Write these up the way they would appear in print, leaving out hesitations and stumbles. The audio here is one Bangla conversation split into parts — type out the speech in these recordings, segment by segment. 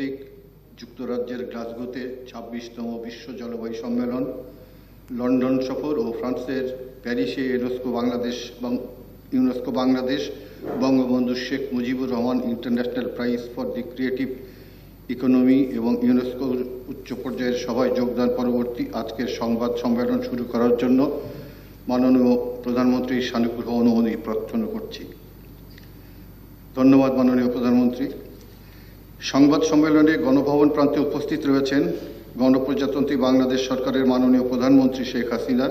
কর্তৃক যুক্তরাজ্যের গ্লাসগোতে 26তম বিশ্ব জলবায়ু সম্মেলন, লন্ডন সফর ও ফ্রান্সের প্যারিসে UNESCO Bangladesh Bangabandhu Sheikh Mujibur Rahman international prize for the creative economy এবং ইউনেস্কোর উচ্চ পর্যায়ের সভায় যোগদান পরবর্তী আজকের সংবাদ সম্মেলন শুরু করার জন্য মাননীয় প্রধানমন্ত্রীর সানুগ্রহ অনুমতি প্রার্থনা করছি। ধন্যবাদ মাননীয় প্রধানমন্ত্রী। সংবাদ সম্মেলনে গণভবন প্রান্তে উপস্থিত রয়েছেন গণপ্রজাতন্ত্রী বাংলাদেশ সরকারের মাননীয় প্রধানমন্ত্রী শেখ হাসিনা।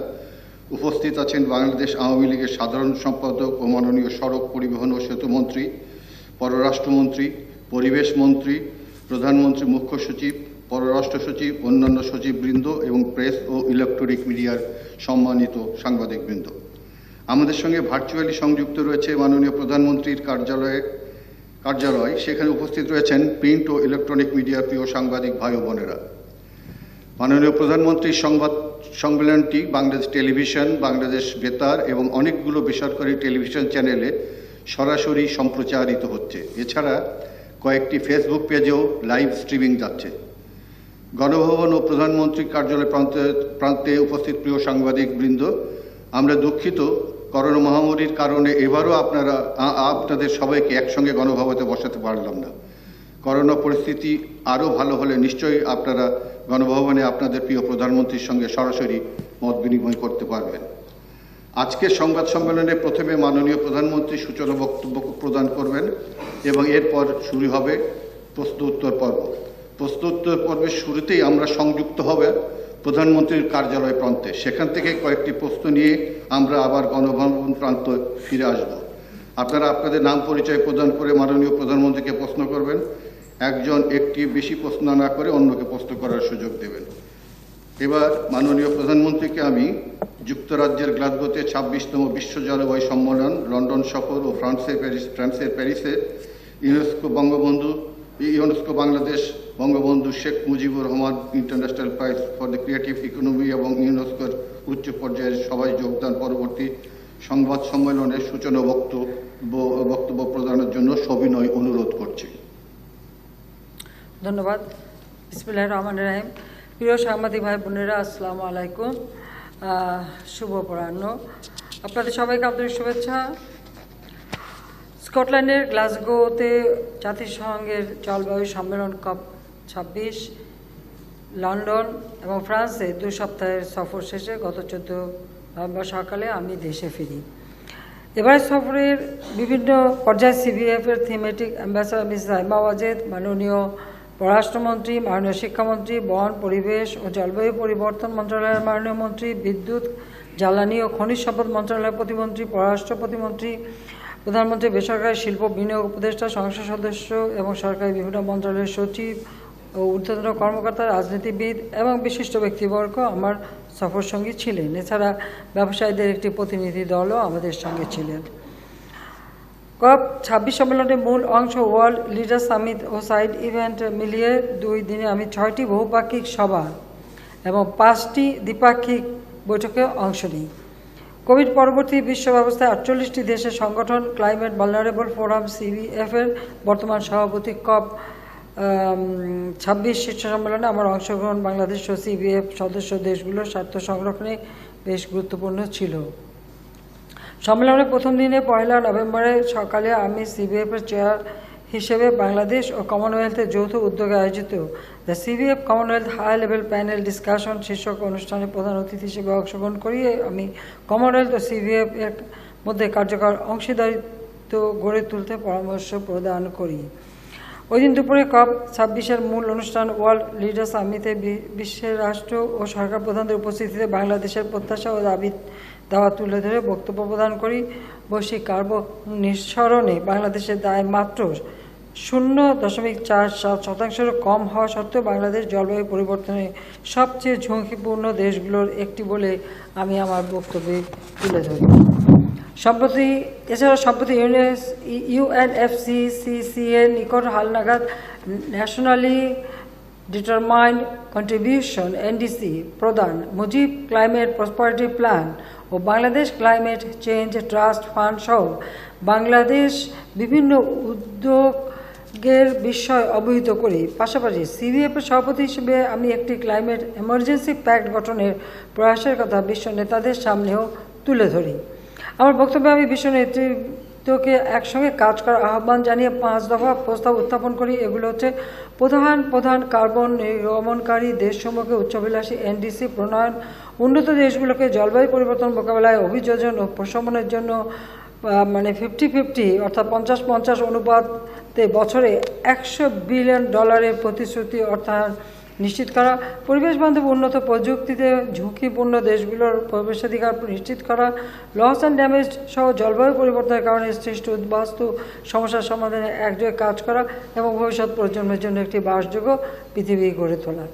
উপস্থিত আছেন বাংলাদেশ আওয়ামী লীগের সাধারণ সম্পাদক ও মাননীয় সড়ক পরিবহন ও সেতু মন্ত্রী, পররাষ্ট্রমন্ত্রী, পরিবেশ মন্ত্রী, প্রধানমন্ত্রী, মুখ্য সচিব, পররাষ্ট্র সচিব, অন্যান্য সচিববৃন্দ এবং প্রেস ও ইলেকট্রনিক মিডিয়ার সম্মানিত সাংবাদিকবৃন্দ। আমাদের সঙ্গে ভার্চুয়ালি সংযুক্ত রয়েছে মাননীয় প্রধানমন্ত্রীর কার্যালয়। সেখানে উপস্থিত রয়েছেন প্রিন্ট ও ইলেকট্রনিক মিডিয়ার প্রিয় সাংবাদিক ভাই ও বোনেরা। মাননীয় প্রধানমন্ত্রীর সংবাদ সম্মেলনটি বাংলাদেশ টেলিভিশন, বাংলাদেশ বেতার এবং অনেকগুলো বেসরকারি টেলিভিশন চ্যানেলে সরাসরি সম্প্রচারিত হচ্ছে। এছাড়া কয়েকটি ফেসবুক পেজেও লাইভ স্ট্রিমিং যাচ্ছে। গণভবন ও প্রধানমন্ত্রীর কার্যালয় প্রান্তে উপস্থিত প্রিয় সাংবাদিকবৃন্দ, আমরা দুঃখিত করোনা মহামারীর কারণে এবারও আপনাদের সবাইকে একসঙ্গে গণভবনে বসাতে পারলাম না। করোনা পরিস্থিতি আরও ভালো হলে নিশ্চয়ই আপনারা গণভবনে আপনাদের প্রিয় প্রধানমন্ত্রীর সঙ্গে সরাসরি মত বিনিময় করতে পারবেন। আজকের সংবাদ সম্মেলনে প্রথমে মাননীয় প্রধানমন্ত্রী সূচনা বক্তব্য প্রদান করবেন এবং এরপর শুরু হবে প্রশ্ন উত্তর পর্ব। প্রশ্ন উত্তর পর্বের শুরুতেই আমরা সংযুক্ত হবে প্রধানমন্ত্রীর কার্যালয় প্রান্তে। সেখান থেকে কয়েকটি প্রশ্ন নিয়ে আমরা আবার গণভবন প্রান্ত ফিরে আসব। আপনারা আপনাদের নাম পরিচয় প্রদান করে মাননীয় প্রধানমন্ত্রীকে প্রশ্ন করবেন। একজন একটি বেশি প্রশ্ন না করে অন্যকে প্রশ্ন করার সুযোগ দেবেন। এবার মাননীয় প্রধানমন্ত্রীকে আমি যুক্তরাজ্যের গ্লাসগোতে 26তম বিশ্ব জলবায়ু সম্মেলন, লন্ডন সফর ও ফ্রান্সের প্যারিসে UNESCO Bangladesh Bangabandhu Sheikh Mujibur Rahman international prize for the creative economy এবং ইউনেস্কোর উচ্চ পর্যায়ের সভায় যোগদান পরবর্তী সংবাদ সম্মেলনের সূচনা বক্তব্য প্রদানের জন্য সবিনয় অনুরোধ করছি। ধন্যবাদ। বিসমিল্লাহির রহমানির রহিম। প্রিয় সাংবাদিক ভাই বোনেরা, আসসালামু আলাইকুম। শুভ অপরাহ্ন। আপনাদের সবাইকে আন্তরিক শুভেচ্ছা। স্কটল্যান্ডের গ্লাসগোতে জাতিসংঘের জলবায়ু সম্মেলন COP26, লন্ডন এবং ফ্রান্সে 2 সপ্তাহের সফর শেষে গত 14 নভেম্বর সকালে আমি দেশে ফিরি। এবারের সফরের বিভিন্ন পর্যায়ে সিবিএফের thematic ambassador Miss Raima Wazed, মাননীয় পররাষ্ট্রমন্ত্রী, মাননীয় শিক্ষামন্ত্রী, বন, পরিবেশ ও জলবায়ু পরিবর্তন মন্ত্রণালয়ের মাননীয় মন্ত্রী, বিদ্যুৎ, জ্বালানি ও খনিজ সম্পদ মন্ত্রণালয়ের প্রতিমন্ত্রী, পররাষ্ট্র প্রতিমন্ত্রী, প্রধানমন্ত্রী, বেসরকারি শিল্প বিনিয়োগ উপদেষ্টা, সংসদ সদস্য এবং সরকারি বিভিন্ন মন্ত্রণালয়ের সচিব ও ঊর্ধ্বতন কর্মকর্তা, রাজনীতিবিদ এবং বিশিষ্ট ব্যক্তিবর্গ আমার সফর সঙ্গী ছিলেন। এছাড়া ব্যবসায়ীদের একটি প্রতিনিধি দলও আমাদের সঙ্গে ছিলেন। COP26 সম্মেলনের মূল অংশ ওয়ার্ল্ড লিডার সামিট ও সাইড ইভেন্ট মিলিয়ে 2 দিনে আমি 6টি বহুপাক্ষিক সভা এবং 5টি দ্বিপাক্ষিক বৈঠকে অংশ নিই। কোভিড পরবর্তী বিশ্ব ব্যবস্থায় 48টি দেশের সংগঠন ক্লাইমেট ভালনারেবল ফোরাম CBF-এর বর্তমান সভাপতি COP26 শীর্ষ সম্মেলনে আমার অংশগ্রহণ বাংলাদেশ ও CBF সদস্য দেশগুলোর স্বার্থ সংরক্ষণে বেশ গুরুত্বপূর্ণ ছিল। সম্মেলনের প্রথম দিনে 1 নভেম্বরে সকালে আমি CBF-এর চেয়ার হিসেবে বাংলাদেশ ও কমনওয়েলথের যৌথ উদ্যোগে আয়োজিত the CBF Commonwealth high level panel discussion শীর্ষক অনুষ্ঠানে প্রধান অতিথি হিসেবে অংশগ্রহণ করি। আমি কমনওয়েলথ ও CBF এর মধ্যে কার্যকর অংশীদারিত্ব গড়ে তুলতে পরামর্শ প্রদান করি। ওই দিন দুপুরে COP26-এর মূল অনুষ্ঠান ওয়ার্ল্ড লিডার সামিটে বিশ্বের রাষ্ট্র ও সরকার প্রধানদের উপস্থিতিতে বাংলাদেশের প্রত্যাশা ও দাওয়া তুলে ধরে বক্তব্য প্রদান করি। বৈশ্বিক কার্বন নিঃসরণে বাংলাদেশের দায় মাত্র 0.47% কম হওয়া সত্ত্বেও বাংলাদেশ জলবায়ু পরিবর্তনে সবচেয়ে ঝুঁকিপূর্ণ দেশগুলোর একটি বলে আমি আমার বক্তব্যে তুলে ধরি। এছাড়া সম্প্রতি UNFCCC-এর নিকট হালনাগাদ ন্যাশনালি ডিটারমাইন্ড কন্ট্রিবিউশন NDC প্রদান, মুজিব ক্লাইমেট প্রসপারিটি প্ল্যান ও Bangladesh climate change trust fund সহ বাংলাদেশ বিভিন্ন উদ্যোগ এর বিষয় অবহিত করি। পাশাপাশি সিভিএফের সভাপতি হিসেবে আমি একটি ক্লাইমেট এমার্জেন্সি প্যাক্ট গঠনের প্রয়াসের কথা বিশ্ব নেতাদের সামনেও তুলে ধরি। আমার বক্তব্যে আমি বিশ্ব নেতৃত্বকে একসঙ্গে কাজ করার আহ্বান জানিয়ে 5 দফা প্রস্তাব উত্থাপন করি। এগুলো হচ্ছে প্রধান কার্বন নির্গমনকারী দেশসমূহকে উচ্চাভিলাষী এনডিসি প্রণয়ন, উন্নত দেশগুলোকে জলবায়ু পরিবর্তন মোকাবেলায় অভিযোজন ও প্রশমনের জন্য 50-50 অর্থাৎ 50-50 অনুপাতে বছরে $100 বিলিয়ন প্রতিশ্রুতি অর্থায়ন নিশ্চিত করা, পরিবেশ বান্ধব উন্নত প্রযুক্তিতে ঝুঁকিপূর্ণ দেশগুলোর প্রবেশাধিকার নিশ্চিত করা, লস অ্যান্ড ড্যামেজ সহ জলবায়ু পরিবর্তনের কারণে সৃষ্ট উদ্বাস্তু সমস্যার সমাধানে একযোগে কাজ করা এবং ভবিষ্যৎ প্রজন্মের জন্য একটি বাসযোগ্য পৃথিবী গড়ে তোলা।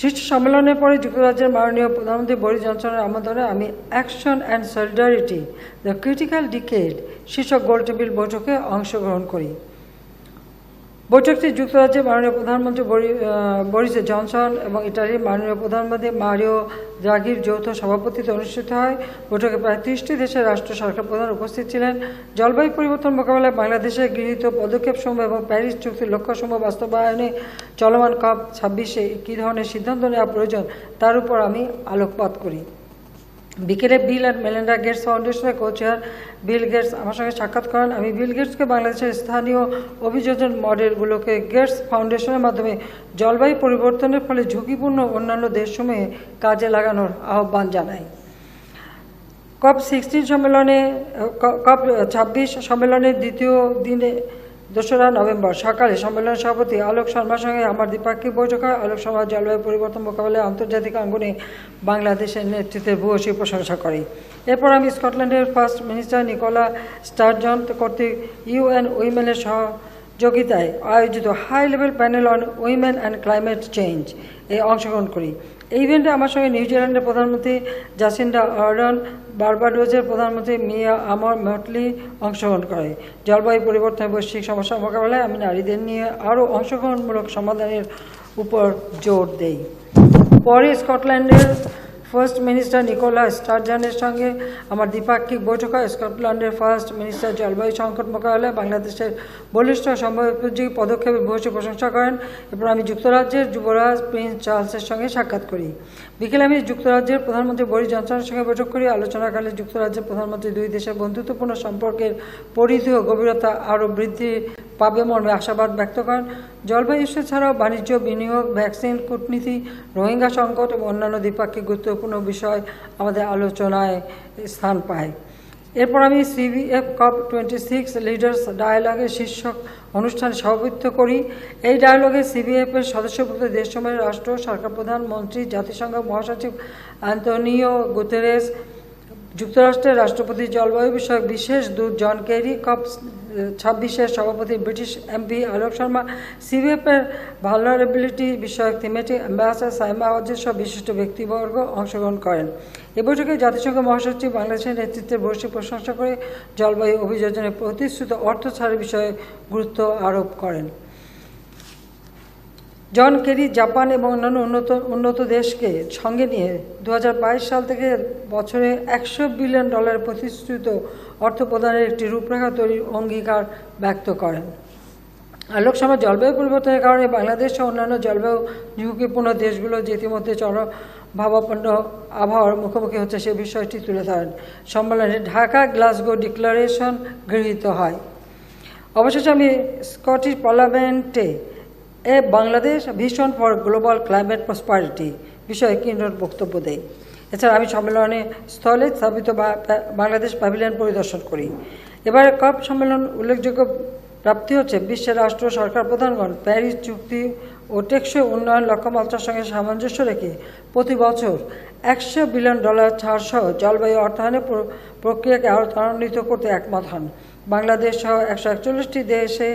শীর্ষ সম্মেলনের পরে যুক্তরাজ্যের মাননীয় প্রধানমন্ত্রী বরিস জনসনের আমন্ত্রণে আমি action and solidarity the critical decade শীর্ষক গোলটেবিল বৈঠকে অংশগ্রহণ করি। বৈঠকটি যুক্তরাজ্যের মাননীয় প্রধানমন্ত্রী বরিস জনসন এবং ইটালির মাননীয় প্রধানমন্ত্রী মারিও দ্রাঘির যৌথ সভাপতিত্বে অনুষ্ঠিত হয়। বৈঠকে প্রায় 30টি দেশের রাষ্ট্র সরকার প্রধান উপস্থিত ছিলেন। জলবায়ু পরিবর্তন মোকাবেলায় বাংলাদেশে গৃহীত পদক্ষেপসমূহ এবং প্যারিস চুক্তির লক্ষ্যসমূহ বাস্তবায়নে চলমান COP26-এ কী ধরনের সিদ্ধান্ত নেওয়া প্রয়োজন তার উপর আমি আলোকপাত করি। বিকেলে বিল অ্যান্ড মেলিন্ডা গেটস ফাউন্ডেশনের কো-চেয়ার বিল গেটস আমার সঙ্গে সাক্ষাৎ করেন। আমি বিল গেটসকে বাংলাদেশের স্থানীয় অভিযোজন মডেলগুলোকে গেটস ফাউন্ডেশনের মাধ্যমে জলবায়ু পরিবর্তনের ফলে ঝুঁকিপূর্ণ অন্যান্য দেশসমূহে কাজে লাগানোর আহ্বান জানাই। COP26 সম্মেলনের দ্বিতীয় দিনে 2রা নভেম্বর সকালে সম্মেলনের সভাপতি আলোক শর্মার সঙ্গে আমার দ্বিপাক্ষিক বৈঠক হয়। আলোক শর্মা জলবায়ু পরিবর্তন মোকাবেলায় আন্তর্জাতিক অঙ্গনে বাংলাদেশের নেতৃত্বের ভূয়সী প্রশংসা করে। এরপর আমি স্কটল্যান্ডের ফার্স্ট মিনিস্টার নিকোলা স্টারজন কর্তৃক UN উইমেনের সহযোগিতায় আয়োজিত high level panel on women and climate change এ অংশগ্রহণ করি। এই ইভেন্টে আমার সঙ্গে নিউজিল্যান্ডের প্রধানমন্ত্রী জাসিন্ডা আর্ডন, বার্বাডোসের প্রধানমন্ত্রী মিয়া আমর মটলি অংশগ্রহণ করে। জলবায়ু পরিবর্তনের বৈশ্বিক সমস্যা মোকাবেলায় আমি নারীদের নিয়ে আরও অংশগ্রহণমূলক সমাধানের উপর জোর দেই। পরে স্কটল্যান্ডের ফার্স্ট মিনিস্টার নিকোলা স্টারজনের সঙ্গে আমার দ্বিপাক্ষিক বৈঠক হয়। স্কটল্যান্ডের ফার্স্ট মিনিস্টার জলবায়ু সংকট মোকাবেলায় বাংলাদেশের বলিষ্ঠ সম্ভাব্যোপযোগী পদক্ষেপের ভূয়সী প্রশংসা করেন। এরপর আমি যুক্তরাজ্যের যুবরাজ প্রিন্স চার্লসের সঙ্গে সাক্ষাৎ করি। বিকেলে আমি যুক্তরাজ্যের প্রধানমন্ত্রী বরিস জনসনের সঙ্গে বৈঠক করি। আলোচনাকালে যুক্তরাজ্যের প্রধানমন্ত্রী দুই দেশের বন্ধুত্বপূর্ণ সম্পর্কের পরিধি ও গভীরতা আরও বৃদ্ধি পাবে মর্মে আশাবাদ ব্যক্ত করেন। জলবায়ু ইস্যু ছাড়াও বাণিজ্য, বিনিয়োগ, ভ্যাকসিন, কূটনীতি, রোহিঙ্গা সংকট এবং অন্যান্য দ্বিপাক্ষিক গুরুত্বপূর্ণ বিষয় আমাদের আলোচনায় স্থান পায়। এরপর আমি CVF COP26 লিডার্স ডায়ালগের শীর্ষক অনুষ্ঠানে সভাপতিত্ব করি। এই ডায়ালগে CVF-এর সদস্যভুক্ত দেশসমূহের রাষ্ট্র সরকার প্রধান, মন্ত্রী, জাতিসংঘ মহাসচিব আন্তোনিও গুতেরেস, যুক্তরাষ্ট্রের রাষ্ট্রপতি, জলবায়ু বিষয়ক বিশেষ দূত জন কেরি, COP26-এর সভাপতি ব্রিটিশ MP আলোক শর্মা, CVF-এর ভালনারেবিলিটি বিষয়ক থিমেটিক অ্যাম্বাসাডার সাইমা ওয়াজেদ সহ বিশিষ্ট ব্যক্তিবর্গ অংশগ্রহণ করেন। এ বৈঠকে জাতিসংঘ মহাসচিব বাংলাদেশের নেতৃত্বের বৈশ্বিক প্রশংসা করে জলবায়ু অভিযোজনের প্রতিশ্রুত অর্থ ছাড়ের বিষয়ে গুরুত্ব আরোপ করেন। জন কেরি জাপান এবং অন্যান্য উন্নত দেশকে সঙ্গে নিয়ে 2022 সাল থেকে বছরে $100 বিলিয়ন প্রতিশ্রুত অর্থ প্রদানের একটি রূপরেখা তৈরির অঙ্গীকার ব্যক্ত করেন। আলোক শর্মা জলবায়ু পরিবর্তনের কারণে বাংলাদেশ ও অন্যান্য জলবায়ু ঝুঁকিপূর্ণ দেশগুলো যে ইতিমধ্যে ভাবাপন্ন আবহাওয়ার মুখোমুখি হচ্ছে সে বিষয়টি তুলে ধরেন। সম্মেলনে ঢাকা গ্লাসগো ডিক্লারেশন গৃহীত হয়। অবশেষে আমি স্কটিশ পার্লামেন্টে Bangladesh vision for global climate prosperity বিষয়ে কিনোট বক্তব্য দেই। এছাড়া আমি সম্মেলনে স্থলে স্থাপিত বাংলাদেশ প্যাভিলিয়ন পরিদর্শন করি। এবারে COP সম্মেলন উল্লেখযোগ্য প্রাপ্তি হচ্ছে বিশ্বের রাষ্ট্র সরকার প্রধানগণ প্যারিস চুক্তি ও টেকসই উন্নয়ন লক্ষ্যমাত্রার সঙ্গে সামঞ্জস্য রেখে প্রতি বছর $100 বিলিয়ন ছাড় সহ জলবায়ু অর্থায়নের প্রক্রিয়াকে আরও ত্বরান্বিত করতে একমত হন। বাংলাদেশ সহ 141টি দেশে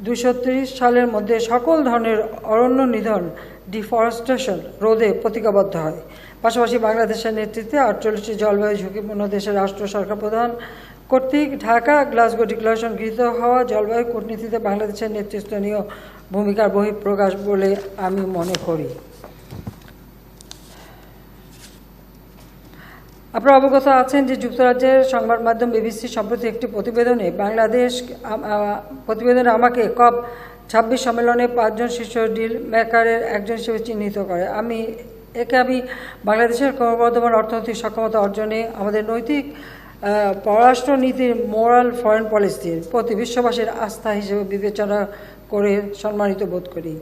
2030 সালের মধ্যে সকল ধরনের অরণ্য নিধন ডিফরেস্টেশন রোধে প্রতিজ্ঞাবদ্ধ হয়। পাশাপাশি বাংলাদেশের নেতৃত্বে 48টি জলবায়ু ঝুঁকিপূর্ণ দেশের রাষ্ট্র সরকার প্রধান কর্তৃক ঢাকা গ্লাসগো ডিক্লারেশন গৃহীত হওয়া জলবায়ু কূটনীতিতে বাংলাদেশের নেতৃত্বনীয় ভূমিকার বহিঃপ্রকাশ বলে আমি মনে করি। আপনারা অবগত আছেন যে যুক্তরাজ্যের সংবাদ মাধ্যম বিবিসি সম্প্রতি একটি প্রতিবেদনে আমাকে COP 26 সম্মেলনে 5 জন শীর্ষ ডিল মেকারের একজন হিসেবে চিহ্নিত করে। আমি বাংলাদেশের ক্রমবর্ধমান অর্থনৈতিক সক্ষমতা অর্জনে আমাদের নৈতিক পররাষ্ট্র নীতির মোরাল ফরেন পলিসির প্রতি বিশ্ববাসীর আস্থা হিসেবে বিবেচনা করে সম্মানিত বোধ করি।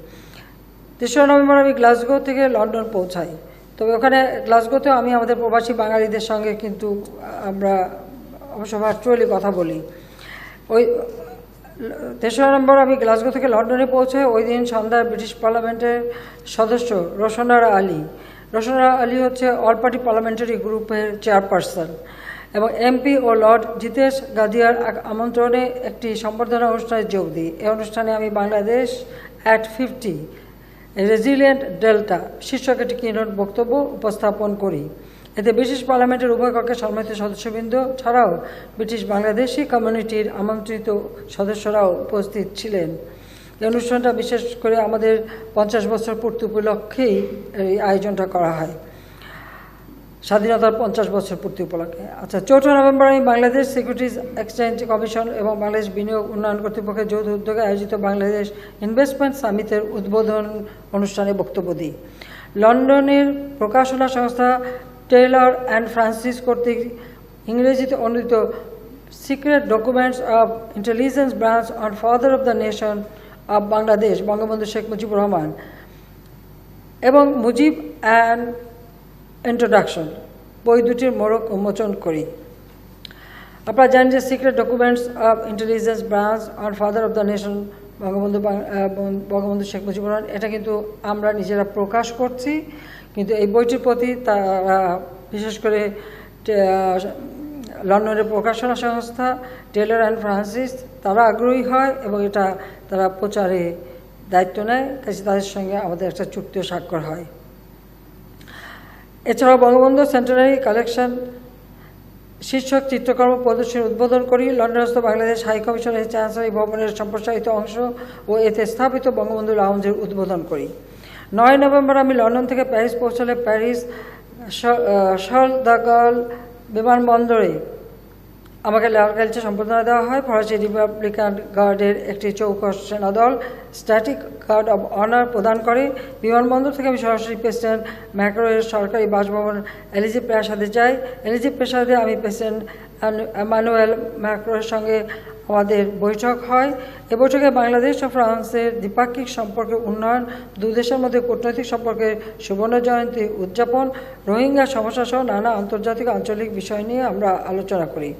3 নভেম্বর আমি গ্লাসগো থেকে লন্ডন পৌঁছাই। তবে ওখানে গ্লাসগোতেও আমি আমাদের প্রবাসী বাঙালিদের সঙ্গে কিন্তু আমরা অবশ্য ভার্চুয়ালি কথা বলি। ওই 3 নভেম্বর আমি গ্লাসগো থেকে লন্ডনে পৌঁছাই। ওই দিন সন্ধ্যায় ব্রিটিশ পার্লামেন্টের সদস্য রোশনারা আলী হচ্ছে অল পার্টি পার্লামেন্টারি গ্রুপের চেয়ারপারসন এবং এমপি ও লর্ড জিতেশ গাদিয়ার আমন্ত্রণে একটি সম্বর্ধনা অনুষ্ঠানে যোগ দিই। এই অনুষ্ঠানে আমি বাংলাদেশ at 50 রেজিলিয়েন্ট ডেল্টা শীর্ষক একটি কিনোট বক্তব্য উপস্থাপন করি। এতে ব্রিটিশ পার্লামেন্টের উভয় কক্ষের সম্মানিত সদস্যবৃন্দ ছাড়াও ব্রিটিশ বাংলাদেশি কমিউনিটির আমন্ত্রিত সদস্যরাও উপস্থিত ছিলেন। এই অনুষ্ঠানটা বিশেষ করে আমাদের 50 বছর পূর্তি উপলক্ষেই এই আয়োজনটা করা হয়, স্বাধীনতার 50 বছর পূর্তি উপলক্ষে। আচ্ছা, 4 নভেম্বর আমি বাংলাদেশ সিকিউরিটিজ এক্সচেঞ্জ কমিশন এবং বাংলাদেশ বিনিয়োগ উন্নয়ন কর্তৃপক্ষের যৌথ উদ্যোগে আয়োজিত বাংলাদেশ ইনভেস্টমেন্ট সামিটের উদ্বোধন অনুষ্ঠানে বক্তব্য দিই। লন্ডনের প্রকাশনা সংস্থা টেইলর অ্যান্ড ফ্রান্সিস কর্তৃক ইংরেজিতে অনুদিত secret documents of intelligence branch on father of the nation of Bangladesh Bangabandhu Sheikh Mujibur Rahman এবং মুজিব অ্যান্ড ইন্ট্রোডাকশন বই দুটির মোড়ক উন্মোচন করি। আপনারা জানেন যে secret documents of intelligence branch on father of the nation Bangabandhu Sheikh Mujibur Rahman, এটা কিন্তু আমরা নিজেরা প্রকাশ করছি, কিন্তু এই বইটির প্রতি তারা বিশেষ করে লন্ডনের প্রকাশনা সংস্থা টেইলর অ্যান্ড ফ্রান্সিস তারা আগ্রহী হয় এবং এটা তারা প্রচারে দায়িত্ব নেয়, কাজে তাদের সঙ্গে আমাদের একটা চুক্তিও স্বাক্ষর হয়। এছাড়াও বঙ্গবন্ধু সেন্টেনারি কালেকশন শীর্ষক চিত্রকর্ম প্রদর্শনী উদ্বোধন করি। লন্ডনস্থ বাংলাদেশ হাই কমিশনের চ্যান্সেলর ভবনের সম্প্রসারিত অংশ ও এতে স্থাপিত বঙ্গবন্ধু লাউঞ্জের উদ্বোধন করি। 9 নভেম্বর আমি লন্ডন থেকে প্যারিস পৌঁছালে প্যারিস শার্ল দ্য গল বিমানবন্দরে আমাকে লালগালিচে সম্বর্ধনা দেওয়া হয়। ফরাসি রিপাবলিকান গার্ডের একটি চৌকস সেনাদল স্ট্যাটিক গার্ড অব অনার প্রদান করে। বিমানবন্দর থেকে আমি সরাসরি প্রেসিডেন্ট ম্যাক্রোয়ের সরকারি বাসভবন এলিজে প্রাসাদে যাই। এলিজে প্রাসাদে আমি প্রেসিডেন্ট এমানুয়েল ম্যাক্রোয়ের সঙ্গে আমাদের বৈঠক হয়। এ বৈঠকে বাংলাদেশ ও ফ্রান্সের দ্বিপাক্ষিক সম্পর্কের উন্নয়ন, দুই দেশের মধ্যে কূটনৈতিক সম্পর্কের সুবর্ণ জয়ন্তী উদযাপন, রোহিঙ্গা সমস্যা সহ নানা আন্তর্জাতিক আঞ্চলিক বিষয় নিয়ে আমরা আলোচনা করি।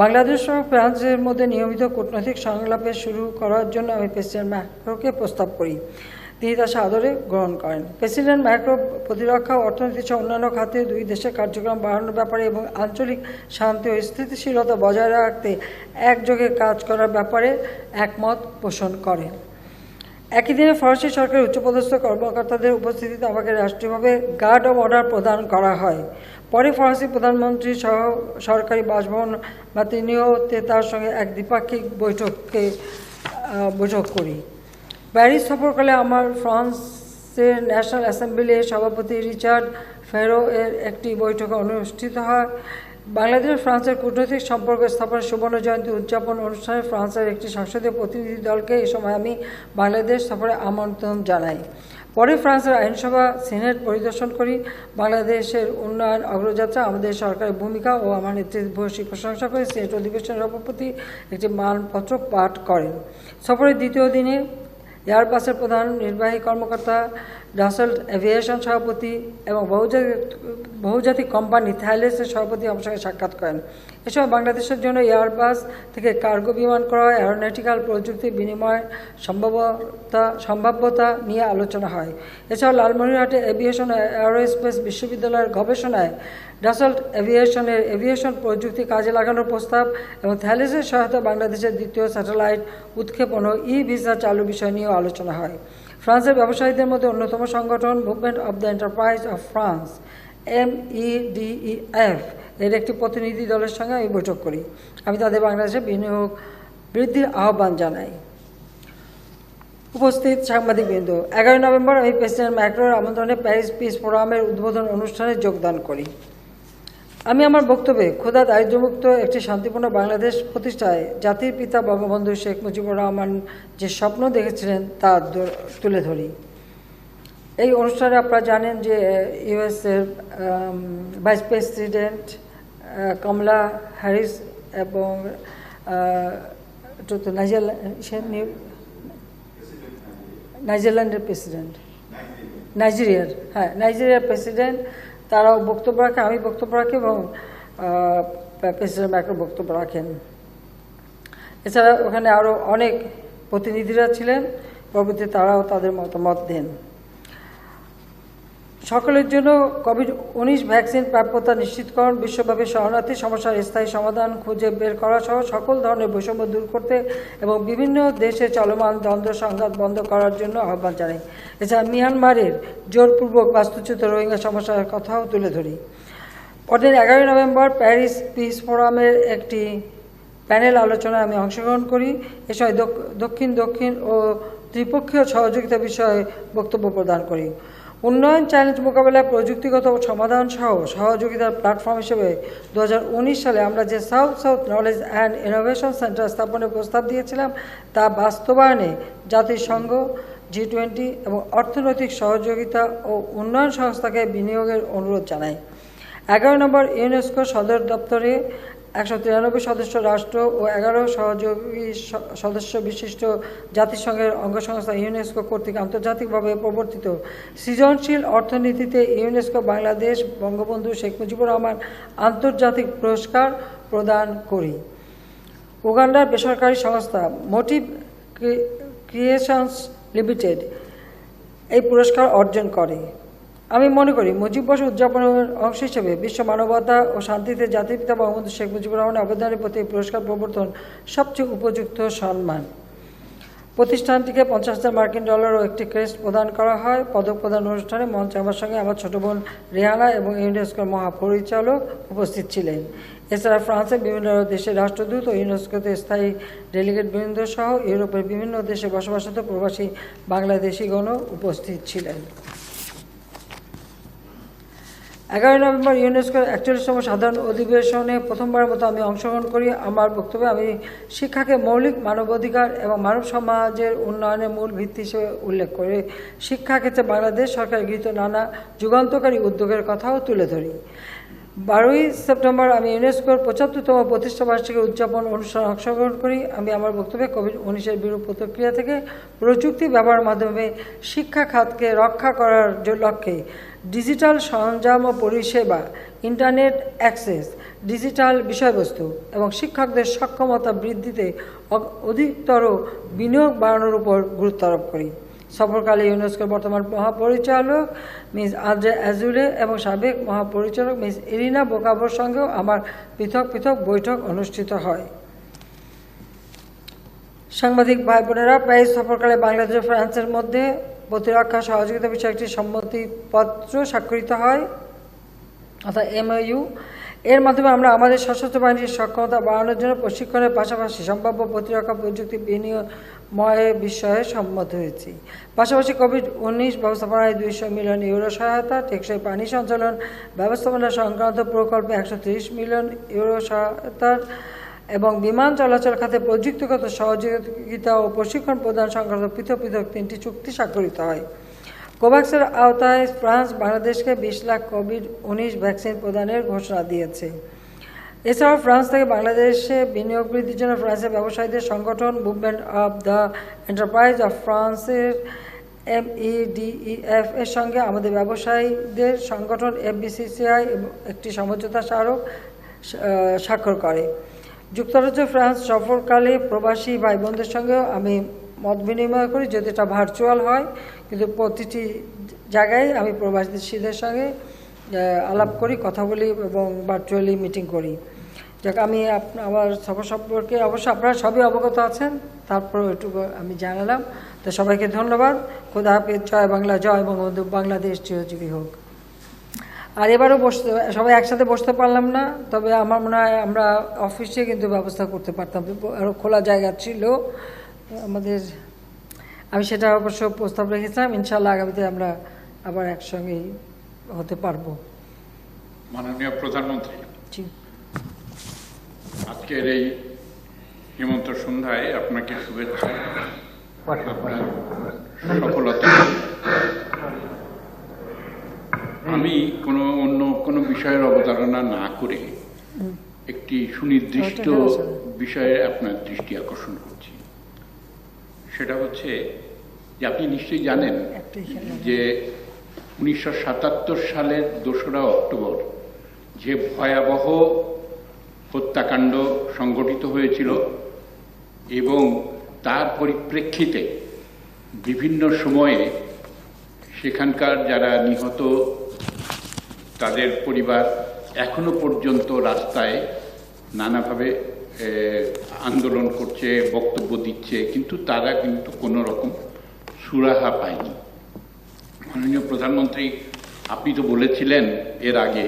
বাংলাদেশ ও ফ্রান্সের মধ্যে নিয়মিত কূটনৈতিক সংলাপে শুরু করার জন্য আমি প্রেসিডেন্ট ম্যাক্রোকে প্রস্তাব করি। তিনি তা সাদরে গ্রহণ করেন। প্রেসিডেন্ট ম্যাক্রো প্রতিরক্ষা ও অর্থনীতি সহ অন্যান্য খাতে দুই দেশের কার্যক্রম বাড়ানোর ব্যাপারে এবং আঞ্চলিক শান্তি ও স্থিতিশীলতা বজায় রাখতে একযোগে কাজ করার ব্যাপারে একমত পোষণ করেন। একই দিনে ফরাসি সরকারের উচ্চপদস্থ কর্মকর্তাদের উপস্থিতিতে আমাকে রাষ্ট্রীয়ভাবে গার্ড অব অনার প্রদান করা হয়। পরে ফরাসি প্রধানমন্ত্রী সহ সরকারি বাসভবন বা তিনিও তার সঙ্গে এক দ্বিপাক্ষিক বৈঠক করি। প্যারিস সফরকালে আমার ফ্রান্সের ন্যাশনাল অ্যাসেম্বলির সভাপতি রিচার্ড ফেরো এর একটি বৈঠক অনুষ্ঠিত হয়। বাংলাদেশ ফ্রান্সের কূটনৈতিক সম্পর্ক স্থাপনের সুবর্ণ জয়ন্তী উদযাপন অনুষ্ঠানে ফ্রান্সের একটি সংসদীয় প্রতিনিধি দলকে এই সময় আমি বাংলাদেশ সফরে আমন্ত্রণ জানাই। পরে ফ্রান্সের আইনসভা সিনেট পরিদর্শন করি। বাংলাদেশের উন্নয়ন অগ্রযাত্রা, আমাদের সরকারের ভূমিকা ও আমার নেতৃত্বে ভূয়সী প্রশংসা করে সিনেট অধিবেশনের সভাপতি একটি মানপত্র পাঠ করেন। সফরের দ্বিতীয় দিনে এয়ারবাসের প্রধান নির্বাহী কর্মকর্তা, ডাসল্ট এভিয়েশন সভাপতি এবং বহুজাতিক কোম্পানি থ্যালেসের সভাপতি আমার সঙ্গে সাক্ষাৎ করেন। এসব বাংলাদেশের জন্য এয়ারবাস থেকে কার্গো বিমান ক্রয়, অ্যারোনটিক্যাল প্রযুক্তি বিনিময় সম্ভাব্যতা নিয়ে আলোচনা হয়। এছাড়াও লালমনিরহাটে এভিয়েশন ও এয়ারোস্পেস বিশ্ববিদ্যালয়ের গবেষণায় ডাসল্ট এভিয়েশনের এভিয়েশন প্রযুক্তি কাজে লাগানোর প্রস্তাব এবং থ্যালেসের সহায়তা বাংলাদেশের দ্বিতীয় স্যাটেলাইট উৎক্ষেপণ ও ভিসা চালু বিষয় নিয়েও আলোচনা হয়। ফ্রান্সের ব্যবসায়ীদের মধ্যে অন্যতম সংগঠন movement of the enterprise of France MEDEF এর একটি প্রতিনিধি দলের সঙ্গে আমি বৈঠক করি। আমি তাদের বাংলাদেশে বিনিয়োগ বৃদ্ধির আহ্বান জানাই। উপস্থিত সাংবাদিকবৃন্দ, 11 নভেম্বর আমি প্রেসিডেন্ট ম্যাক্রোর আমন্ত্রণে প্যারিস পিস ফোরামের উদ্বোধন অনুষ্ঠানে যোগদান করি। আমি আমার বক্তব্যে ক্ষুধা দারিদ্র্যমুক্ত একটি শান্তিপূর্ণ বাংলাদেশ প্রতিষ্ঠায় জাতির পিতা বঙ্গবন্ধু শেখ মুজিবুর রহমান যে স্বপ্ন দেখেছিলেন তা তুলে ধরি। এই অনুষ্ঠানে আপনারা জানেন যে ইউএসের ভাইস প্রেসিডেন্ট কমলা হ্যারিস এবং নাইজেরল্যান্ডের প্রেসিডেন্ট নাইজেরিয়ার প্রেসিডেন্ট তারাও বক্তব্য রাখে, আমি বক্তব্য রাখি এবং প্রেসিডেন্ট ম্যাক্রো বক্তব্য রাখেন। এছাড়া ওখানে আরও অনেক প্রতিনিধিরা ছিলেন, পরবর্তীতে তারাও তাদের মতামত দেন। সকলের জন্য কোভিড-19 ভ্যাকসিন প্রাপ্যতা নিশ্চিতকরণ, বিশ্বব্যাপী শরণার্থী সমস্যার স্থায়ী সমাধান খুঁজে বের করা সহ সকল ধরনের বৈষম্য দূর করতে এবং বিভিন্ন দেশে চলমান দ্বন্দ্ব সংঘাত বন্ধ করার জন্য আহ্বান জানাই। এছাড়া মিয়ানমারের জোরপূর্বক বাস্তুচ্যুত রোহিঙ্গা সমস্যার কথাও তুলে ধরি। পরদিন 11 নভেম্বর প্যারিস পিস ফোরামের একটি প্যানেল আলোচনায় আমি অংশগ্রহণ করি। এ সময় দক্ষিণ ও ত্রিপক্ষীয় সহযোগিতা বিষয়ে বক্তব্য প্রদান করি। উন্নয়ন চ্যালেঞ্জ মোকাবেলায় প্রযুক্তিগত সমাধান সহ সহযোগিতার প্ল্যাটফর্ম হিসেবে 2019 সালে আমরা যে south knowledge and innovation centre স্থাপনের প্রস্তাব দিয়েছিলাম তা বাস্তবায়নে জাতিসংঘ, G20 এবং অর্থনৈতিক সহযোগিতা ও উন্নয়ন সংস্থাকে বিনিয়োগের অনুরোধ জানাই। 11 নম্বর ইউনেস্কো সদর দপ্তরে 193 সদস্য রাষ্ট্র ও 11 সহযোগী সদস্য বিশিষ্ট জাতিসংঘের অঙ্গসংস্থা ইউনেস্কো কর্তৃক আন্তর্জাতিকভাবে প্রবর্তিত সৃজনশীল অর্থনীতিতে ইউনেস্কো বাংলাদেশ বঙ্গবন্ধু শেখ মুজিবুর রহমান আন্তর্জাতিক পুরস্কার প্রদান করি। উগান্ডার বেসরকারি সংস্থা মোটিভ ক্রিয়েশনস লিমিটেড এই পুরস্কার অর্জন করে। আমি মনে করি মুজিব বর্ষ উদযাপনের অংশ হিসেবে বিশ্ব মানবতা ও শান্তিতে জাতির পিতা বঙ্গবন্ধু শেখ মুজিবুর রহমানের অবদানের প্রতি পুরস্কার প্রবর্তন সবচেয়ে উপযুক্ত সম্মান। প্রতিষ্ঠানটিকে $50,000 ও একটি ক্রেস্ট প্রদান করা হয়। পদক প্রদান অনুষ্ঠানে মঞ্চে আমার সঙ্গে আমার ছোট বোন রেহানা এবং ইউনেস্কোর মহাপরিচালক উপস্থিত ছিলেন। এছাড়া ফ্রান্সের বিভিন্ন দেশের রাষ্ট্রদূত ও ইউনেস্কোতে স্থায়ী ডেলিগেট বৃন্দ সহ ইউরোপের বিভিন্ন দেশে বসবাসরত প্রবাসী বাংলাদেশিগণও উপস্থিত ছিলেন। 11 নভেম্বর ইউনেস্কোর 41তম সাধারণ অধিবেশনে প্রথমবারের মতো আমি অংশগ্রহণ করি। আমার বক্তব্যে আমি শিক্ষাকে মৌলিক মানবাধিকার এবং মানব সমাজের উন্নয়নের মূল ভিত্তি হিসেবে উল্লেখ করে শিক্ষা ক্ষেত্রে বাংলাদেশ সরকার গৃহীত নানা যুগান্তকারী উদ্যোগের কথাও তুলে ধরি। 12 সেপ্টেম্বর আমি ইউনেস্কোর 75তম প্রতিষ্ঠাবার্ষিকী উদযাপন অনুষ্ঠানে অংশগ্রহণ করি। আমি আমার বক্তব্যে কোভিড-19 বিরূপ প্রতিক্রিয়া থেকে প্রযুক্তি ব্যবহারের মাধ্যমে শিক্ষা খাতকে রক্ষা করার লক্ষ্যে ডিজিটাল সরঞ্জাম ও পরিষেবা, ইন্টারনেট অ্যাক্সেস, ডিজিটাল বিষয়বস্তু এবং শিক্ষকদের সক্ষমতা বৃদ্ধিতে অধিকতর বিনিয়োগ বাড়ানোর উপর গুরুত্ব আরোপ করি। সফরকালে ইউনেস্কোর বর্তমান মহাপরিচালক মিস আদ্রে অ্যাজুলে এবং সাবেক মহাপরিচালক মিস ইরিনা বোকাবোর সঙ্গেও আমার পৃথক বৈঠক অনুষ্ঠিত হয়। সাংবাদিক ভাই বোনেরা, প্যারিস সফরকালে বাংলাদেশ ও ফ্রান্সের মধ্যে প্রতিরক্ষা সহযোগিতা বিষয়ে একটি সম্মতিপত্র স্বাক্ষরিত হয়, অর্থাৎ MOU। এর মাধ্যমে আমরা আমাদের সশস্ত্র বাহিনীর সক্ষমতা বাড়ানোর জন্য প্রশিক্ষণের পাশাপাশি সম্ভাব্য প্রতিরক্ষা প্রযুক্তি বিনিময়ের বিষয়ে সম্মত হয়েছি। পাশাপাশি কোভিড-19 ব্যবস্থাপনায় €200 মিলিয়ন সহায়তা, টেকসই পানি সঞ্চালন ব্যবস্থাপনা সংক্রান্ত প্রকল্পে €130 মিলিয়ন সহায়তার এবং বিমান চলাচল খাতে প্রযুক্তিগত সহযোগিতা ও প্রশিক্ষণ প্রদান সংক্রান্ত পৃথক 3টি চুক্তি স্বাক্ষরিত হয়। কোভ্যাক্সের আওতায় ফ্রান্স বাংলাদেশকে 20 লাখ কোভিড-19 ভ্যাকসিন প্রদানের ঘোষণা দিয়েছে। এছাড়াও ফ্রান্স থেকে বাংলাদেশে বিনিয়োগ বৃদ্ধির জন্য ফ্রান্সের ব্যবসায়ীদের সংগঠন movement of the enterprise of ফ্রান্সের MEDEF এর সঙ্গে আমাদের ব্যবসায়ীদের সংগঠন FBCCI একটি সমঝোতা স্মারক স্বাক্ষর করে। যুক্তরাজ্য ফ্রান্স সফরকালে প্রবাসী ভাই বোনদের সঙ্গেও আমি মত বিনিময় করি, যদি এটা ভার্চুয়াল হয়, কিন্তু প্রতিটি জায়গায় আমি প্রবাসীদের সঙ্গে আলাপ করি, কথা বলি এবং ভার্চুয়ালি মিটিং করি। যাক, আমি আমার সফর সম্পর্কে অবশ্য আপনারা সবই অবগত আছেন, তারপর এটুকু আমি জানালাম। তো সবাইকে ধন্যবাদ। খোদা হাফেজ। জয় বাংলা, জয় বঙ্গবন্ধু, বাংলাদেশ চিরজীবী হোক। আর এবারও সবাই একসাথে বসতে পারলাম না, তবে আমার মনে হয় আমরা অফিসে কিন্তু ব্যবস্থা করতে পারতাম, আরও খোলা জায়গা ছিল আমাদের। আমি সেটা অবশ্য প্রস্তাব রেখেছিলাম। ইনশাআল্লাহ আগামীতে আমরা আবার একসঙ্গেই হতে পারবো। মাননীয় প্রধানমন্ত্রী, জি। আজকের এই হেমন্ত সন্ধ্যায় আপনাকে শুভেচ্ছা, আপনার সফলতা। আমি অন্য কোনো বিষয়ের অবতারণা না করে একটি সুনির্দিষ্ট বিষয়ে আপনার দৃষ্টি আকর্ষণ করছি। সেটা হচ্ছে যে আপনি নিশ্চয়ই জানেন যে 1977 সালের 2রা অক্টোবর যে ভয়াবহ হত্যাকাণ্ড সংঘটিত হয়েছিল এবং তার পরিপ্রেক্ষিতে বিভিন্ন সময়ে সেখানকার যারা নিহত তাদের পরিবার এখনো পর্যন্ত রাস্তায় নানাভাবে আন্দোলন করছে, বক্তব্য দিচ্ছে, কিন্তু তারা কিন্তু কোনো রকম সুরাহা পায়নি। মাননীয় প্রধানমন্ত্রী, আপনি তো বলেছিলেন এর আগে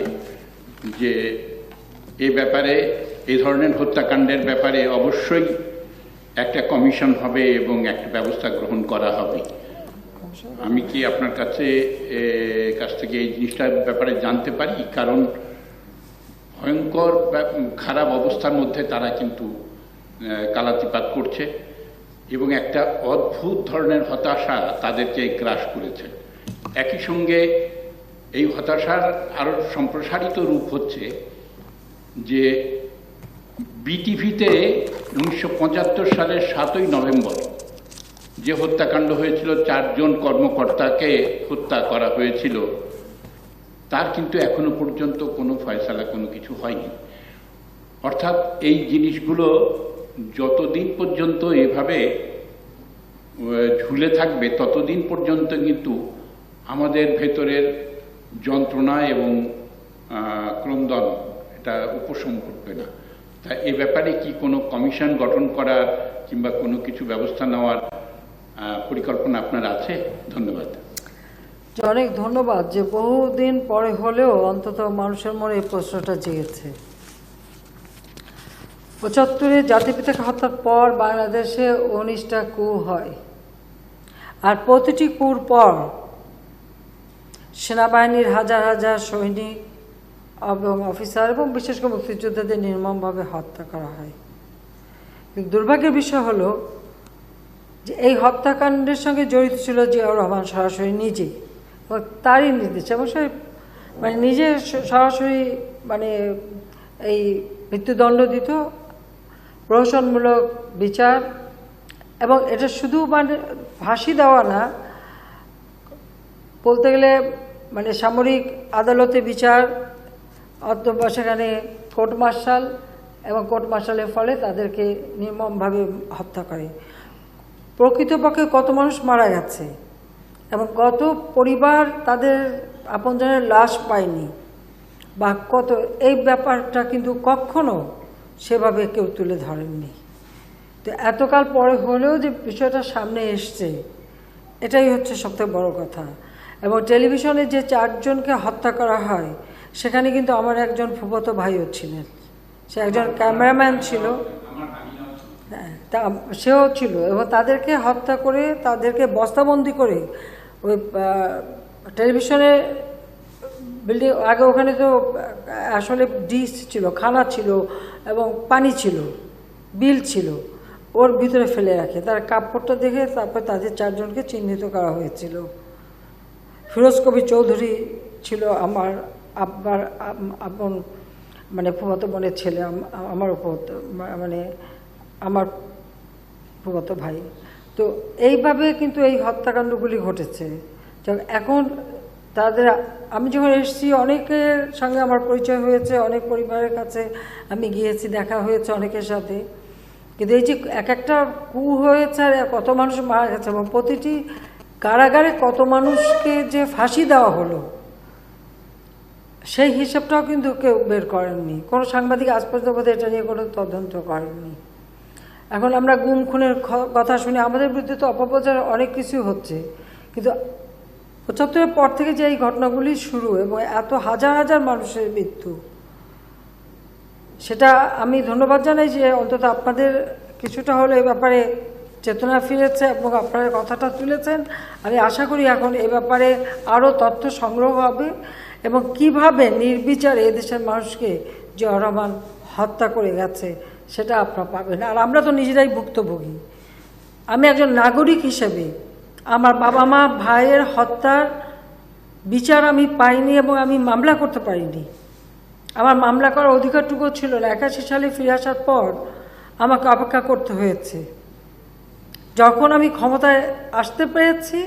যে এই ব্যাপারে, এই ধরনের হত্যাকাণ্ডের ব্যাপারে অবশ্যই একটা কমিশন হবে এবং একটা ব্যবস্থা গ্রহণ করা হবে। আমি কি আপনার কাছ থেকে এই জিনিসটার ব্যাপারে জানতে পারি? কারণ ভয়ঙ্কর খারাপ অবস্থার মধ্যে তারা কিন্তু কালাতিপাত করছে এবং একটা অদ্ভুত ধরনের হতাশা তাদেরকে গ্রাস করেছে। একই সঙ্গে এই হতাশার আরো সম্প্রসারিত রূপ হচ্ছে যে বিটিভিতে 1975 সালের 7ই নভেম্বর যে হত্যাকাণ্ড হয়েছিল, 4 জন কর্মকর্তাকে হত্যা করা হয়েছিল, তার কিন্তু এখনো পর্যন্ত কোনো ফয়সালা, কোনো কিছু হয়নি। অর্থাৎ এই জিনিসগুলো যতদিন পর্যন্ত এভাবে ঝুলে থাকবে ততদিন পর্যন্ত কিন্তু আমাদের ভেতরের যন্ত্রণা এবং ক্রন্দন এটা উপশম করবে না। তা এ ব্যাপারে কি কোনো কমিশন গঠন করার কিংবা কোনো কিছু ব্যবস্থা নেওয়ার পরিকল্পনা আপনার আছে? ধন্যবাদ। অনেক ধন্যবাদ যে বহুদিন পরে হলেও অন্তত মানুষের মনে এই প্রশ্নটা জেগেছে। 75-এ জাতিপিতাকে হত্যার পর বাংলাদেশে 19টা কূ হয়, আর প্রতিটি কূর পর সেনাবাহিনীর হাজার হাজার সৈনিক এবং অফিসার এবং বিশেষ করে মুক্তিযোদ্ধাদের নির্মমভাবে হত্যা করা হয়। কিন্তু দুর্ভাগ্যের বিষয় হলো যে এই হত্যাকাণ্ডের সঙ্গে জড়িত ছিল জিয়াউর রহমান সরাসরি নিজে, তারই নির্দেশ, এবং সে নিজে সরাসরি এই মৃত্যুদণ্ড দিত, প্রহসনমূলক বিচার, এবং এটা শুধু ফাঁসি দেওয়া না, বলতে গেলে সামরিক আদালতে বিচার, অথবা সেখানে কোর্ট মার্শাল, এবং কোর্ট মার্শালের ফলে তাদেরকে নির্মমভাবে হত্যা করে। প্রকৃতপক্ষে কত মানুষ মারা গেছে এবং কত পরিবার তাদের আপনজনের লাশ পায়নি বা কত, এই ব্যাপারটা কিন্তু কখনো সেভাবে কেউ তুলে ধরেননি। তো এতকাল পরে হলেও যে বিষয়টা সামনে এসছে, এটাই হচ্ছে সবথেকে বড় কথা। এবং টেলিভিশনে যে 4 জনকে হত্যা করা হয়, সেখানে কিন্তু আমার একজন ফুফাতো ভাইও ছিলেন, সে একজন ক্যামেরাম্যান ছিল, হ্যাঁ, তা সেও ছিল, এবং তাদেরকে হত্যা করে তাদেরকে বস্তাবন্দি করে ওই টেলিভিশনের বিল্ডিং, আগে ওখানে তো আসলে ডিশ ছিল, খানা ছিল এবং পানি ছিল, বিল ছিল, ওর ভিতরে ফেলে রাখে। তার কাপড়টা দেখে তারপর তাদের 4 জনকে চিহ্নিত করা হয়েছিল। ফিরোজ কবির চৌধুরী ছিল আমার আব্বার আপন ফুফাতো বোনের ছেলে, আমার উপর আমার ফুফাতো ভাই। তো এইভাবে কিন্তু এই হত্যাকাণ্ডগুলি ঘটেছে। এখন তাদের, আমি যখন এসেছি অনেকের সঙ্গে আমার পরিচয় হয়েছে, অনেক পরিবারের কাছে আমি গিয়েছি, দেখা হয়েছে অনেকের সাথে, কিন্তু এই যে একটা কূ হয়েছে আর কত মানুষ মারা গেছে এবং প্রতিটি কারাগারে কত মানুষকে যে ফাঁসি দেওয়া হলো, সেই হিসাবটাও কিন্তু কেউ বের করেননি। কোনো সাংবাদিক আজ পর্যন্ত এটা নিয়ে কোনো তদন্ত করেননি। এখন আমরা গুম খুনের কথা শুনি, আমাদের বিরুদ্ধে তো অপপ্রচার অনেক কিছু হচ্ছে, কিন্তু 75-এর পর থেকে যে এই ঘটনাগুলি শুরু এবং এত হাজার হাজার মানুষের মৃত্যু, সেটা আমি ধন্যবাদ জানাই যে অন্তত আপনাদের কিছুটা হলে এই ব্যাপারে চেতনা ফিরেছে এবং আপনারা কথাটা তুলেছেন। আমি আশা করি এখন এই ব্যাপারে আরও তথ্য সংগ্রহ হবে এবং কিভাবে নির্বিচারে এদেশের মানুষকে জিয়াউর রহমান হত্যা করে গেছে সেটা আপনারা পাবেন। আর আমরা তো নিজেরাই ভুক্তভোগী। আমি একজন নাগরিক হিসেবে আমার বাবা মা ভাইয়ের হত্যার বিচার আমি পাইনি এবং আমি মামলা করতে পারিনি। আমার মামলা করার অধিকারটুকু ছিল না। 81 সালে ফিরে আসার পর আমাকে অপেক্ষা করতে হয়েছে। যখন আমি ক্ষমতায় আসতে পেরেছি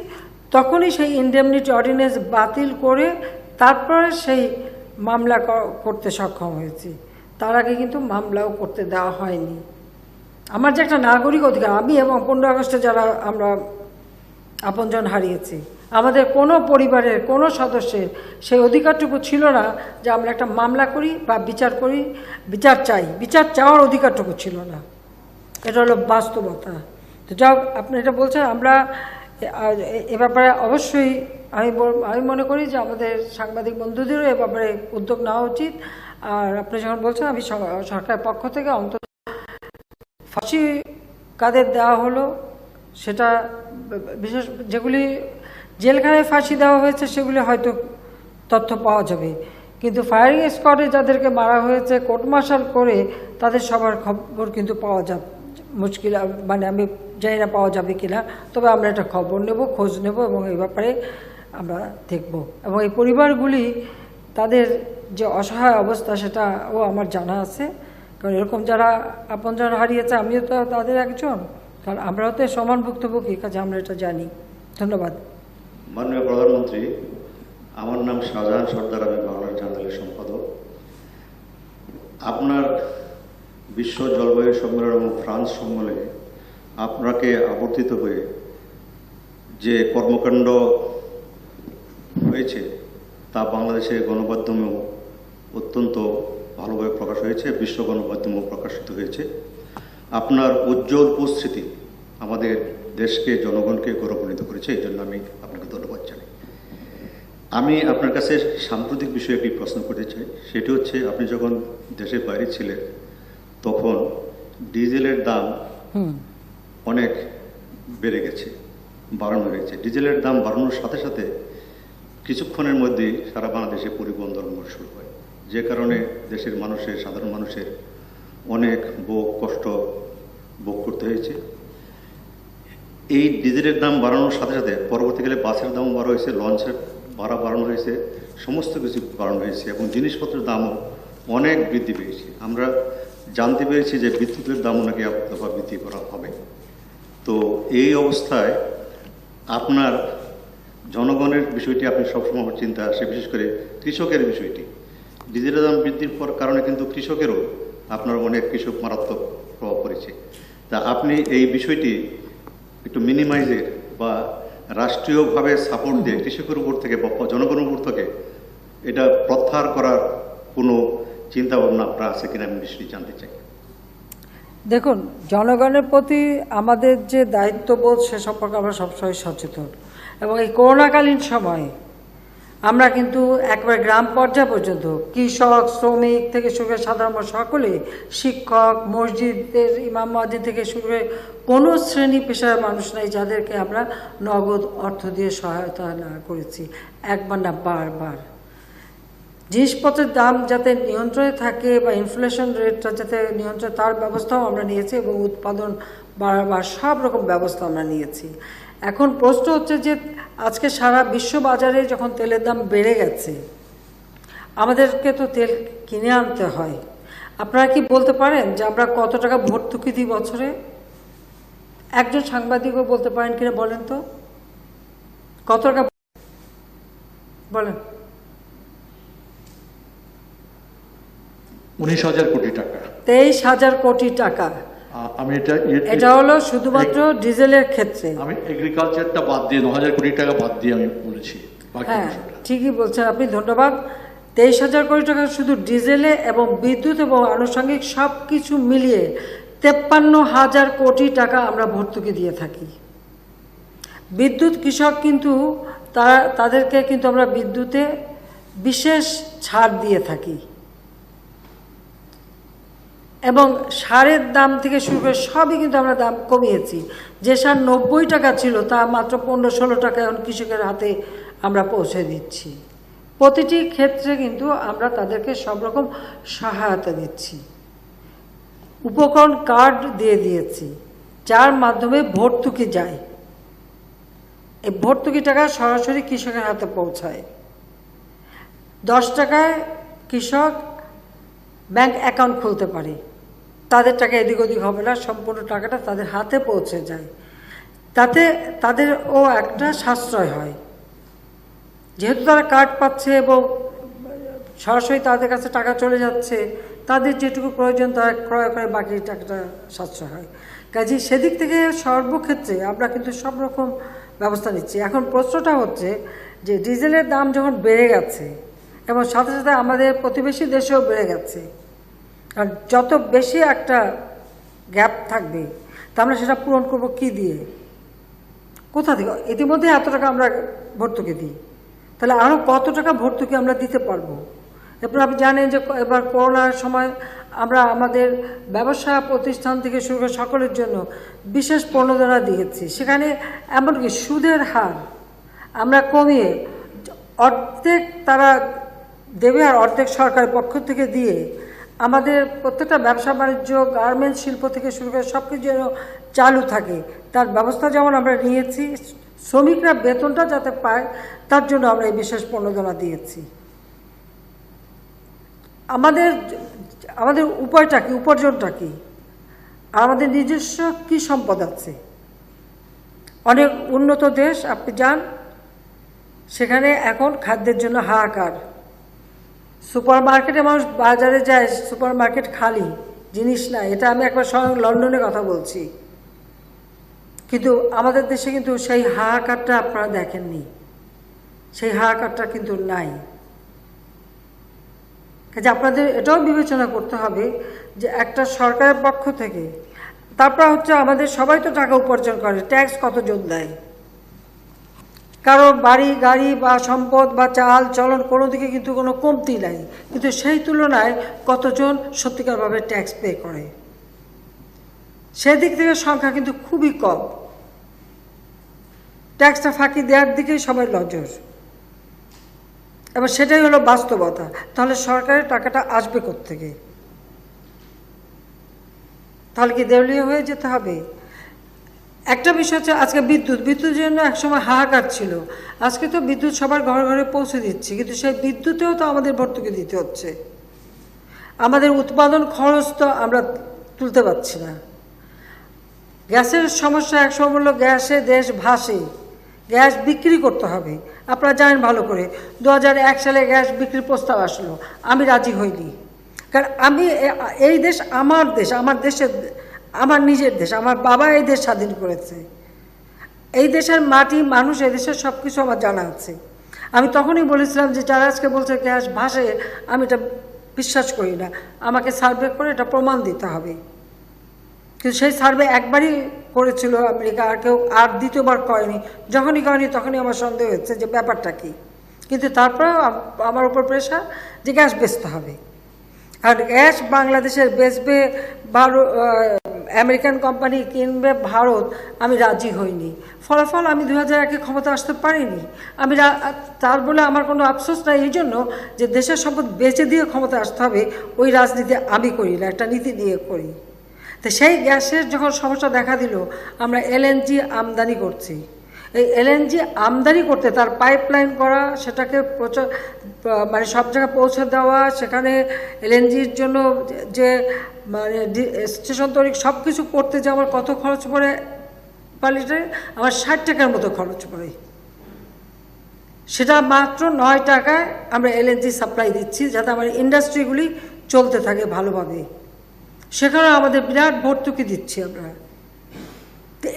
তখনই সেই ইনডেমনিটি অর্ডিন্যান্স বাতিল করে তারপরে সেই মামলা করতে সক্ষম হয়েছি। তার আগে কিন্তু মামলাও করতে দেওয়া হয়নি। আমার যে একটা নাগরিক অধিকার, আমি এবং 15 আগস্টে যারা আমরা আপনজন হারিয়েছি, আমাদের কোনো পরিবারের কোনো সদস্যের সেই অধিকারটুকু ছিল না যে আমরা একটা মামলা করি বা বিচার করি, বিচার চাই। বিচার চাওয়ার অধিকারটুকু ছিল না। এটা হলো বাস্তবতা। তো যাও, আপনি এটা বলছেন, আমরা এ ব্যাপারে অবশ্যই আমি মনে করি যে আমাদের সাংবাদিক বন্ধুদেরও এ ব্যাপারে উদ্যোগ নেওয়া উচিত। আর আপনি যখন বলছেন, আমি সরকারের পক্ষ থেকে অন্তত ফাঁসি কাদের দেওয়া হলো সেটা বিশেষ যেগুলি জেলখানায় ফাঁসি দেওয়া হয়েছে সেগুলি হয়তো তথ্য পাওয়া যাবে, কিন্তু ফায়ারিং স্কোয়াডে যাদেরকে মারা হয়েছে কোর্ট মার্শাল করে তাদের সবার খবর কিন্তু পাওয়া যাবে মুশকিল। মানে আমি জানি না পাওয়া যাবে কিনা, তবে আমরা এটা খবর নেব, খোঁজ নেব এবং এই ব্যাপারে আমরা দেখব। এবং এই পরিবারগুলি তাদের যে অসহায় অবস্থা সেটাও আমার জানা আছে, কারণ এরকম যারা আপনজন হারিয়েছে আমিও তো তাদের একজন, কারণ আমরাও তো সমান ভুক্তভোগী, কাজে আমরা এটা জানি। ধন্যবাদ। মাননীয় প্রধানমন্ত্রী, আমার নাম শাহজাহান সর্দার, আমি বাংলার জার্নালের সম্পাদক। আপনার বিশ্ব জলবায়ু সম্মেলন এবং ফ্রান্স সম্মেলনে আপনাকে আবর্তিত হয়ে যে কর্মকাণ্ড হয়েছে তা বাংলাদেশের গণমাধ্যমেও অত্যন্ত ভালোভাবে প্রকাশ হয়েছে, বিশ্ব গণমাধ্যমেও প্রকাশিত হয়েছে। আপনার উজ্জ্বল উপস্থিতি আমাদের দেশকে, জনগণকে গৌরবান্বিত করেছে, এই জন্য আমি আপনাকে ধন্যবাদ জানাই। আমি আপনার কাছে সাম্প্রতিক বিষয়ে একটি প্রশ্ন করতে চাই। সেটি হচ্ছে, আপনি যখন দেশের বাইরে ছিলেন তখন ডিজেলের দাম অনেক বেড়ে গেছে, বাড়ানো হয়েছে। ডিজেলের দাম বাড়ানোর সাথে সাথে কিছুক্ষণের মধ্যেই সারা বাংলাদেশে পরিবহন ধর্মঘট শুরু হয়, যে কারণে দেশের মানুষের, সাধারণ মানুষের অনেক কষ্ট ভোগ করতে হয়েছে। এই ডিজেলের দাম বাড়ানোর সাথে সাথে পরবর্তীকালে বাসের দামও বাড়া হয়েছে, লঞ্চের ভাড়া বাড়ানো হয়েছে, সমস্ত কিছু বাড়ানো হয়েছে এবং জিনিসপত্রের দামও অনেক বৃদ্ধি পেয়েছে। আমরা জানতে পেরেছি যে বিদ্যুতের দামও নাকি দফা বৃদ্ধি করা হবে। তো এই অবস্থায় আপনার জনগণের বিষয়টি আপনি সবসময় চিন্তা আসে, বিশেষ করে কৃষকের বিষয়টি। ডিজেলের দাম বৃদ্ধির কারণে কিন্তু কৃষকেরও আপনার অনেক কৃষক মারাত্মক প্রভাব পড়েছে। তা আপনি এই বিষয়টি একটু মিনিমাইজের বা রাষ্ট্রীয়ভাবে সাপোর্ট দিয়ে কৃষকের উপর থেকে বা জনগণের উপর থেকে এটা প্রত্যাহার করার কোনো চিন্তা ভাবনা আপনার আছে কিনা আমি বিষয়টি জানতে চাই। দেখুন, জনগণের প্রতি আমাদের যে দায়িত্ববোধ সে সম্পর্কে আমরা সবসময় সচেতন, এবং এই করোনাকালীন সময়ে আমরা কিন্তু একবারে গ্রাম পর্যায় পর্যন্ত কৃষক, শ্রমিক থেকে শুরু করে সাধারণ সকলে, শিক্ষক, মসজিদের ইমাম মুয়াজ্জিন থেকে শুরু করে কোনো শ্রেণী পেশার মানুষ নাই যাদেরকে আমরা নগদ অর্থ দিয়ে সহায়তা না করেছি, একবার না বারবার। জিনিসপত্রের দাম যাতে নিয়ন্ত্রণে থাকে বা ইনফ্লেশন রেটটা যাতে নিয়ন্ত্রণে, তার ব্যবস্থাও আমরা নিয়েছি এবং উৎপাদন বাড়াবার সব রকম ব্যবস্থা আমরা নিয়েছি। এখন প্রশ্ন হচ্ছে যে আজকে সারা বিশ্ব বাজারে যখন তেলের দাম বেড়ে গেছে, আমাদেরকে তো তেল কিনে আনতে হয়। আপনারা কি বলতে পারেন যে আমরা কত টাকা ভর্তুকি দিই বছরে? একজন সাংবাদিকও বলতে পারেন কিনা বলেন তো, কত টাকা বলেন? 19,000 কোটি টাকা। 23,000 কোটি টাকা। আমি এটা হলো শুধুমাত্র ডিজেলের ক্ষেত্রে। আমি এগ্রিকালচারটা বাদ দিয়ে 9,000 কোটি টাকা বাদ দিয়ে আমি বলেছি। হ্যাঁ, ঠিকই বলছেন আপনি, ধন্যবাদ। 23,000 কোটি টাকা শুধু ডিজেলে এবং বিদ্যুৎ এবং আনুষঙ্গিক সব কিছু মিলিয়ে 53,000 কোটি টাকা আমরা ভর্তুকি দিয়ে থাকি। বিদ্যুৎ কৃষক কিন্তু তাদেরকে কিন্তু আমরা বিদ্যুতে বিশেষ ছাড় দিয়ে থাকি, এবং সারের দাম থেকে শুরু করে সবই কিন্তু আমরা দাম কমিয়েছি। যে সার 90 টাকা ছিল তা মাত্র 15-16 টাকা এখন কৃষকের হাতে আমরা পৌঁছে দিচ্ছি। প্রতিটি ক্ষেত্রে কিন্তু আমরা তাদেরকে সব রকম সহায়তা দিচ্ছি। উপকরণ কার্ড দিয়ে দিয়েছি, যার মাধ্যমে ভর্তুকি যায়। এই ভর্তুকি টাকা সরাসরি কৃষকের হাতে পৌঁছায়। 10 টাকায় কৃষক ব্যাংক অ্যাকাউন্ট খুলতে পারে, তাদের টাকা এদিক ওদিক হবে না, সম্পূর্ণ টাকাটা তাদের হাতে পৌঁছে যায়। তাতে তাদেরও একটা সাশ্রয় হয়, যেহেতু তারা কার্ড পাচ্ছে এবং সরাসরি তাদের কাছে টাকা চলে যাচ্ছে, তাদের যেটুকু প্রয়োজন তারা ক্রয় করে বাকি টাকাটা সাশ্রয় হয়। কাজেই সেদিক থেকে সর্বক্ষেত্রে আমরা কিন্তু সব রকম ব্যবস্থা নিচ্ছি। এখন প্রশ্নটা হচ্ছে যে ডিজেলের দাম যখন বেড়ে গেছে এবং সাথে সাথে আমাদের প্রতিবেশী দেশেও বেড়ে গেছে, আর যত বেশি একটা গ্যাপ থাকবে তা আমরা সেটা পূরণ করবো কি দিয়ে, কোথা থেকে? ইতিমধ্যে এত টাকা আমরা ভর্তুকি দিই, তাহলে আরও কত টাকা ভর্তুকি আমরা দিতে পারবো? এরপর আপনি জানেন যে এবার করোনার সময় আমরা আমাদের ব্যবসা প্রতিষ্ঠান থেকে শুরু করে সকলের জন্য বিশেষ প্রণোদনা দিয়েছি। সেখানে এমনকি সুদের হার আমরা কমিয়ে অর্ধেক তারা দেবে আর অর্ধেক সরকারের পক্ষ থেকে দিয়ে আমাদের প্রত্যেকটা ব্যবসা বাণিজ্য, গার্মেন্টস শিল্প থেকে শুরু করে সব কিছু যেন চালু থাকে তার ব্যবস্থা যেমন আমরা নিয়েছি। শ্রমিকরা বেতনটা যাতে পায় তার জন্য আমরা এই বিশেষ প্রণোদনা দিয়েছি। আমাদের উপায়টা কি, উপার্জনটা কি, আর আমাদের নিজস্ব কি সম্পদ আছে? অনেক উন্নত দেশ আপনি যান, সেখানে এখন খাদ্যের জন্য হাহাকার। সুপার মার্কেটে মানুষ বাজারে যায়, সুপার মার্কেট খালি, জিনিস নাই। এটা আমি একবার স্বয়ং লন্ডনে কথা বলছি। কিন্তু আমাদের দেশে কিন্তু সেই হাহাকারটা আপনারা দেখেননি, সেই হাহাকারটা কিন্তু নাই। কাজে আপনাদের এটাও বিবেচনা করতে হবে যে একটা সরকারের পক্ষ থেকে, তারপর হচ্ছে আমাদের সবাই তো টাকা উপার্জন করে, ট্যাক্স কতজন দেয়? কারো বাড়ি গাড়ি বা সম্পদ বা চাল চলন কোনো দিকে কিন্তু কোনো কমতি নাই, কিন্তু সেই তুলনায় কতজন সত্যিকারভাবে ট্যাক্স পে করে? সেদিক থেকে সংখ্যা কিন্তু খুবই কম। ট্যাক্সটা ফাঁকি দেওয়ার দিকেই সবাই নজর, এবং সেটাই হলো বাস্তবতা। তাহলে সরকারের টাকাটা আসবে কোত্থেকে? তাহলে কি দেউলিয়া হয়ে যেতে হবে? একটা বিষয় হচ্ছে আজকে বিদ্যুতের জন্য একসময় হাহাকার ছিল, আজকে তো বিদ্যুৎ সবার ঘরে ঘরে পৌঁছে দিচ্ছি, কিন্তু সেই বিদ্যুতেও তো আমাদের ভর্তুকি দিতে হচ্ছে। আমাদের উৎপাদন খরচ তো আমরা তুলতে পারছি না। গ্যাসের সমস্যা একসময় বললো গ্যাসে দেশ ভাসে, গ্যাস বিক্রি করতে হবে। আপনারা জানেন ভালো করে 2001 সালে গ্যাস বিক্রির প্রস্তাব আসলো, আমি রাজি হইনি। কারণ এই দেশ আমার দেশ, আমার নিজের দেশ, আমার বাবা এই দেশ স্বাধীন করেছে। এই দেশের মাটি, মানুষ, এই দেশের সব কিছু আমার জানা আছে। আমি তখনই বলেছিলাম যে যারা আজকে বলছে গ্যাস ভাসে, আমি এটা বিশ্বাস করি না, আমাকে সার্ভে করে এটা প্রমাণ দিতে হবে। কিন্তু সেই সার্ভে একবারই করেছিল আমেরিকা, আর কেউ আর দ্বিতীয়বার করেনি। যখনই করেনি তখনই আমার সন্দেহ হচ্ছে যে ব্যাপারটা কী। কিন্তু তারপরেও আমার উপর প্রেশার যে গ্যাস বেচতে হবে, আর গ্যাস বাংলাদেশের বেচবে আমেরিকান কোম্পানি কিনবে ভারত, আমি রাজি হইনি। ফলাফল আমি 2001-এ ক্ষমতা আসতে পারিনি। তার বলে আমার কোনো আফসোস নাই এই জন্য যে দেশের সম্পদ বেচে দিয়ে ক্ষমতা আসতে হবে, ওই রাজনীতি আমি করি না, একটা নীতি দিয়ে করি। তো সেই গ্যাসের যখন সমস্যা দেখা দিল, আমরা এলএনজি আমদানি করছি। এই এলএনজি আমদানি করতে তার পাইপলাইন করা, সেটাকে মানে সব জায়গায় পৌঁছে দেওয়া, সেখানে এলএনজির জন্য যে মানে স্টেশন তৈরি সব কিছু করতে যে আমার কত খরচ পড়ে, পালিটে আমার 60 টাকার মতো খরচ পড়ে। সেটা মাত্র 9 টাকায় আমরা এলএনজি সাপ্লাই দিচ্ছি, যাতে আমার ইন্ডাস্ট্রিগুলি চলতে থাকে ভালোভাবে। সেখানে আমাদের বিরাট ভর্তুকি দিচ্ছি আমরা।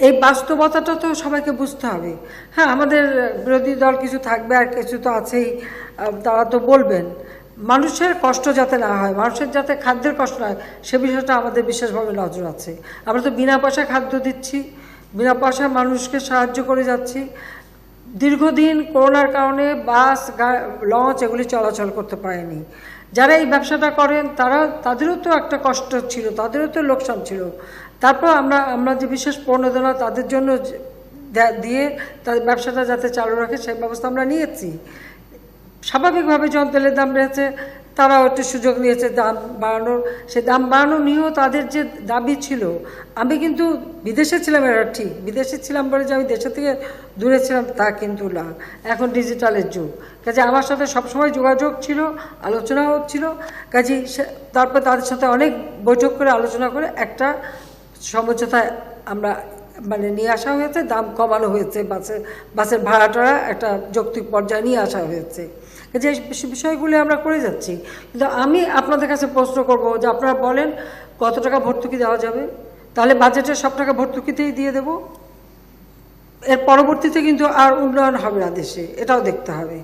এই বাস্তবতাটা তো সবাইকে বুঝতে হবে। হ্যাঁ, আমাদের বিরোধী দল কিছু থাকবে, আর কিছু তো আছেই, তারা তো বলবেন মানুষের কষ্ট যাতে না হয়, মানুষের যাতে খাদ্যের কষ্ট না হয়, সে বিষয়টা আমাদের বিশেষভাবে নজর আছে। আমরা তো বিনা পয়সায় খাদ্য দিচ্ছি, বিনা পয়সায় মানুষকে সাহায্য করে যাচ্ছি। দীর্ঘদিন করোনার কারণে বাস, লঞ্চ এগুলি চলাচল করতে পারেনি। যারা এই ব্যবসাটা করেন তাদেরও তো একটা কষ্ট ছিল, তাদেরও তো লোকসান ছিল। তারপর আমরা যে বিশেষ প্রণোদনা তাদের জন্য দিয়ে তাদের ব্যবসাটা যাতে চালু রাখে সেই ব্যবস্থা আমরা নিয়েছি। স্বাভাবিকভাবে যখন তেলের দাম বেড়েছে তারাও একটু সুযোগ নিয়েছে দাম বাড়ানোর। সে দাম বাড়ানো নিয়েও তাদের যে দাবি ছিল, আমি কিন্তু বিদেশে ছিলাম, এটা ঠিক, বিদেশে ছিলাম বলে যে আমি দেশের থেকে দূরে ছিলাম তা কিন্তু না। এখন ডিজিটালের যুগ, কাজে আমার সাথে সবসময় যোগাযোগ ছিল, আলোচনা হচ্ছিল। কাজে তারপর তাদের সাথে অনেক বৈঠক করে আলোচনা করে একটা সমঝোতায় আমরা নিয়ে আসা হয়েছে, দাম কমানো হয়েছে, বাসের ভাড়াটা একটা যৌক্তিক পর্যায়ে নিয়ে আসা হয়েছে। যে বিষয়গুলি আমরা করে যাচ্ছি। কিন্তু আমি আপনাদের কাছে প্রশ্ন করব যে আপনারা বলেন কত টাকা ভর্তুকি দেওয়া যাবে, তাহলে বাজেটের সব টাকা ভর্তুকিতেই দিয়ে দেব। এর পরবর্তীতে কিন্তু আর উন্নয়ন হবে না দেশে, এটাও দেখতে হবে।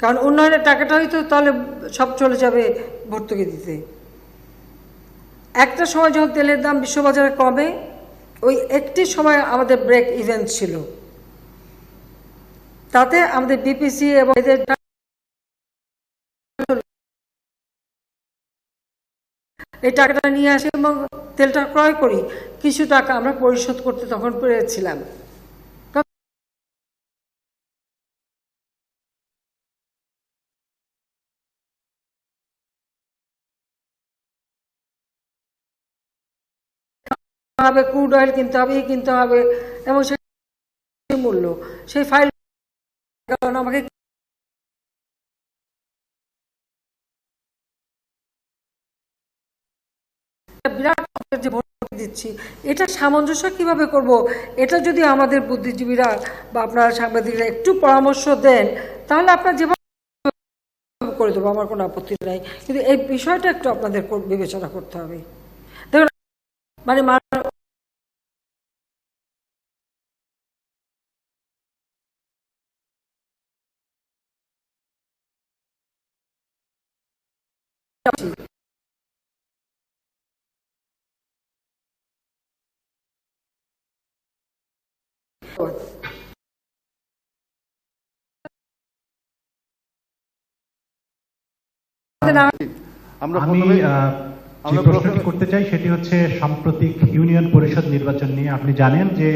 কারণ উন্নয়নের টাকাটাই তো তাহলে সব চলে যাবে ভর্তুকি দিতে। একটা সময় যখন তেলের দাম বিশ্ববাজারে কমে, ওই একটি সময় আমাদের ব্রেক ইভেন্ট ছিল, তাতে আমাদের বিপিসি এবং এদের এই টাকাটা নিয়ে আসি এবং তেলটা ক্রয় করি, কিছু টাকা আমরা পরিশোধ করতে তখন পেরেছিলাম। ক্রুড অয়েল কিনতে হবে, কিনতে হবে, এবং সেই মূল্য সেই ফাইল আমাকে বিরাট যে ভর্তি দিচ্ছি, এটা সামঞ্জস্য কিভাবে করব, এটা যদি আমাদের বুদ্ধিজীবীরা বা আপনারা সাংবাদিকরা একটু পরামর্শ দেন, তাহলে আপনার যেভাবে করে দেবো, আমার কোনো আপত্তি নাই। কিন্তু এই বিষয়টা একটু আপনাদের বিবেচনা করতে হবে। দেখুন, আমি যে প্রশ্নটি করতে চাই সেটি হচ্ছে সাম্প্রতিক ইউনিয়ন পরিষদ নির্বাচন নিয়ে। আপনি জানেন যে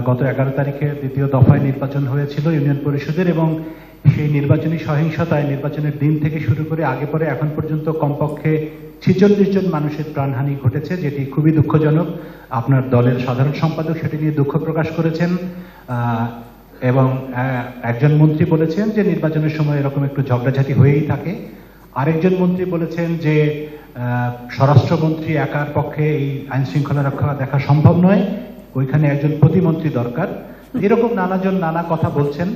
গত 11 তারিখে দ্বিতীয় দফায় নির্বাচন হয়েছিল ইউনিয়ন পরিষদের, এবং সেই নির্বাচনী সহিংসতায় নির্বাচনের দিন থেকে শুরু করে আগে পরে এখন পর্যন্ত কমপক্ষে 46 জন মানুষের প্রাণহানি ঘটেছে, যেটি খুবই দুঃখজনক। আপনার দলের সাধারণ সম্পাদক সেটি নিয়ে দুঃখ প্রকাশ করেছেন, এবং একজন মন্ত্রী বলেছেন যে নির্বাচনের সময় এরকম একটু ঝগড়াঝাটি হয়েই থাকে। আরেকজন মন্ত্রী বলেছেন যে স্বরাষ্ট্রমন্ত্রী একার পক্ষে এই আইন শৃঙ্খলা রক্ষা দেখা সম্ভব নয়, ওইখানে একজন প্রতিমন্ত্রী দরকার। এরকম নানাজন নানা কথা বলছেন।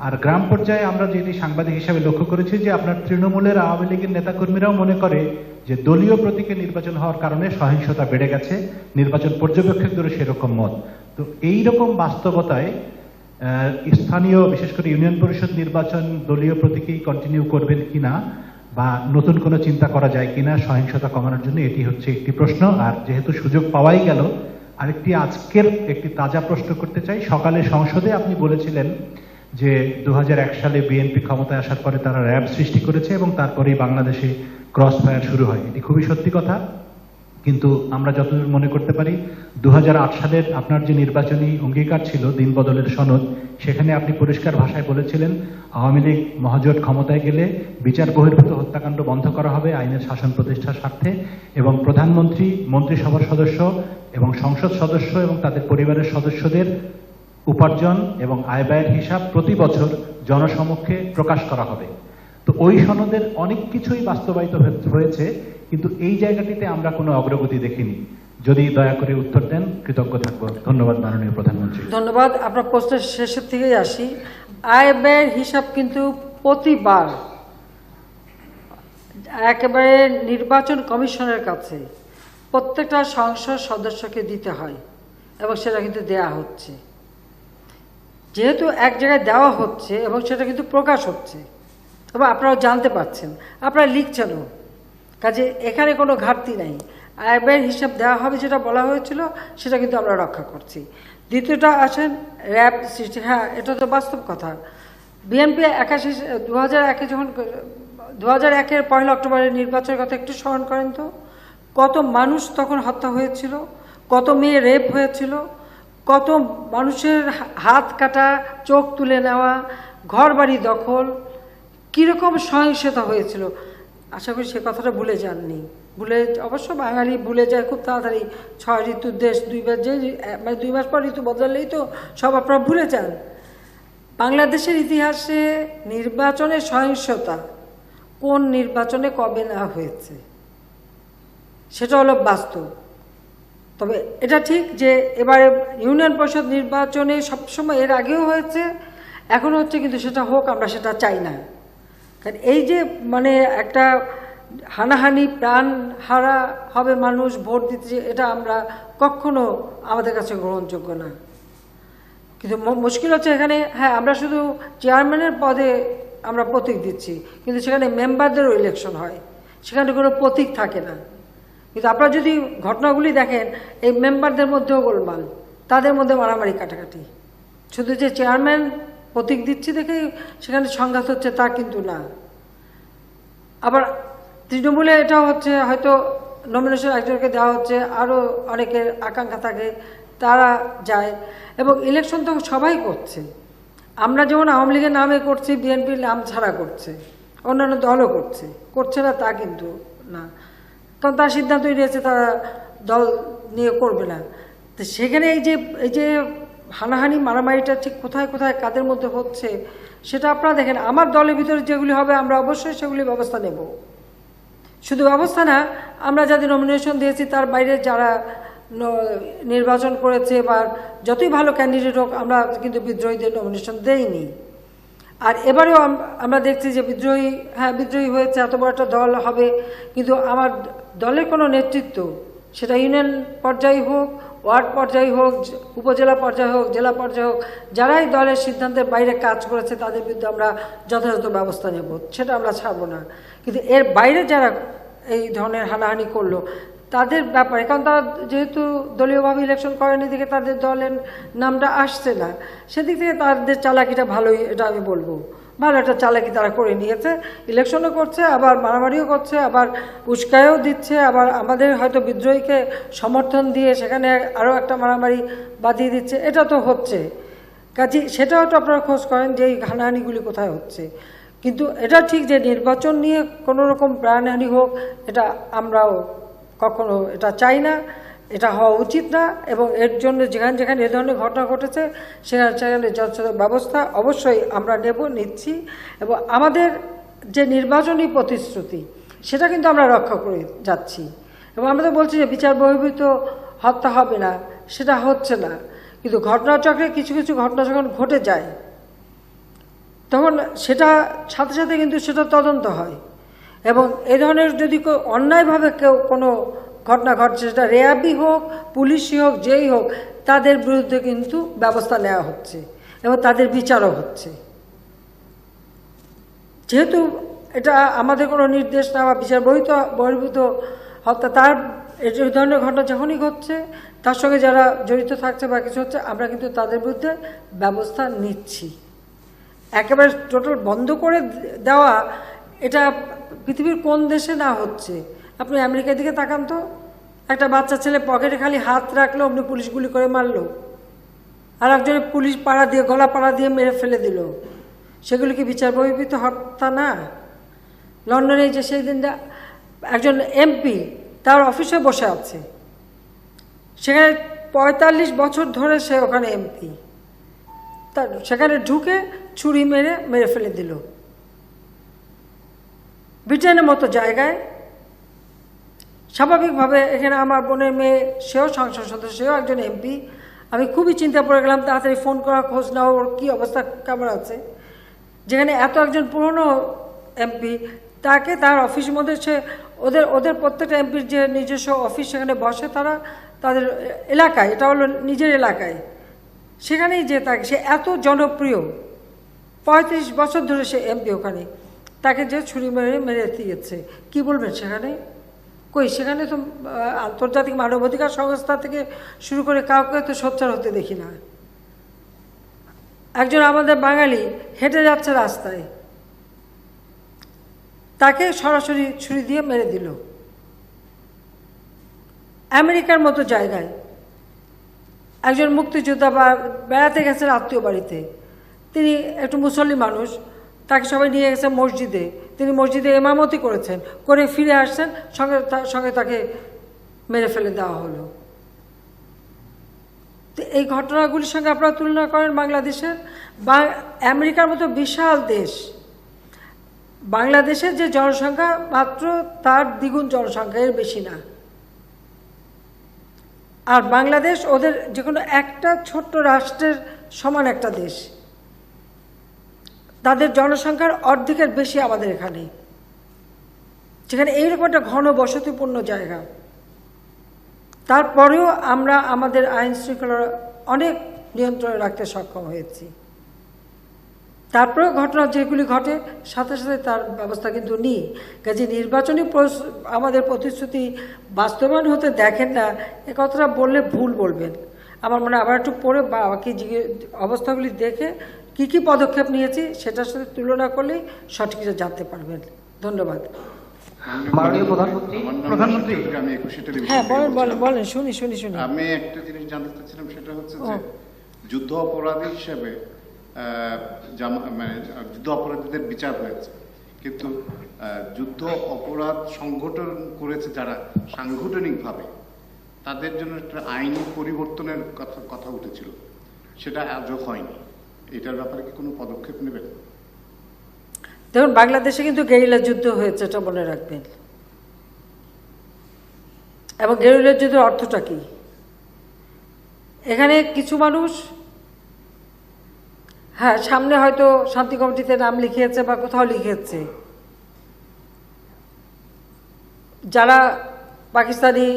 আর গ্রাম পর্যায়ে আমরা যেটি সাংবাদিক হিসাবে লক্ষ্য করেছি যে আপনার তৃণমূলের আওয়ামী লীগের নেতাকর্মীরাও মনে করে যে দলীয় প্রতীকে নির্বাচন হওয়ার কারণে সহিংসতা বেড়ে গেছে, নির্বাচন পর্যবেক্ষকদেরও সেরকম মত। তো এইরকম বাস্তবতায় স্থানীয় বিশেষ করে ইউনিয়ন পরিষদ নির্বাচন দলীয় প্রতীকেই কন্টিনিউ করবেন কিনা, বা নতুন কোনো চিন্তা করা যায় কিনা সহিংসতা কমানোর জন্য, এটি হচ্ছে একটি প্রশ্ন। আর যেহেতু সুযোগ পাওয়াই গেল, আরেকটি আজকের একটি তাজা প্রশ্ন করতে চাই। সকালে সংসদে আপনি বলেছিলেন যে 2001 সালে বিএনপি ক্ষমতায় আসার পরে তারা র্যাব সৃষ্টি করেছে এবং তারপরেই বাংলাদেশে ক্রস ফায়ার শুরু হয়। এটি খুবই সত্যি কথা, কিন্তু আমরা যতদূর মনে করতে পারি 2008 সালের আপনার যে নির্বাচনী অঙ্গীকার ছিল দিন বদলের সনদ, সেখানে আপনি পরিষ্কার ভাষায় বলেছিলেন আওয়ামী লীগ মহাজোট ক্ষমতায় গেলে বিচার বহির্ভূত হত্যাকাণ্ড বন্ধ করা হবে আইনের শাসন প্রতিষ্ঠার স্বার্থে, এবং প্রধানমন্ত্রী, মন্ত্রিসভার সদস্য এবং সংসদ সদস্য এবং তাদের পরিবারের সদস্যদের উপার্জন এবং আয় ব্যয়ের হিসাব প্রতি বছর জনসমক্ষে প্রকাশ করা হবে। তো ওই সনদের অনেক কিছুই বাস্তবায়িত হয়েছে, কিন্তু এই জায়গাটিতে আমরা কোনো অগ্রগতি দেখিনি। যদি দয়া করে উত্তর দেন কৃতজ্ঞ থাকবো। ধন্যবাদ মাননীয় প্রধানমন্ত্রী। ধন্যবাদ। আপনার প্রশ্নের শেষের থেকেই আসি। আয় ব্যয়ের হিসাব কিন্তু প্রতিবার একেবারে নির্বাচন কমিশনের কাছে প্রত্যেকটা সংসদ সদস্যকে দিতে হয়, এবং সেটা কিন্তু দেয়া হচ্ছে। যেহেতু এক জায়গায় দেওয়া হচ্ছে এবং সেটা কিন্তু প্রকাশ হচ্ছে এবং আপনারাও জানতে পারছেন, আপনারা লিখছেনও, কাজে এখানে কোনো ঘাটতি নাই। আয় ব্যয়ের হিসাব দেওয়া হবে যেটা বলা হয়েছিল সেটা কিন্তু আমরা রক্ষা করছি। দ্বিতীয়টা আসেন র্যাব সৃষ্টি, হ্যাঁ এটা তো বাস্তব কথা। বিএনপি 2001-এ যখন 2001-এর 1 অক্টোবরের নির্বাচনের কথা একটু স্মরণ করেন তো, কত মানুষ তখন হত্যা হয়েছিল, কত মেয়ে রেপ হয়েছিল, কত মানুষের হাত কাটা, চোখ তুলে নেওয়া, ঘর বাড়ি দখল, কীরকম সহিংসতা হয়েছিল, আশা করি সে কথাটা ভুলে যাননি। অবশ্য বাঙালি ভুলে যায় খুব তাড়াতাড়ি, 6 ঋতুর দেশ, 2 মাস পর ঋতু বদলালেই তো সব আপনারা ভুলে যান। বাংলাদেশের ইতিহাসে নির্বাচনের সহিংসতা কোন নির্বাচনে কবে না হয়েছে সেটা হলো বাস্তব। তবে এটা ঠিক যে এবারে ইউনিয়ন পরিষদ নির্বাচনে সবসময় এর আগেও হয়েছে, এখন হচ্ছে, কিন্তু সেটা হোক, আমরা সেটা চাই না। কারণ এই যে মানে একটা হানাহানি, প্রাণ হারা হবে মানুষ ভোট দিতে, এটা আমরা কখনো আমাদের কাছে গ্রহণযোগ্য না। কিন্তু মুশকিল হচ্ছে এখানে, হ্যাঁ আমরা শুধু চেয়ারম্যানের পদে আমরা প্রতীক দিচ্ছি, কিন্তু সেখানে মেম্বারদেরও ইলেকশন হয়, সেখানে কোনো প্রতীক থাকে না। কিন্তু আপনারা যদি ঘটনাগুলি দেখেন, এই মেম্বারদের মধ্যেও গোলমাল, তাদের মধ্যে মারামারি কাটাকাটি। শুধু যে চেয়ারম্যান প্রতীক দিচ্ছি দেখে সেখানে সংঘাত হচ্ছে তা কিন্তু না। আবার তৃণমূলে এটাও হচ্ছে, হয়তো নমিনেশন একজনকে দেওয়া হচ্ছে, আরও অনেকের আকাঙ্ক্ষা থাকে, তারা যায়, এবং ইলেকশন তো সবাই করছে। আমরা যেমন আওয়ামী লীগের নামে করছি, বিএনপির নাম ছাড়া করছে, অন্যান্য দলও করছে না তা কিন্তু না, কারণ তার সিদ্ধান্ত নিয়েছে তারা দল নিয়ে করবে না। তো সেখানে এই যে হানাহানি মারামারিটা ঠিক কোথায় কোথায় কাদের মধ্যে হচ্ছে সেটা আপনারা দেখেন। আমার দলের ভিতরে যেগুলি হবে আমরা অবশ্যই সেগুলি ব্যবস্থা নেব। শুধু ব্যবস্থা না, আমরা যাদের নমিনেশন দিয়েছি তার বাইরে যারা নির্বাচন করেছে বা যতই ভালো ক্যান্ডিডেট হোক, আমরা কিন্তু বিদ্রোহীদের নমিনেশন দেইনি। আর এবারেও আমরা দেখছি যে বিদ্রোহী হয়েছে, এত বড় একটা দল হবে, কিন্তু আমার দলের কোনো নেতৃত্ব, সেটা ইউনিয়ন পর্যায়ে হোক, ওয়ার্ড পর্যায়ে হোক, উপজেলা পর্যায়ে হোক, জেলা পর্যায়ে হোক, যারাই দলের সিদ্ধান্তের বাইরে কাজ করেছে তাদের বিরুদ্ধে আমরা যথাযথ ব্যবস্থা নেব, সেটা আমরা ছাড়ব না। কিন্তু এর বাইরে যারা এই ধরনের হানাহানি করলো তাদের ব্যাপারে, কারণ তারা যেহেতু দলীয়ভাবে ইলেকশন করেনি দিকে তাদের দলের নামটা আসছে না, সেদিক থেকে তাদের চালাকিটা ভালোই, এটা আমি বলবো ভালো একটা চালাকি তারা করে নিয়েছে। ইলেকশনও করছে, আবার মারামারিও করছে, আবার উস্কায়ও দিচ্ছে, আবার আমাদের হয়তো বিদ্রোহীকে সমর্থন দিয়ে সেখানে আরও একটা মারামারি বাঁধিয়ে দিচ্ছে, এটা তো হচ্ছে। কাজে সেটাও তো আপনারা খোঁজ করেন যে এই হানাহানিগুলি কোথায় হচ্ছে। কিন্তু এটা ঠিক যে নির্বাচন নিয়ে কোনো রকম প্রাণহানি হোক, এটা আমরাও কখনো এটা চাই না, এটা হওয়া উচিত না। এবং এর জন্য যেখানে যেখানে এ ধরনের ঘটনা ঘটেছে সেখানে যথাযথ ব্যবস্থা অবশ্যই আমরা নিচ্ছি। এবং আমাদের যে নির্বাচনী প্রতিশ্রুতি সেটা কিন্তু আমরা রক্ষা করে যাচ্ছি। এবং আমরা তো বলছি যে বিচার বহির্ভূত হত্যা হবে না, সেটা হচ্ছে না। কিন্তু ঘটনাচক্রে কিছু কিছু ঘটনা যখন ঘটে যায় তখন সেটা সাথে সাথে কিন্তু সেটা তদন্ত হয়। এবং এ ধরনের যদি অন্যায়ভাবে কেউ কোনো ঘটনা ঘটছে, সেটা র্যাবই হোক, পুলিশই হোক, যেই হোক, তাদের বিরুদ্ধে কিন্তু ব্যবস্থা নেওয়া হচ্ছে এবং তাদের বিচারও হচ্ছে। যেহেতু এটা আমাদের কোনো নির্দেশ না বা বিচার বহির্ভূত হত্যা, তার এই ধরনের ঘটনা যখনই ঘটছে তার সঙ্গে যারা জড়িত থাকছে বা কিছু হচ্ছে, আমরা কিন্তু তাদের বিরুদ্ধে ব্যবস্থা নিচ্ছি। একেবারে টোটাল বন্ধ করে দেওয়া, এটা পৃথিবীর কোন দেশে না হচ্ছে? আপনি আমেরিকার দিকে তাকান তো, একটা বাচ্চা ছেলে পকেটে খালি হাত রাখলো, আপনি পুলিশ গুলি করে মারলো, আর একজনের পুলিশ গলা পাড়া দিয়ে মেরে ফেলে দিল। সেগুলো কি বিচার বহির্ভূত হত্যা না? লন্ডনে যে সেই দিনটা একজন এমপি তার অফিসে বসে আছে, সেখানে 45 বছর ধরে সে ওখানে এমপি, তার সেখানে ঢুকে ছুরি মেরে ফেলে দিল। ব্রিটেনের মতো জায়গায় স্বাভাবিকভাবে, এখানে আমার বোনের মেয়ে, সেও সংসদ সদস্য, সেও একজন এমপি। আমি খুবই চিন্তা পড়ে গেলাম, তাড়াতাড়ি ফোন করা, খোঁজ নেওয়া ওর কী অবস্থা, কেমন আছে। যেখানে এত একজন পুরনো এমপি, তাকে তার অফিসের মধ্যে সে ওদের প্রত্যেকটা এমপির যে নিজস্ব অফিস, সেখানে বসে তারা তাদের এলাকায়, এটা হলো নিজের এলাকায়, সেখানেই যে তাকে, সে এত জনপ্রিয়, 35 বছর ধরে সে এমপি, ওখানে তাকে যে ছুরি মেরে দিয়েছে, কি বলবেন সেখানে? সেখানে তো আন্তর্জাতিক মানবাধিকার সংস্থা থেকে শুরু করে কাউকে তো সোচ্চার হতে দেখি না। একজন আমাদের বাঙালি হেঁটে যাচ্ছে রাস্তায়, তাকে সরাসরি ছুরি দিয়ে মেরে দিল। আমেরিকার মতো জায়গায় একজন মুক্তিযোদ্ধা বা বেড়াতে গেছেন আত্মীয় বাড়িতে, তিনি একটু মুসল্লি মানুষ, তাকে সবাই নিয়ে গেছে মসজিদে, তিনি মসজিদে ইমামতি করেছেন, করে ফিরে আসছেন, তার সঙ্গে তাকে মেরে ফেলে দেওয়া হলো। তো এই ঘটনাগুলির সঙ্গে আপনারা তুলনা করেন বাংলাদেশের বা আমেরিকার মতো বিশাল দেশ, বাংলাদেশের যে জনসংখ্যা মাত্র তার দ্বিগুণ জনসংখ্যা, এর বেশি না। আর বাংলাদেশ ওদের যে কোনো একটা ছোট্ট রাষ্ট্রের সমান একটা দেশ, তাদের জনসংখ্যার অর্ধেকের বেশি আমাদের এখানে, যেখানে এইরকম একটা ঘন বসতিপূর্ণ জায়গা। তারপরেও আমরা আমাদের আইন শৃঙ্খলা অনেক নিয়ন্ত্রণে রাখতে সক্ষম হয়েছি। তারপরেও ঘটনা যেগুলি ঘটে সাথে সাথে তার ব্যবস্থা কিন্তু নিই। কাজে নির্বাচনী আমাদের প্রতিশ্রুতি বাস্তবায়ন হতে দেখেন না, এ কথাটা বললে ভুল বলবেন। আমার মনে হয় আবার একটু পড়ে বা বাকি অবস্থাগুলি দেখে কি কি পদক্ষেপ নিয়েছি সেটার সাথে তুলনা করলেই সঠিকটা জানতে পারবেন। ধন্যবাদ। মাননীয় প্রধানমন্ত্রী, আমি 21 টেলিভিশন হ্যাঁ বলেন বলেন বলেন, শুনি। আমি একটা জিনিস জানতে চাচ্ছিলাম, সেটা হচ্ছে যে যুদ্ধ অপরাধী হিসেবে যুদ্ধ অপরাধীদের বিচার হয়েছে, কিন্তু যুদ্ধ অপরাধ সংগঠন করেছে যারা সাংগঠনিকভাবে, তাদের জন্য একটা আইনি পরিবর্তনের কথা উঠেছিল, সেটা আজও হয়নি। এটার ব্যাপারে কি কোনো পদক্ষেপ নেবেন? দেখুন, বাংলাদেশে কিন্তু গেরিলা যুদ্ধ হয়েছে, এটা মনে রাখবেন। এবং গেরিলা যুদ্ধের অর্থটা কি? এখানে কিছু মানুষ হ্যাঁ সামনে হয়তো শান্তি কমিটিতে নাম লিখিয়েছে বা কোথাও লিখিয়েছে, যারা পাকিস্তানি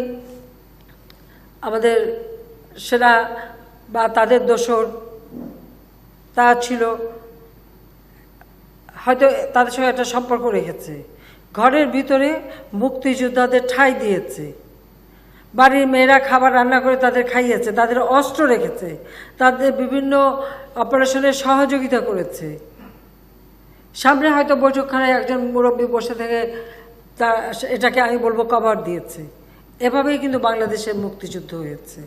আমাদের সেনা বা তাদের দোসর তা ছিল, হয়তো তাদের সঙ্গে একটা সম্পর্ক রেখেছে, ঘরের ভিতরে মুক্তিযোদ্ধাদের ঠাঁই দিয়েছে, বাড়ির মেয়েরা খাবার রান্না করে তাদের খাইয়েছে, তাদের অস্ত্র রেখেছে, তাদের বিভিন্ন অপারেশনে সহযোগিতা করেছে। সামনে হয়তো বৈঠকখানায় একজন মুরব্বী বসে থেকে এটাকে আমি বলবো কভার দিয়েছে। এভাবেই কিন্তু বাংলাদেশের মুক্তিযুদ্ধ হয়েছে।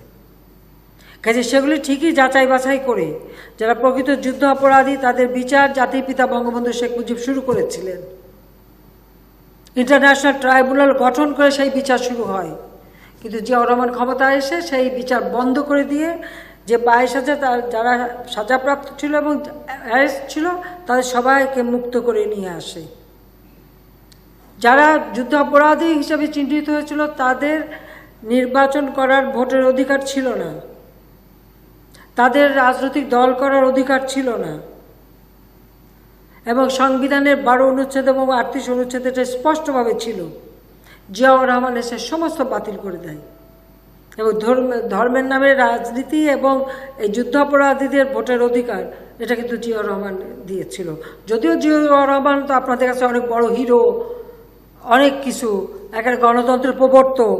কাজে সেগুলি ঠিকই যাচাই বাছাই করে যারা প্রকৃত যুদ্ধ অপরাধী তাদের বিচার জাতির পিতা বঙ্গবন্ধু শেখ মুজিব শুরু করেছিলেন। ইন্টারন্যাশনাল ট্রাইব্যুনাল গঠন করে সেই বিচার শুরু হয়, কিন্তু জিয়াউর রহমান ক্ষমতায় এসে সেই বিচার বন্ধ করে দিয়ে যে 22,000 যারা সাজাপ্রাপ্ত ছিল এবং অ্যারেস্ট ছিল তাদের সবাইকে মুক্ত করে নিয়ে আসে। যারা যুদ্ধ অপরাধী হিসাবে চিহ্নিত হয়েছিল তাদের নির্বাচন করার ভোটের অধিকার ছিল না, তাদের রাজনৈতিক দল করার অধিকার ছিল না, এবং সংবিধানের 12 অনুচ্ছেদ এবং 38 অনুচ্ছেদ এটা স্পষ্টভাবে ছিল। জিয়াউর রহমান এসে সমস্ত বাতিল করে দেয় এবং ধর্মের নামে রাজনীতি এবং এই যুদ্ধাপরাধীদের ভোটের অধিকার এটা কিন্তু জিয়াউর রহমান দিয়েছিল। যদিও জিয়াউর রহমান তো আপনাদের কাছে অনেক বড় হিরো, অনেক কিছু, একেবারে গণতন্ত্রের প্রবর্তক।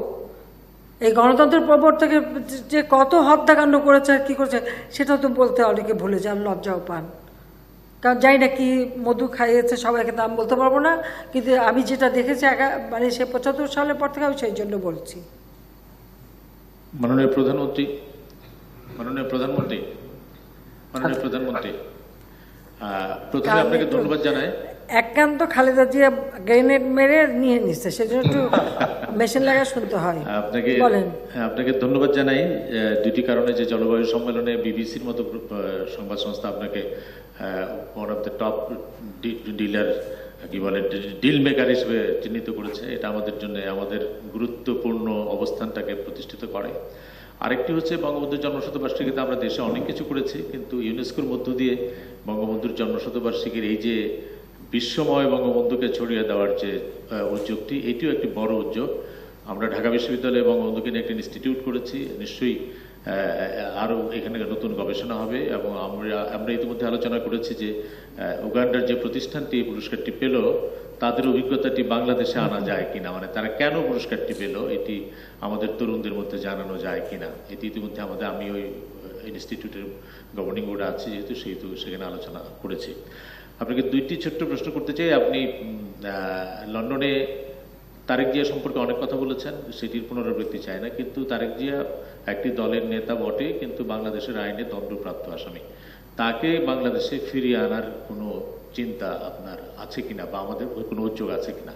এই গণতন্ত্রের প্রবর্তকের যে কত হত্যাকাণ্ড করেছে আর কী করেছে সেটা তো বলতে অনেকে ভুলে যান, লজ্জাও পান। কারণ জানি না কি মধু খাইয়েছে, সবাইকে নাম বলতে পারবো না, কিন্তু আমি যেটা দেখেছি মানে সে 75 সালের পর থেকে আমি সেই জন্য বলছি। মাননীয় প্রধানমন্ত্রী, প্রথমে আপনাকে ধন্যবাদ জানাই। একান্ত খালেদা জিয়া গ্রেনেড মেরে নিয়ে নিচ্ছে, সেজন্য একটু মেশিন লাগা শুনতে হয়। আপনাকে ধন্যবাদ জানাই দুটি কারণে, যে জলবায়ু সম্মেলনে বিবিসির মতো সংবাদ সংস্থা আপনাকে one of the top dealer কি বলে ডিল মেকার হিসেবে চিহ্নিত করেছে। এটা আমাদের জন্য আমাদের গুরুত্বপূর্ণ অবস্থানটাকে প্রতিষ্ঠিত করে। আরেকটি হচ্ছে বঙ্গবন্ধুর জন্মশতবার্ষিকীতে আমরা দেশে অনেক কিছু করেছি, কিন্তু ইউনেস্কোর মধ্য দিয়ে বঙ্গবন্ধুর জন্মশতবার্ষিকীর এই যে বিশ্বময় বঙ্গবন্ধুকে ছড়িয়ে দেওয়ার যে উদ্যোগটি, এটিও একটি বড় উদ্যোগ। আমরা ঢাকা বিশ্ববিদ্যালয়ে বঙ্গবন্ধুকে নিয়ে একটি ইনস্টিটিউট করেছি, নিশ্চয়ই আরও এখানে নতুন গবেষণা হবে। এবং আমরা ইতিমধ্যে আলোচনা করেছি যে উগান্ডার যে প্রতিষ্ঠানটি এই পুরস্কারটি পেল তাদের অভিজ্ঞতাটি বাংলাদেশে আনা যায় কিনা, মানে তারা কেন পুরস্কারটি পেল এটি আমাদের তরুণদের মধ্যে জানানো যায় কিনা, এটি ইতিমধ্যে আমি ওই ইনস্টিটিউটের গভর্নিং বোর্ডে আছি যেহেতু সেখানে আলোচনা করেছি। আপনাকে দুইটি ছোট্ট প্রশ্ন করতে চাই। আপনি লন্ডনে তারেক জিয়া সম্পর্কে অনেক কথা বলেছেন, সেটির পুনরাবৃত্তি চায় না, কিন্তু তারেক জিয়া একটি দলের নেতা বটে, কিন্তু বাংলাদেশের আইনে দণ্ডপ্রাপ্ত আসামি। তাকে বাংলাদেশে ফিরিয়ে আনার কোনো চিন্তা আপনার আছে কিনা বা আমাদের কোনো উদ্যোগ আছে কিনা?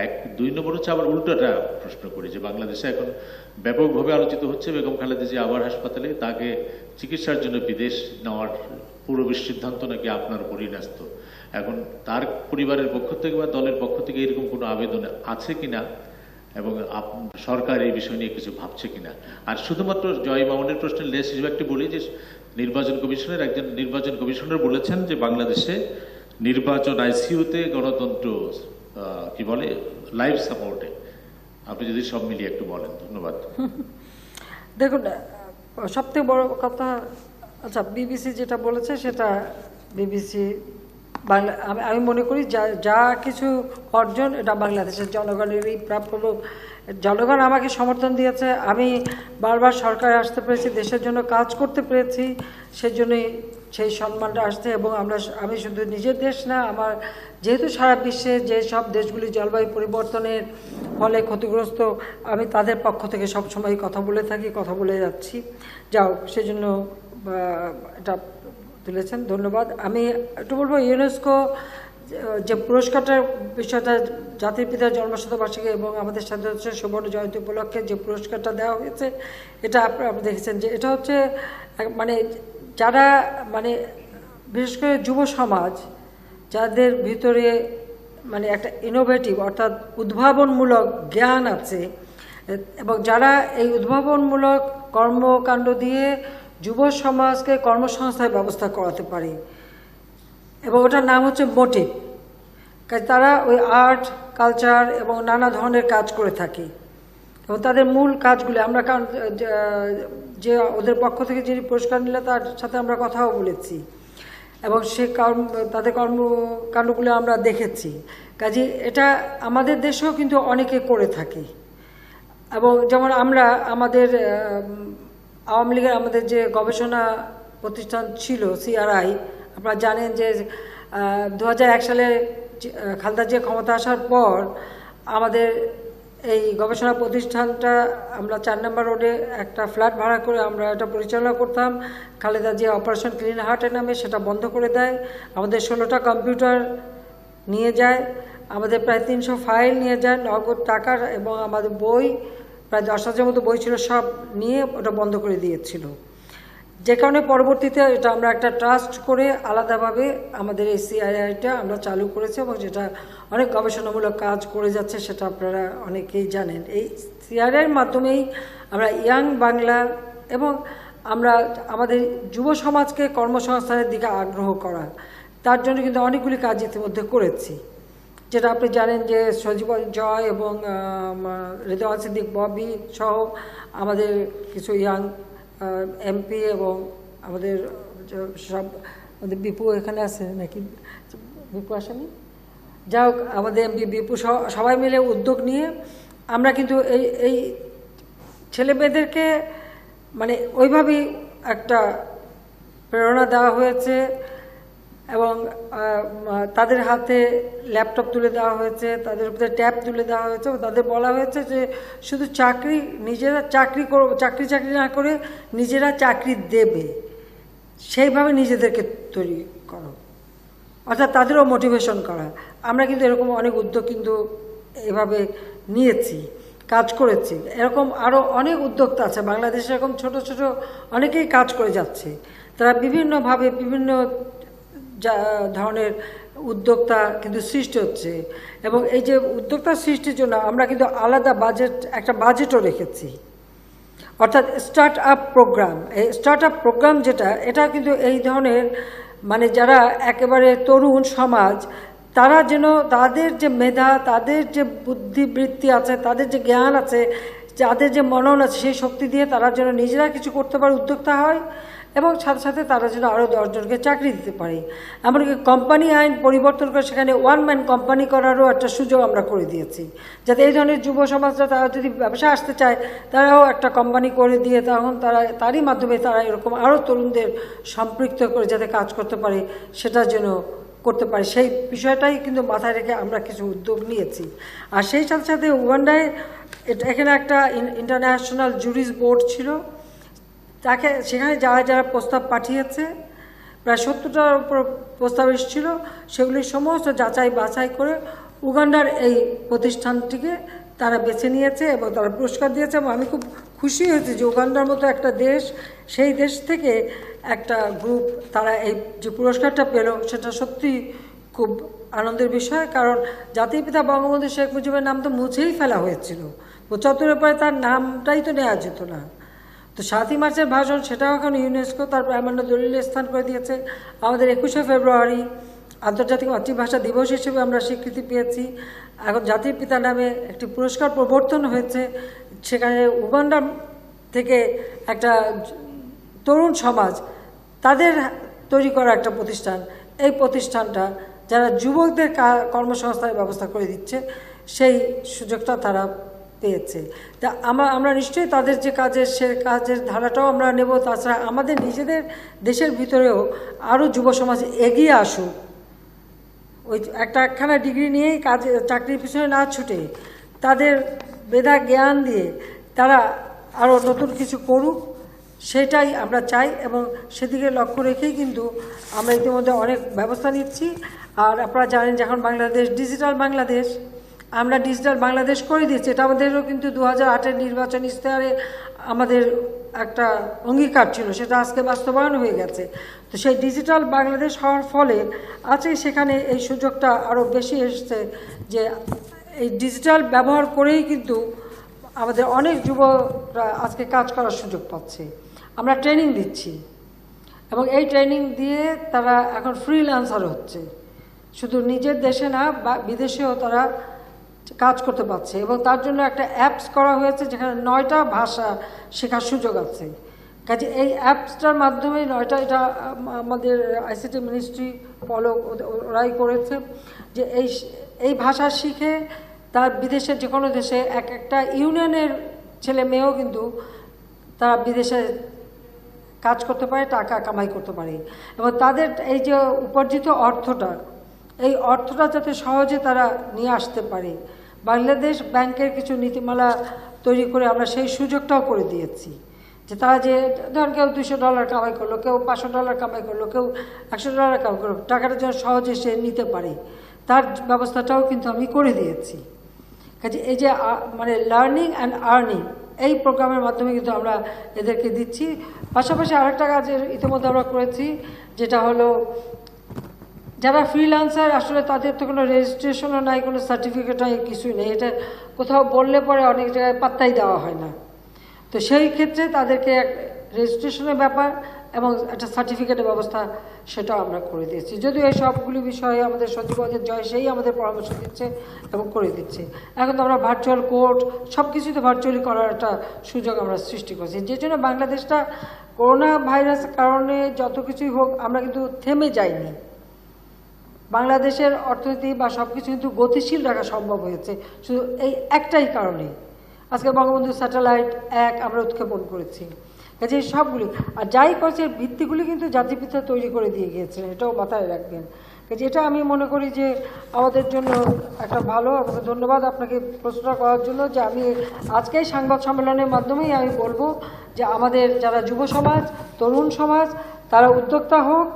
এক। 2 নম্বর হচ্ছে আবার উল্টোটা প্রশ্ন করি যে বাংলাদেশে এখন ব্যাপকভাবে আলোচিত হচ্ছে বেগম খালেদা জিয়া আবার হাসপাতালে, তাকে চিকিৎসার জন্য বিদেশ নেওয়ার পুরো সিদ্ধান্ত নাকি আপনার উপরই ন্যস্ত। এখন তার পরিবারের পক্ষ থেকে বা দলের পক্ষ থেকে এরকম কোনো আবেদন আছে কিনা এবং সরকার এই বিষয় নিয়ে কিছু ভাবছে কিনা? আর শুধুমাত্র জয় মামুনের প্রশ্নের লেস হিসেবে একটি বলি যে একজন নির্বাচন কমিশনার বলেছেন যে বাংলাদেশে নির্বাচন আইসিইউতে গণতন্ত্র কি বলে লাইফ সাপোর্টে। আপনি যদি সব মিলিয়ে একটু বলেন। ধন্যবাদ। দেখুন, সবথেকে বড় কথা, আচ্ছা বিবিসি যেটা বলেছে সেটা বিবিসি বাংলা, আমি মনে করি যা কিছু অর্জন এটা বাংলাদেশের জনগণেরই প্রাপ্য। জনগণ আমাকে সমর্থন দিয়েছে, আমি বারবার সরকারে আসতে পেরেছি, দেশের জন্য কাজ করতে পেরেছি, সেজন্যই সেই সম্মানটা আসছে। এবং আমি শুধু নিজের দেশ না, আমার যেহেতু সারা বিশ্বে যে সব দেশগুলি জলবায়ু পরিবর্তনের ফলে ক্ষতিগ্রস্ত, আমি তাদের পক্ষ থেকে সবসময় কথা বলে থাকি, কথা বলে যাচ্ছি। যাও, সেজন্য এটা তুলেছেন, ধন্যবাদ। আমি একটু বলবো, ইউনেস্কো যে পুরস্কারটার বিষয়টা, জাতির পিতার জন্মশতবার্ষিকী এবং আমাদের স্বাধীনতা সুবর্ণ জয়ন্তী উপলক্ষে যে পুরস্কারটা দেওয়া হয়েছে, এটা আপনি দেখেছেন যে এটা হচ্ছে মানে যারা মানে বিশেষ করে যুব সমাজ, যাদের ভিতরে মানে একটা ইনোভেটিভ অর্থাৎ উদ্ভাবনমূলক জ্ঞান আছে এবং যারা এই উদ্ভাবনমূলক কর্মকাণ্ড দিয়ে যুব সমাজকে কর্মসংস্থানের ব্যবস্থা করাতে পারে, এবং ওটার নাম হচ্ছে মোটিভ। তারা ওই আর্ট, কালচার এবং নানা ধরনের কাজ করে থাকে এবং তাদের মূল কাজগুলি আমরা, কারণ যে ওদের পক্ষ থেকে যিনি পুরস্কার নিলে তার সাথে আমরা কথাও বলেছি এবং সে তাদের কর্মকাণ্ডগুলো আমরা দেখেছি। কাজে এটা আমাদের দেশেও কিন্তু অনেকে করে থাকে। এবং যেমন আমরা আমাদের আওয়ামী লীগের আমাদের যে গবেষণা প্রতিষ্ঠান ছিল CRI, আপনারা জানেন যে 2001 সালে খালেদা জিয়া ক্ষমতা আসার পর আমাদের এই গবেষণা প্রতিষ্ঠানটা আমরা 4 নম্বর রোডে একটা ফ্ল্যাট ভাড়া করে আমরা এটা পরিচালনা করতাম। খালেদা জিয়া অপারেশন ক্লিন হার্টের নামে সেটা বন্ধ করে দেয়। আমাদের 16টা কম্পিউটার নিয়ে যায়, আমাদের প্রায় 300 ফাইল নিয়ে যায়, নগদ টাকার, এবং আমাদের বই প্রায় 10,000 মতো বই ছিল, সব নিয়ে ওটা বন্ধ করে দিয়েছিল। যে কারণে পরবর্তীতে এটা আমরা একটা ট্রাস্ট করে আলাদাভাবে আমাদের এই CRIটা আমরা চালু করেছি এবং যেটা অনেক গবেষণামূলক কাজ করে যাচ্ছে, সেটা আপনারা অনেকেই জানেন। এই CRIর মাধ্যমেই আমরা ইয়াং বাংলা এবং আমরা আমাদের যুব সমাজকে কর্মসংস্থানের দিকে আগ্রহ করা, তার জন্য কিন্তু অনেকগুলি কাজ ইতিমধ্যে করেছি, যেটা আপনি জানেন যে সজীব জয় এবং রেদওয়ান সিদ্দিক ববি সহ আমাদের কিছু ইয়াং MP এবং আমাদের সব, আমাদের বিপু এখানে আছে নাকি, বিপু আসেনি, যাই হোক আমাদের MP বিপু সবাই মিলে উদ্যোগ নিয়ে আমরা কিন্তু এই ছেলে মেয়েদেরকে মানে ওইভাবেই একটা প্রেরণা দেওয়া হয়েছে এবং তাদের হাতে ল্যাপটপ তুলে দেওয়া হয়েছে, তাদের উপরে ট্যাব তুলে দেওয়া হয়েছে, তাদের বলা হয়েছে যে শুধু নিজেরা চাকরি না করে নিজেরা চাকরি দেবে, সেইভাবে নিজেদেরকে তৈরি করো, অর্থাৎ তাদেরও মোটিভেশন করা। আমরা কিন্তু এরকম অনেক উদ্যোগ কিন্তু এভাবে নিয়েছি, কাজ করেছি। এরকম আরও অনেক উদ্যোক্তা আছে বাংলাদেশে, এরকম ছোট ছোট অনেকেই কাজ করে যাচ্ছে। তারা বিভিন্নভাবে বিভিন্ন ধরনের উদ্যোক্তা কিন্তু সৃষ্টি হচ্ছে এবং এই যে উদ্যোক্তা সৃষ্টির জন্য আমরা কিন্তু আলাদা একটা বাজেটও রেখেছি, অর্থাৎ স্টার্ট আপ প্রোগ্রাম। এই স্টার্ট আপ প্রোগ্রাম যেটা, এটা কিন্তু এই ধরনের মানে যারা একেবারে তরুণ সমাজ, তারা যেন তাদের যে মেধা, তাদের যে বুদ্ধিবৃত্তি আছে, তাদের যে জ্ঞান আছে, যাদের যে মনন আছে, সেই শক্তি দিয়ে তারা যেন নিজেরা কিছু করতে পারে, উদ্যোক্তা হয় এবং সাথে সাথে তারা যেন আরও 10 জনকে চাকরি দিতে পারে। এমনকি কোম্পানি আইন পরিবর্তন করে সেখানে 1 ম্যান কোম্পানি করারও একটা সুযোগ আমরা করে দিয়েছি, যাতে এই ধরনের যুব সমাজরা তারা যদি ব্যবসা আসতে চায় তারাও একটা কোম্পানি করে দিয়ে তখন তারই মাধ্যমে তারা এরকম আরও তরুণদের সম্পৃক্ত করে যাতে কাজ করতে পারে, সেটা যেন করতে পারে, সেই বিষয়টাই কিন্তু মাথায় রেখে আমরা কিছু উদ্যোগ নিয়েছি। আর সেই সাথে সাথে উগান্ডায় এখানে একটা ইন্টারন্যাশনাল জুরিস বোর্ড ছিল, সেখানে যারা যারা প্রস্তাব পাঠিয়েছে প্রায় 70টার উপর প্রস্তাব এসেছিল, সেগুলি সমস্ত যাচাই বাছাই করে উগান্ডার এই প্রতিষ্ঠানটিকে তারা বেছে নিয়েছে এবং তারা পুরস্কার দিয়েছে। এবং আমি খুব খুশি হয়েছি যে উগান্ডার মতো একটা দেশ, সেই দেশ থেকে একটা গ্রুপ তারা এই যে পুরস্কারটা পেল, সেটা সত্যি খুব আনন্দের বিষয়। কারণ জাতির পিতা বঙ্গবন্ধু শেখ মুজিবের নাম তো মুছেই ফেলা হয়েছিল, 75-এর পরে তার নামটাই তো নেওয়া যেত না। তো 7ই মার্চের ভাষণ, সেটাও এখন ইউনেস্কো তার প্রামাণ্য দলিলে স্থান করে দিয়েছে। আমাদের 21শে ফেব্রুয়ারি আন্তর্জাতিক মাতৃভাষা দিবস হিসেবে আমরা স্বীকৃতি পেয়েছি। এখন জাতির পিতা নামে একটি পুরস্কার প্রবর্তন হয়েছে, সেখানে উগান্ডা থেকে একটা তরুণ সমাজ তাদের তৈরি করা একটা প্রতিষ্ঠান, এই প্রতিষ্ঠানটা যারা যুবকদের কর্মসংস্থানের ব্যবস্থা করে দিচ্ছে, সেই সুযোগটা তারা পেয়েছে। তা আমরা নিশ্চয়ই তাদের যে কাজের ধারাটাও আমরা নেব। তাছাড়া আমাদের নিজেদের দেশের ভিতরেও আরও যুব সমাজ এগিয়ে আসুক, ওই একখানা ডিগ্রি নিয়েই চাকরির পিছনে না ছুটে তাদের মেধা জ্ঞান দিয়ে তারা আরও নতুন কিছু করুক, সেটাই আমরা চাই। এবং সেদিকে লক্ষ্য রেখেই কিন্তু আমরা ইতিমধ্যে অনেক ব্যবস্থা নিচ্ছি। আর আপনারা জানেন যে এখন বাংলাদেশ ডিজিটাল বাংলাদেশ, আমরা ডিজিটাল বাংলাদেশ করে দিচ্ছি। এটা আমাদেরও কিন্তু 2008-এর নির্বাচন ইশতেহারে আমাদের একটা অঙ্গীকার ছিল, সেটা আজকে বাস্তবায়ন হয়ে গেছে। তো সেই ডিজিটাল বাংলাদেশ হওয়ার ফলে আছে সেখানে এই সুযোগটা আরও বেশি এসছে যে এই ডিজিটাল ব্যবহার করেই কিন্তু আমাদের অনেক যুবকরা আজকে কাজ করার সুযোগ পাচ্ছে। আমরা ট্রেনিং দিচ্ছি এবং এই ট্রেনিং দিয়ে তারা এখন ফ্রিল্যান্সার হচ্ছে, শুধু নিজের দেশে না বিদেশেও তারা কাজ করতে পারছে। এবং তার জন্য একটা অ্যাপস করা হয়েছে যেখানে 9টা ভাষা শেখার সুযোগ আছে। কাজে এই অ্যাপসটার মাধ্যমে 9টা, এটা আমাদের আইসিটি মিনিস্ট্রি ওরাই করেছে, যে এই ভাষা শিখে তার বিদেশের যে কোনো দেশে একটা ইউনিয়নের ছেলে মেয়েও কিন্তু তারা বিদেশে কাজ করতে পারে, টাকা কামাই করতে পারে। এবং তাদের এই যে উপার্জিত অর্থটা, এই অর্থটা যাতে সহজে তারা নিয়ে আসতে পারে, বাংলাদেশ ব্যাংকের কিছু নীতিমালা তৈরি করে আমরা সেই সুযোগটাও করে দিয়েছি। যে তারা যে ধরেন কেউ $200 কামাই করলো, কেউ $500 কামাই করলো, কেউ $100 কামাই করলো, টাকাটা যেন সহজে সে নিতে পারে, তার ব্যবস্থাটাও কিন্তু আমি করে দিয়েছি। কাজে এই যে মানে লার্নিং অ্যান্ড আর্নিং, এই প্রোগ্রামের মাধ্যমে কিন্তু আমরা এদেরকে দিচ্ছি। পাশাপাশি আরেকটা কাজের ইতিমধ্যে আমরা করেছি, যেটা হলো যারা ফ্রিল্যান্সার, আসলে তাদের তো কোনো রেজিস্ট্রেশনও নাই, কোনো সার্টিফিকেট নাই, কিছুই নেই। এটা কোথাও বললে পরে অনেক জায়গায় পাত্তাই দেওয়া হয় না। তো সেই ক্ষেত্রে তাদেরকে এক রেজিস্ট্রেশনের ব্যাপার এবং একটা সার্টিফিকেটের ব্যবস্থা, সেটাও আমরা করে দিয়েছি। যদিও এই সবগুলি বিষয়ে আমাদের সচিবালয়ের জয় সেই আমাদের পরামর্শ দিচ্ছে এবং করে দিচ্ছে। এখন তো আমরা ভার্চুয়াল কোর্ট সব কিছুই তো ভার্চুয়ালি করার একটা সুযোগ আমরা সৃষ্টি করছি, যে জন্য বাংলাদেশটা করোনা ভাইরাসের কারণে যত কিছুই হোক আমরা কিন্তু থেমে যাইনি। বাংলাদেশের অর্থনীতি বা সব কিছু কিন্তু গতিশীল রাখা সম্ভব হয়েছে শুধু এই একটাই কারণে। আজকে বঙ্গবন্ধু স্যাটেলাইট 1 আমরা উৎক্ষেপণ করেছি। কাজে সবগুলি আর যাই করছে ভিত্তিগুলি কিন্তু জাতিপিতা তৈরি করে দিয়ে গিয়েছেন, এটাও মাথায় রাখবেন। কাজে এটা আমি মনে করি যে আমাদের জন্য একটা ভালো। আপনাকে ধন্যবাদ আপনাকে প্রশ্নটা করার জন্য, যে আমি আজকেই সংবাদ সম্মেলনের মাধ্যমেই আমি বলবো যে আমাদের যারা যুব সমাজ, তরুণ সমাজ, তারা উদ্যোক্তা হোক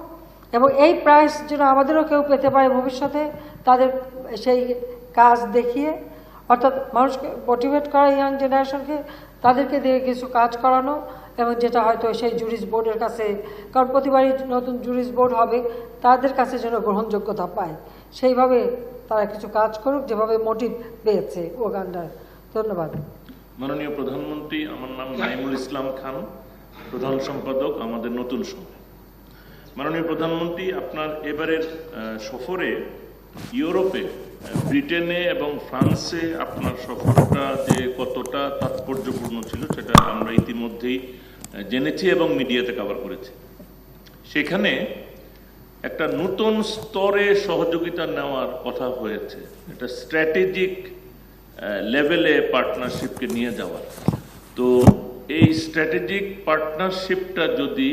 এবং এই প্রাইজ যেন আমাদেরও কেউ পেতে পারে ভবিষ্যতে, তাদের সেই কাজ দেখিয়ে, অর্থাৎ মানুষকে মোটিভেট করা, ইয়াং জেনারেশনকে তাদেরকে দিয়ে কিছু কাজ করানো, এবং যেটা হয়তো সেই জুরিস বোর্ডের কাছে, কারণ প্রতিবারই নতুন জুরিস বোর্ড হবে, তাদের কাছে যেন গ্রহণযোগ্যতা পায়, সেইভাবে তারা কিছু কাজ করুক যেভাবে মোটিভ পেয়েছে উগান্ডার। ধন্যবাদ। মাননীয় প্রধানমন্ত্রী, আমার নাম নাইমুল ইসলাম খান, প্রধান সম্পাদক আমাদের নতুন সময়। মাননীয় প্রধানমন্ত্রী, আপনার এবারের সফরে ইউরোপে, ব্রিটেনে এবং ফ্রান্সে আপনার সফরটা যে কতটা তাৎপর্যপূর্ণ ছিল সেটা আমরা ইতিমধ্যেই জেনেছি এবং মিডিয়াতে কভার করেছি। সেখানে একটা নতুন স্তরে সহযোগিতা নেওয়ার কথা হয়েছে, এটা স্ট্র্যাটেজিক লেভেলে পার্টনারশিপকে নিয়ে যাওয়ার। তো এই স্ট্র্যাটেজিক পার্টনারশিপটা যদি,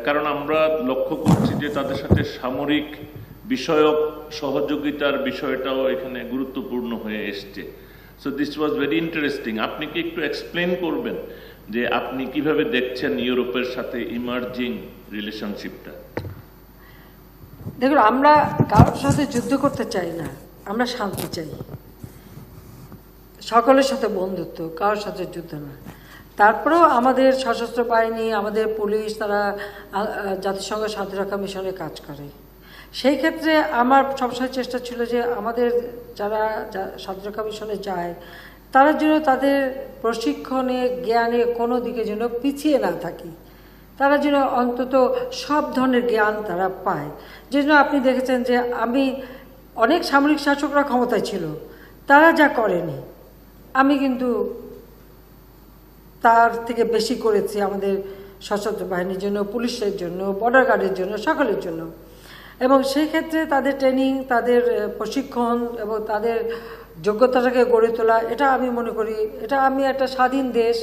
কারণ আমরা লক্ষ্য করছি যে তাদের সাথে সামরিক বিষয়ক সহযোগিতার বিষয়টাও এখানে গুরুত্বপূর্ণ হয়ে এসছে। So this was very interesting. আপনি কি একটু এক্সপ্লেন করবেন যে আপনি কিভাবে দেখছেন ইউরোপের সাথে ইমার্জিং রিলেশনশিপটা? দেখুন, আমরা কারোর সাথে যুদ্ধ করতে চাই না, আমরা শান্তি চাই, সকলের সাথে বন্ধুত্ব, কারোর সাথে যুদ্ধ না। তারপরেও আমাদের সশস্ত্র বাহিনী, আমাদের পুলিশ, তারা জাতিসংঘ শান্তিরক্ষা মিশনে কাজ করে। সেই ক্ষেত্রে আমার সবসময় চেষ্টা ছিল যে আমাদের যারা শান্তিরক্ষা মিশনে যায় তারা যেন তাদের প্রশিক্ষণে, জ্ঞানে কোনো দিকে যেন পিছিয়ে না থাকে, তারা যেন অন্তত সব ধরনের জ্ঞান তারা পায়। যে জন্য আপনি দেখেছেন যে অনেক সামরিক শাসকরা ক্ষমতায় ছিল, তারা যা করেনি আমি কিন্তু তার থেকে বেশি করেছি আমাদের সশস্ত্র বাহিনীর জন্য, পুলিশের জন্য, বর্ডার গার্ডের জন্য, সকলের জন্য। এবং সেই ক্ষেত্রে তাদের ট্রেনিং, তাদের প্রশিক্ষণ এবং তাদের যোগ্যতাটাকে গড়ে তোলা, এটা আমি মনে করি, এটা আমি একটা স্বাধীন দেশ,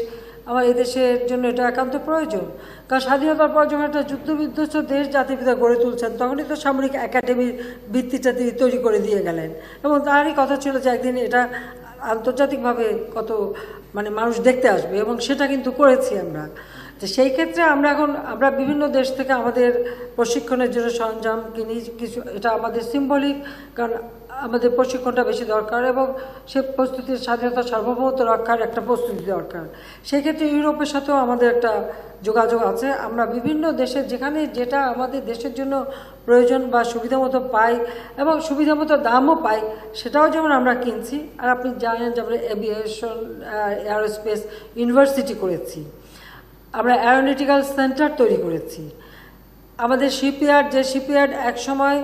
আমার এই দেশের জন্য এটা একান্ত প্রয়োজন। কারণ স্বাধীনতার পর যখন একটা যুদ্ধবিধ্বস্ত দেশ জাতিপিতা গড়ে তুলছেন, তখনই তো সামরিক একাডেমির ভিত্তিটা তিনি তৈরি করে দিয়ে গেলেন। এবং তারই কথা ছিল যে একদিন এটা আন্তর্জাতিকভাবে কত মানুষ দেখতে আসবে, এবং সেটা কিন্তু করেছি আমরা। তো সেই ক্ষেত্রে আমরা বিভিন্ন দেশ থেকে আমাদের প্রশিক্ষণের জন্য সরঞ্জাম কিনি কিছু, এটা আমাদের সিম্বলিক, কারণ আমাদের প্রশিক্ষণটা বেশি দরকার এবং সে প্রস্তুতির স্বাধীনতা সার্বভৌমত্ব রক্ষার একটা প্রস্তুতি দরকার। সেই ক্ষেত্রে ইউরোপের সাথেও আমাদের একটা যোগাযোগ আছে। আমরা বিভিন্ন দেশে যেখানে যেটা আমাদের দেশের জন্য প্রয়োজন বা সুবিধা মতো পাই এবং সুবিধা মতো দামও পাই, সেটাও যেমন আমরা কিনছি। আর আপনি জানেন যে আমরা এভিয়েশন এয়ারোস্পেস ইউনিভার্সিটি করেছি, আমরা অ্যারোনটিক্যাল সেন্টার তৈরি করেছি। আমাদের শিপইয়ার্ড, যে শিপইয়ার্ড এক সময়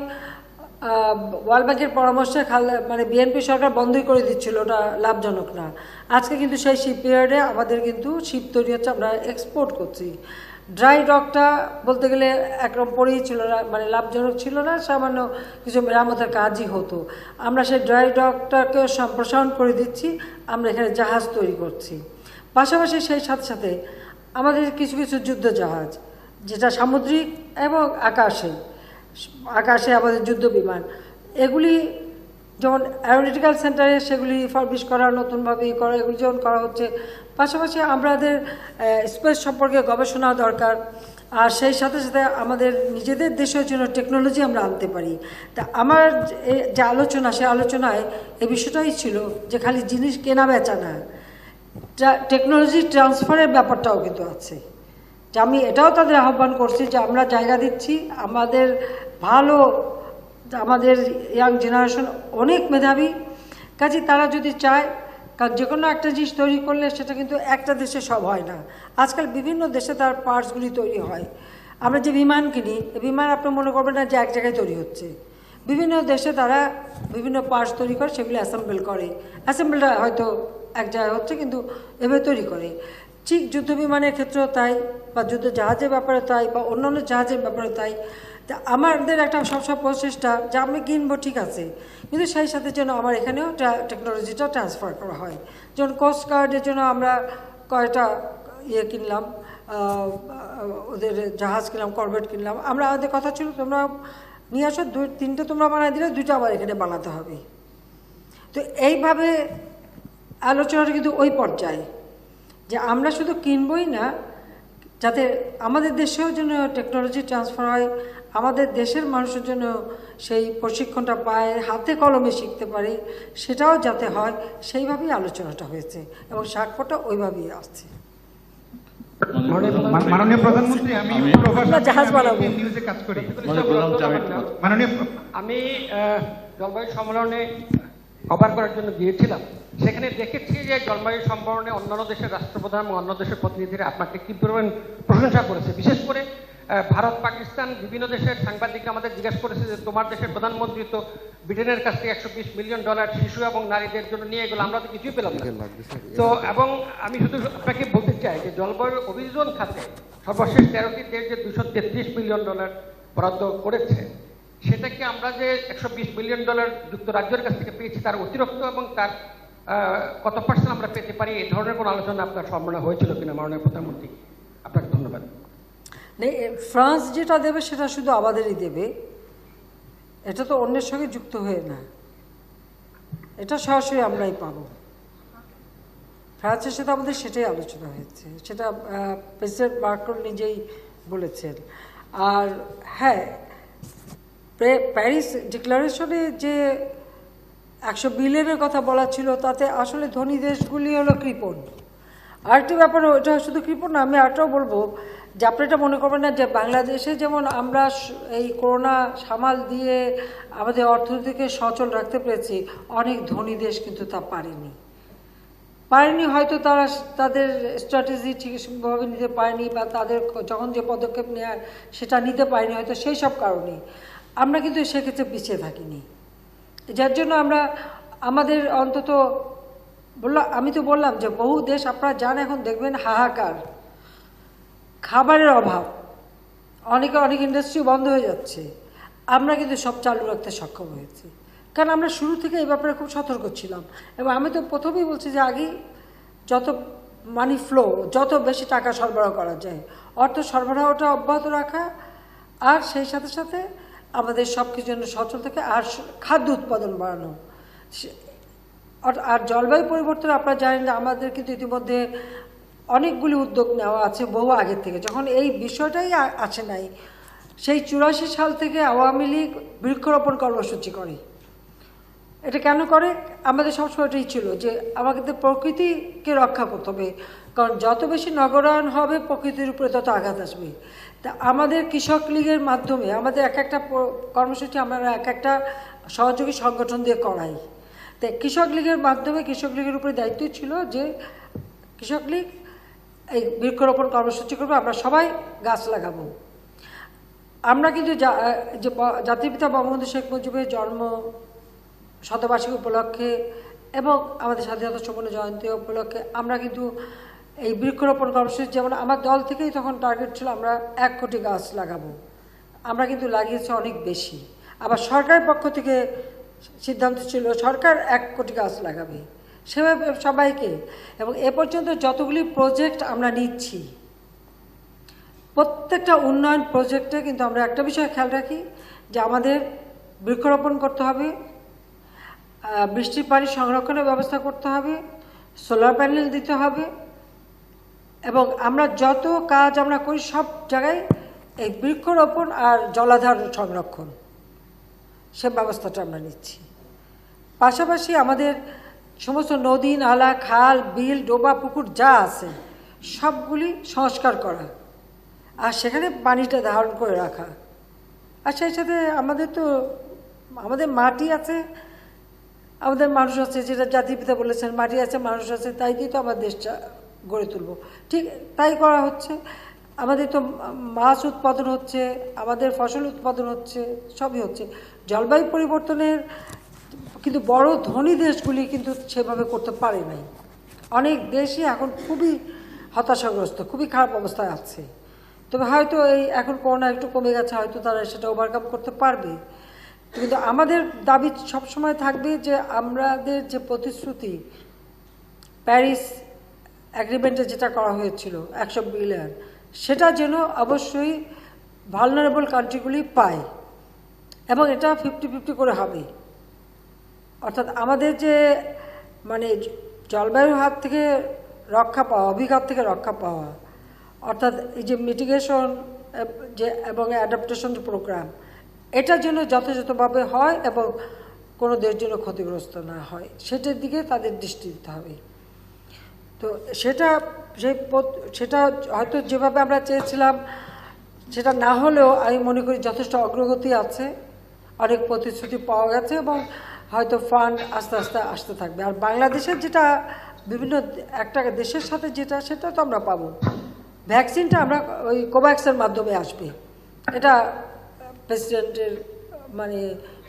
ওয়ার্ল্ড ব্যাংকের পরামর্শে বিএনপি সরকার বন্ধই করে দিচ্ছিল, ওটা লাভজনক না। আজকে কিন্তু সেই শিপইয়ার্ডে আমাদের কিন্তু শিপ তৈরি হচ্ছে, আমরা এক্সপোর্ট করছি। ড্রাই ডকটা বলতে গেলে একরকম পড়েই ছিল না, লাভজনক ছিল না, সামান্য কিছু মেরামতের কাজই হতো। আমরা সেই ড্রাই ডকটাকে সম্প্রসারণ করে দিচ্ছি, আমরা এখানে জাহাজ তৈরি করছি। পাশাপাশি সেই সাথে সাথে আমাদের কিছু কিছু যুদ্ধ জাহাজ, যেটা সামুদ্রিক এবং আকাশে আমাদের যুদ্ধ বিমান, এগুলি যেমন অ্যারোনটিক্যাল সেন্টারে সেগুলি রিফার্বিশ করা, নতুনভাবে করা, এগুলি যেমন করা হচ্ছে। পাশাপাশি আমাদের স্পেস সম্পর্কে গবেষণা দরকার, আর সেই সাথে সাথে আমাদের নিজেদের দেশের জন্য টেকনোলজি আমরা আনতে পারি। তা আমার যে আলোচনা, সে আলোচনায় এই বিষয়টাই ছিল যে খালি জিনিস কেনা বেচা না, টেকনোলজি ট্রান্সফারের ব্যাপারটাও কিন্তু আছে। যে আমি এটাও তাদের আহ্বান করছি যে আমরা জায়গা দিচ্ছি, আমাদের আমাদের ইয়াং জেনারেশন অনেক মেধাবী, কাজে তারা যদি চায়, কারণ যে কোনো একটা জিনিস তৈরি করলে সেটা কিন্তু একটা দেশে সব হয় না, আজকাল বিভিন্ন দেশে তার পার্টসগুলি তৈরি হয়। আমরা যে বিমান কিনি, বিমান আপনি মনে করবেন না যে এক জায়গায় তৈরি হচ্ছে, বিভিন্ন দেশে তারা বিভিন্ন পার্টস তৈরি করে, সেগুলি অ্যাসেম্বল করে, অ্যাসেম্বলটা হয়তো এক জায়গায় হচ্ছে কিন্তু এভাবে তৈরি করে। ঠিক যুদ্ধ বিমানের ক্ষেত্রেও তাই, বা যুদ্ধ জাহাজের ব্যাপারে তাই, বা অন্যান্য জাহাজের ব্যাপারে তাই। তা আমাদের একটা সবসময় প্রচেষ্টা যে আমি কিনবো ঠিক আছে, কিন্তু সেই সাথে যেন আমার এখানেও টেকনোলজিটা ট্রান্সফার করা হয়। যেমন কোস্ট গার্ডের জন্য আমরা কয়টা কিনলাম, ওদের জাহাজ কিনলাম, করভেট কিনলাম। আমাদের কথা ছিল তোমরা নিয়ে আসো, 2-3টে তোমরা বানাই দিলে 2টা আবার এখানে বানাতে হবে। তো এইভাবে আলোচনাটা কিন্তু ওই পর্যায়ে যে আমরা শুধু কিনবই না, যাতে আমাদের দেশেও যেন টেকনোলজি ট্রান্সফার হয়, আমাদের দেশের মানুষের জন্য সেই প্রশিক্ষণটা পায়, হাতে কলমে শিখতে পারে, সেটাও যাতে হয়, সেইভাবেই আলোচনাটা হয়েছে এবং স্বাক্ষরটা ওইভাবেই আসছে। মাননীয় প্রধানমন্ত্রী, আমি জাহাজ বানাবো, নিউজে কাজ করি। আমি জলবায়ু সম্মেলনে কভার করার জন্য গিয়েছিলাম, সেখানে দেখেছি যে জলবায়ু সম্মেলনে অন্যান্য দেশের রাষ্ট্রপ্রধান এবং অন্য দেশের প্রতিনিধিরা আপনাকে কি পরিমাণ প্রশংসা করেছে। বিশেষ করে ভারত, পাকিস্তান, বিভিন্ন দেশের সাংবাদিকরা আমাদের জিজ্ঞাসা করেছে যে তোমার দেশের প্রধানমন্ত্রী তো ব্রিটেনের কাছ থেকে $120 মিলিয়ন শিশু এবং নারীদের জন্য নিয়ে গেল, আমরা তো কিছুই পেলাম না। তো এবং আমি শুধু আপনাকে বলতে চাই যে জলবায়ু অভিযোজন খাতে সর্বশেষ 13টি দেশ যে $233 মিলিয়ন বরাদ্দ করেছে, সেটাকে আমরা যে $120 মিলিয়ন যুক্তরাজ্যের কাছ থেকে পেয়েছি তার অতিরিক্ত এবং তার কত % আমরা পেতে পারি, এই ধরনের কোনো আলোচনা আপনার সম্ভাবনা হয়েছিল কিনা মাননীয় প্রধানমন্ত্রী? আপনাকে ধন্যবাদ। ফ্রান্স যেটা দেবে সেটা শুধু আমাদেরই দেবে, এটা তো অন্যের সঙ্গে যুক্ত হয়ে না, এটা সরাসরি আমরাই পাবো। ফ্রান্সের সাথে আমাদের সেটাই আলোচনা হয়েছে, সেটা প্রেসিডেন্ট মার্কন নিজেই বলেছেন। আর হ্যাঁ, প্যারিস ডিক্লারেশনে যে 100 বিলিয়নের কথা বলা ছিল, তাতে আসলে ধনী দেশগুলি হলো কৃপণ। আরেকটি ব্যাপার, ওটা শুধু কৃপণ না, আমি আরেকটাও বলবো যে আপনি এটা মনে করবেন না যে বাংলাদেশে যেমন আমরা এই করোনা সামাল দিয়ে আমাদের অর্থনীতিকে সচল রাখতে পেরেছি, অনেক ধনী দেশ কিন্তু তা পারেনি। হয়তো তারা তাদের স্ট্র্যাটেজি ঠিকভাবে নিতে পারেনি, বা তাদের যখন যে পদক্ষেপ নেওয়ার সেটা নিতে পারেনি হয়তো সেই সব কারণে। আমরা কিন্তু সেক্ষেত্রে পিছিয়ে থাকিনি, যার জন্য আমরা আমাদের অন্তত আমি তো বললাম যে বহু দেশ আপনারা যান এখন দেখবেন হাহাকার, খাবারের অভাব, অনেক ইন্ডাস্ট্রি বন্ধ হয়ে যাচ্ছে। আমরা কিন্তু সব চালু রাখতে সক্ষম হয়েছি, কারণ আমরা শুরু থেকে এই ব্যাপারে খুব সতর্ক ছিলাম। এবং আমি তো প্রথমেই বলছি যে আগেই যত মানি ফ্লো, যত বেশি টাকা সরবরাহ করা যায়, অর্থ সরবরাহটা অব্যাহত রাখা, আর সেই সাথে সাথে আমাদের সব কিছুর জন্য সচল থেকে আর খাদ্য উৎপাদন বাড়ানো। আর জলবায়ু পরিবর্তন আপনারা জানেন যে আমাদের কিন্তু ইতিমধ্যে অনেকগুলি উদ্যোগ নেওয়া আছে বহু আগের থেকে, যখন এই বিষয়টাই আছে নাই। সেই 84 সাল থেকে আওয়ামী লীগ বৃক্ষরোপণ কর্মসূচি করে। এটা কেন করে? আমাদের সবসময় এটাই ছিল যে আমাদের প্রকৃতিকে রক্ষা করতে হবে, কারণ যত বেশি নগরায়ন হবে প্রকৃতির উপরে তত আঘাত আসবে। তা আমাদের কৃষক লীগের মাধ্যমে আমাদের এক একটা কর্মসূচি আমরা এক একটা সহযোগী সংগঠন দিয়ে করাই। তাই কৃষক লীগের মাধ্যমে কৃষক লীগের উপরে দায়িত্ব ছিল যে কৃষক লীগ এই বৃক্ষরোপণ কর্মসূচি করবে, আমরা সবাই গাছ লাগাবো। আমরা কিন্তু যে জাতির পিতা বঙ্গবন্ধু শেখ মুজিবের জন্ম শতবার্ষিকী উপলক্ষে এবং আমাদের স্বাধীনতা সম্পন্ন জয়ন্তী উপলক্ষে আমরা কিন্তু এই বৃক্ষরোপণ কর্মসূচি, যেমন আমার দল থেকেই তখন টার্গেট ছিল আমরা 1 কোটি গাছ লাগাবো, আমরা কিন্তু লাগিয়েছি অনেক বেশি। আবার সরকারের পক্ষ থেকে সিদ্ধান্ত ছিল সরকার 1 কোটি গাছ লাগাবে, সেভাবে সবাইকে। এবং এ পর্যন্ত যতগুলি প্রজেক্ট আমরা নিচ্ছি, প্রত্যেকটা উন্নয়ন প্রজেক্টে কিন্তু আমরা একটা বিষয় খেয়াল রাখি যে আমাদের বৃক্ষরোপণ করতে হবে, বৃষ্টির পানি সংরক্ষণের ব্যবস্থা করতে হবে, সোলার প্যানেল দিতে হবে, এবং আমরা যত কাজ আমরা করি সব জায়গায় এই বৃক্ষরোপণ আর জলাধার সংরক্ষণ সে ব্যবস্থাটা আমরা নিচ্ছি। পাশাপাশি আমাদের সমস্ত নদী, নালা, খাল, বিল, ডোবা, পুকুর যা আছে সবগুলি সংস্কার করা, আর সেখানে পানিটা ধারণ করে রাখা। আর সেই সাথে আমাদের মাটি আছে, আমাদের মানুষ আছে, যেটা জাতির পিতা বলেছেন মাটি আছে মানুষ আছে, তাই দিয়ে তো আমাদের দেশটা গড়ে তুলব। ঠিক তাই করা হচ্ছে। আমাদের তো মাছ উৎপাদন হচ্ছে, আমাদের ফসল উৎপাদন হচ্ছে, সবই হচ্ছে। জলবায়ু পরিবর্তনের কিন্তু বড় ধনী দেশগুলি কিন্তু সেভাবে করতে পারে নাই। অনেক দেশই এখন খুবই হতাশাগ্রস্ত, খুবই খারাপ অবস্থায় আছে। তবে হয়তো এই এখন করোনা একটু কমে গেছে, হয়তো তারা সেটা ওভারকাম করতে পারবে। কিন্তু আমাদের দাবি সবসময় থাকবে যে আমাদের যে প্রতিশ্রুতি প্যারিস অ্যাগ্রিমেন্টে যেটা করা হয়েছিল 100 বিলিয়ন, সেটা যেন অবশ্যই ভালনারেবল কান্ট্রিগুলি পায়, এবং এটা 50-50 করে হবে। অর্থাৎ আমাদের যে মানে জলবায়ুর হাত থেকে রক্ষা পাওয়া, অভিঘাত থেকে রক্ষা পাওয়া, অর্থাৎ এই যে মিটিগেশন যে এবং অ্যাডাপ্টেশন প্রোগ্রাম, এটা যেন যথাযথভাবে হয় এবং কোনো দেশ যেন ক্ষতিগ্রস্ত না হয়, সেটার দিকে তাদের দৃষ্টি দিতে হবে। তো সেটা হয়তো যেভাবে আমরা চেয়েছিলাম সেটা না হলেও আমি মনে করি যথেষ্ট অগ্রগতি আছে, অনেক প্রতিশ্রুতি পাওয়া গেছে, এবং হয়তো ফান্ড আস্তে আস্তে আসতে থাকবে। আর বাংলাদেশের যেটা বিভিন্ন একটা দেশের সাথে যেটা, সেটা তো আমরা পাবো। ভ্যাকসিনটা আমরা ওই কোভ্যাক্সের মাধ্যমে আসবে, এটা প্রেসিডেন্টের মানে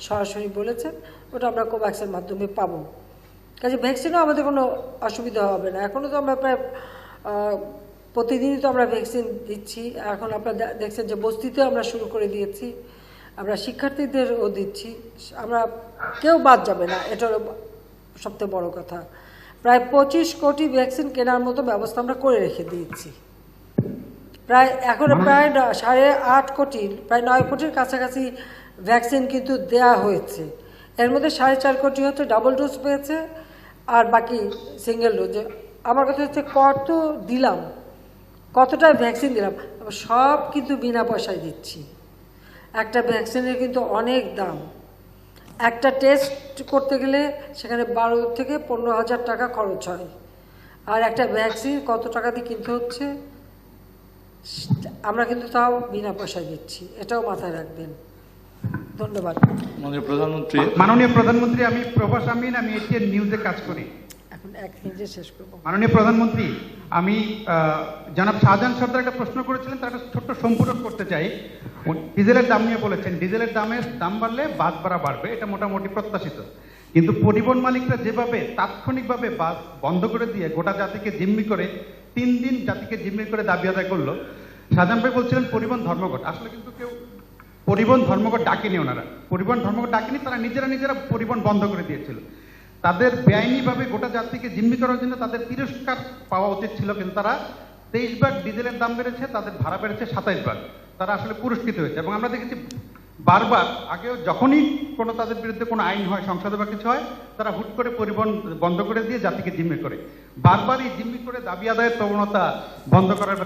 সরাসরি বলেছেন, ওটা আমরা কোভ্যাক্সের মাধ্যমে পাবো। কাজে ভ্যাকসিনও আমাদের কোনো অসুবিধা হবে না। এখনও তো আমরা প্রায় প্রতিদিনই তো আমরা ভ্যাকসিন দিচ্ছি। এখন আপনারা দেখছেন যে বস্তিতেও আমরা শুরু করে দিয়েছি, আমরা শিক্ষার্থীদেরও দিচ্ছি, আমরা কেউ বাদ যাবে না, এটা সবথেকে বড় কথা। প্রায় 25 কোটি ভ্যাকসিন কেনার মতো ব্যবস্থা আমরা করে রেখে দিয়েছি। এখন প্রায় 8.5 কোটি, প্রায় 9 কোটির কাছাকাছি ভ্যাকসিন কিন্তু দেয়া হয়েছে। এর মধ্যে 4.5 কোটি হচ্ছে ডাবল ডোজ পেয়েছে, আর বাকি সিঙ্গেল ডোজ। আমার কথা হচ্ছে কত দিলাম, কতটা ভ্যাকসিন দিলাম, সব কিন্তু বিনা পয়সায় দিচ্ছি। একটা ভ্যাকসিনের কিন্তু অনেক দাম। একটা টেস্ট করতে গেলে সেখানে 12 থেকে 15,000 টাকা খরচ হয়, আর একটা ভ্যাকসিন কত টাকা দিয়ে কিনতে হচ্ছে, আমরা কিন্তু তাও বিনা পয়সায় দিচ্ছি, এটাও মাথায় রাখবেন। ধন্যবাদ। মাননীয় প্রধানমন্ত্রী, আমি প্রভাস আমিন, আমি এটিএন নিউজে কাজ করি। এখন 1 মিনিটে শেষ করব। মাননীয় প্রধানমন্ত্রী, আমি জনাব শাহজাহান সর্দার একটা প্রশ্ন করেছিলেন, তার একটা ছোট্ট সম্পূরক করতে চাই। ডিজেলের দাম নিয়ে বলেছেন, ডিজেলের দাম বাড়লে বাস ভাড়া বাড়বে, এটা মোটামুটি প্রত্যাশিত। কিন্তু পরিবহন মালিকরা যেভাবে তাৎক্ষণিকভাবে বাস বন্ধ করে দিয়ে গোটা জাতিকে জিম্মি করে 3 দিন জাতিকে জিম্মি করে দাবি আদায় করলো, শাহজাহান ভাই বলছিলেন পরিবহন ধর্মঘট। আসলে কিন্তু কেউ পরিবহন ধর্মঘট ডাকেনি, ওনারা পরিবহন ধর্মঘট ডাকেনি, তারা নিজেরা পরিবহন বন্ধ করে দিয়েছিল। তাদের বেআইনিভাবে গোটা জাতিকে জিম্মি করার জন্য তাদের তিরস্কার পাওয়া উচিত ছিল, কিন্তু তারা 23 ভাগ ডিজেলের দাম বেড়েছে, তাদের ভাড়া বেড়েছে 27 ভাগ, তারা আসলে পুরস্কৃত হয়েছে। এবং আমরা দেখেছি বারবার আগেও যখনই কোনো তাদের বিরুদ্ধে কোনো আইন হয়, সংসদে বা কিছু হয়, তারা হুট করে পরিবহন বন্ধ করে দিয়ে জাতিকে জিম্মি করে। বারবার এই জিম্মি করে দাবি আদায়ের প্রবণতা বন্ধ করার।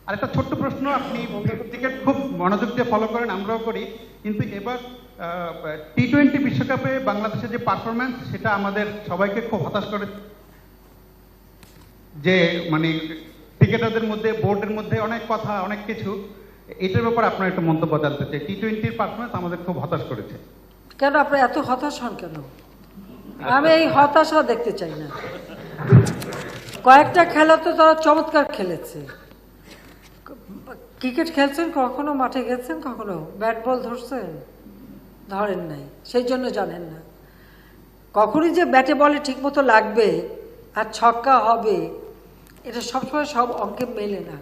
আর একটা ছোট্ট প্রশ্ন, আপনি ক্রিকেট খুব মনোযোগ দিয়ে ফলো করেন, আমরাও করি, কিন্তু এবার টি-20 বিশ্বকাপে বাংলাদেশের যে পারফরমেন্স, সেটা আমাদের সবাইকে খুব হতাশ করে। যে মানে ক্রিকেটারদের মধ্যে, বোর্ডের মধ্যে অনেক কথা, অনেক কিছু, এটার ব্যাপারে আপনার একটু মন্তব্য জানতে চাই। টি-20 পারফরমেন্স আমাদের খুব হতাশ করেছে। কেন আপনি এত হতাশ হন কেন? আমি এই হতাশা দেখতে চাই না। কয়েকটা খেলা তো তারা চমৎকার খেলেছে। ক্রিকেট খেলছেন কখনো, মাঠে গেছেন কখনো, ব্যাট বল ধরছেন? ধরেন নাই, সেই জন্য জানেন না। কখনই যে ব্যাটে বলে ঠিক মতো লাগবে আর ছক্কা হবে, এটা সবসময় সব অঙ্কে মেলে না,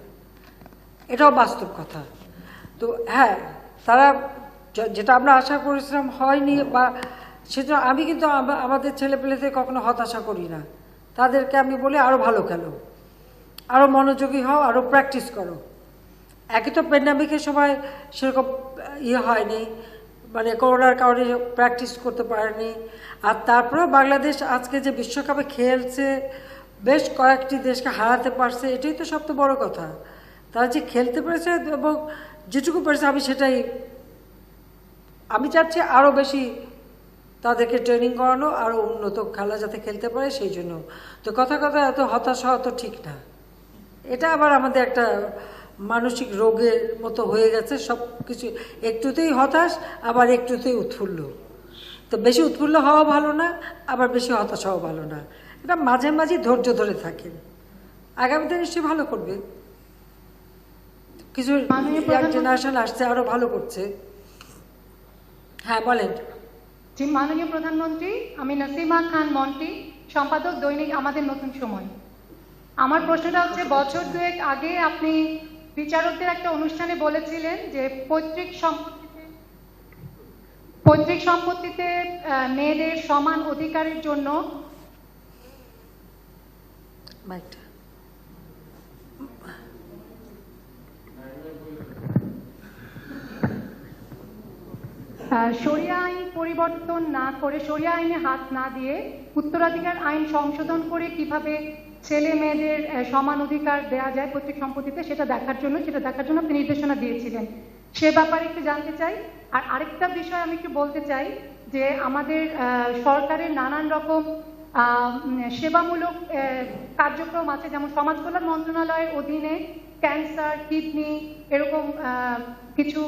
এটাও বাস্তব কথা। তো হ্যাঁ, তারা যেটা আমরা আশা করেছিলাম হয়নি, বা সেটা আমি কিন্তু আমাদের ছেলেপেলেদের কখনো হতাশা করি না। তাদেরকে আমি বলি আরও ভালো খেলো, আরও মনোযোগী হও, আরও প্র্যাকটিস করো। একে তো প্যান্ডামিকের সময় সেরকম হয়নি, মানে করোনার কারণে প্র্যাকটিস করতে পারেনি। আর তারপরেও বাংলাদেশ আজকে যে বিশ্বকাপে খেলছে, বেশ কয়েকটি দেশকে হারাতে পারছে, এটাই তো সবচেয়ে বড় কথা। তারা যে খেলতে পেরেছে এবং যেটুকু পেরেছে, আমি চাচ্ছি আরও বেশি তাদেরকে ট্রেনিং করানো, আরও উন্নত খেলা যাতে খেলতে পারে, সেই জন্য। তো কথা এত হতাশ হওয়া তো ঠিক না। এটা আবার আমাদের একটা মানসিক রোগের মতো হয়ে গেছে, সব কিছু একটুতেই হতাশ, আবার একটুতেই উৎফুল্ল। তো বেশি উৎফুল্ল হওয়া ভালো না, আবার বেশি হতাশ হওয়া ভালো না। এটা মাঝে মাঝে ধৈর্য ধরে থাকেন, আগামীতে নিশ্চয়ই ভালো করবে। কিছু জেনারেশন আসছে, আরো ভালো করছে। হ্যাঁ বলেন। জি, মাননীয় প্রধানমন্ত্রী, আমি নাসিমা খান মন্টি, সম্পাদক দৈনিক আমাদের নতুন সময়। আমার প্রশ্নটা হচ্ছে, বছর 2 আগে আপনি বিচারকদের একটা অনুষ্ঠানে বলেছিলেন যে পৈতৃক সম্পত্তিতে মেয়েদের সমান অধিকারের জন্য শরিয়া আইন পরিবর্তন না করে, শরিয়া আইনে হাত না দিয়ে উত্তরাধিকার আইন সংশোধন করে কিভাবে ছেলে মেয়েদের সমান অধিকার দেওয়া যায় পৈতৃক সম্পত্তিতে, সেটা দেখার জন্য আপনি নির্দেশনা দিয়েছিলেন। সে ব্যাপারে একটু জানতে চাই। আর আরেকটা বিষয় আমি একটু বলতে চাই যে আমাদের সরকারের নানান রকম সেবামূলক কার্যক্রম আছে, যেমন সমাজ কল্যাণ মন্ত্রণালয়ের অধীনে ক্যান্সার, কিডনি এরকম কিছু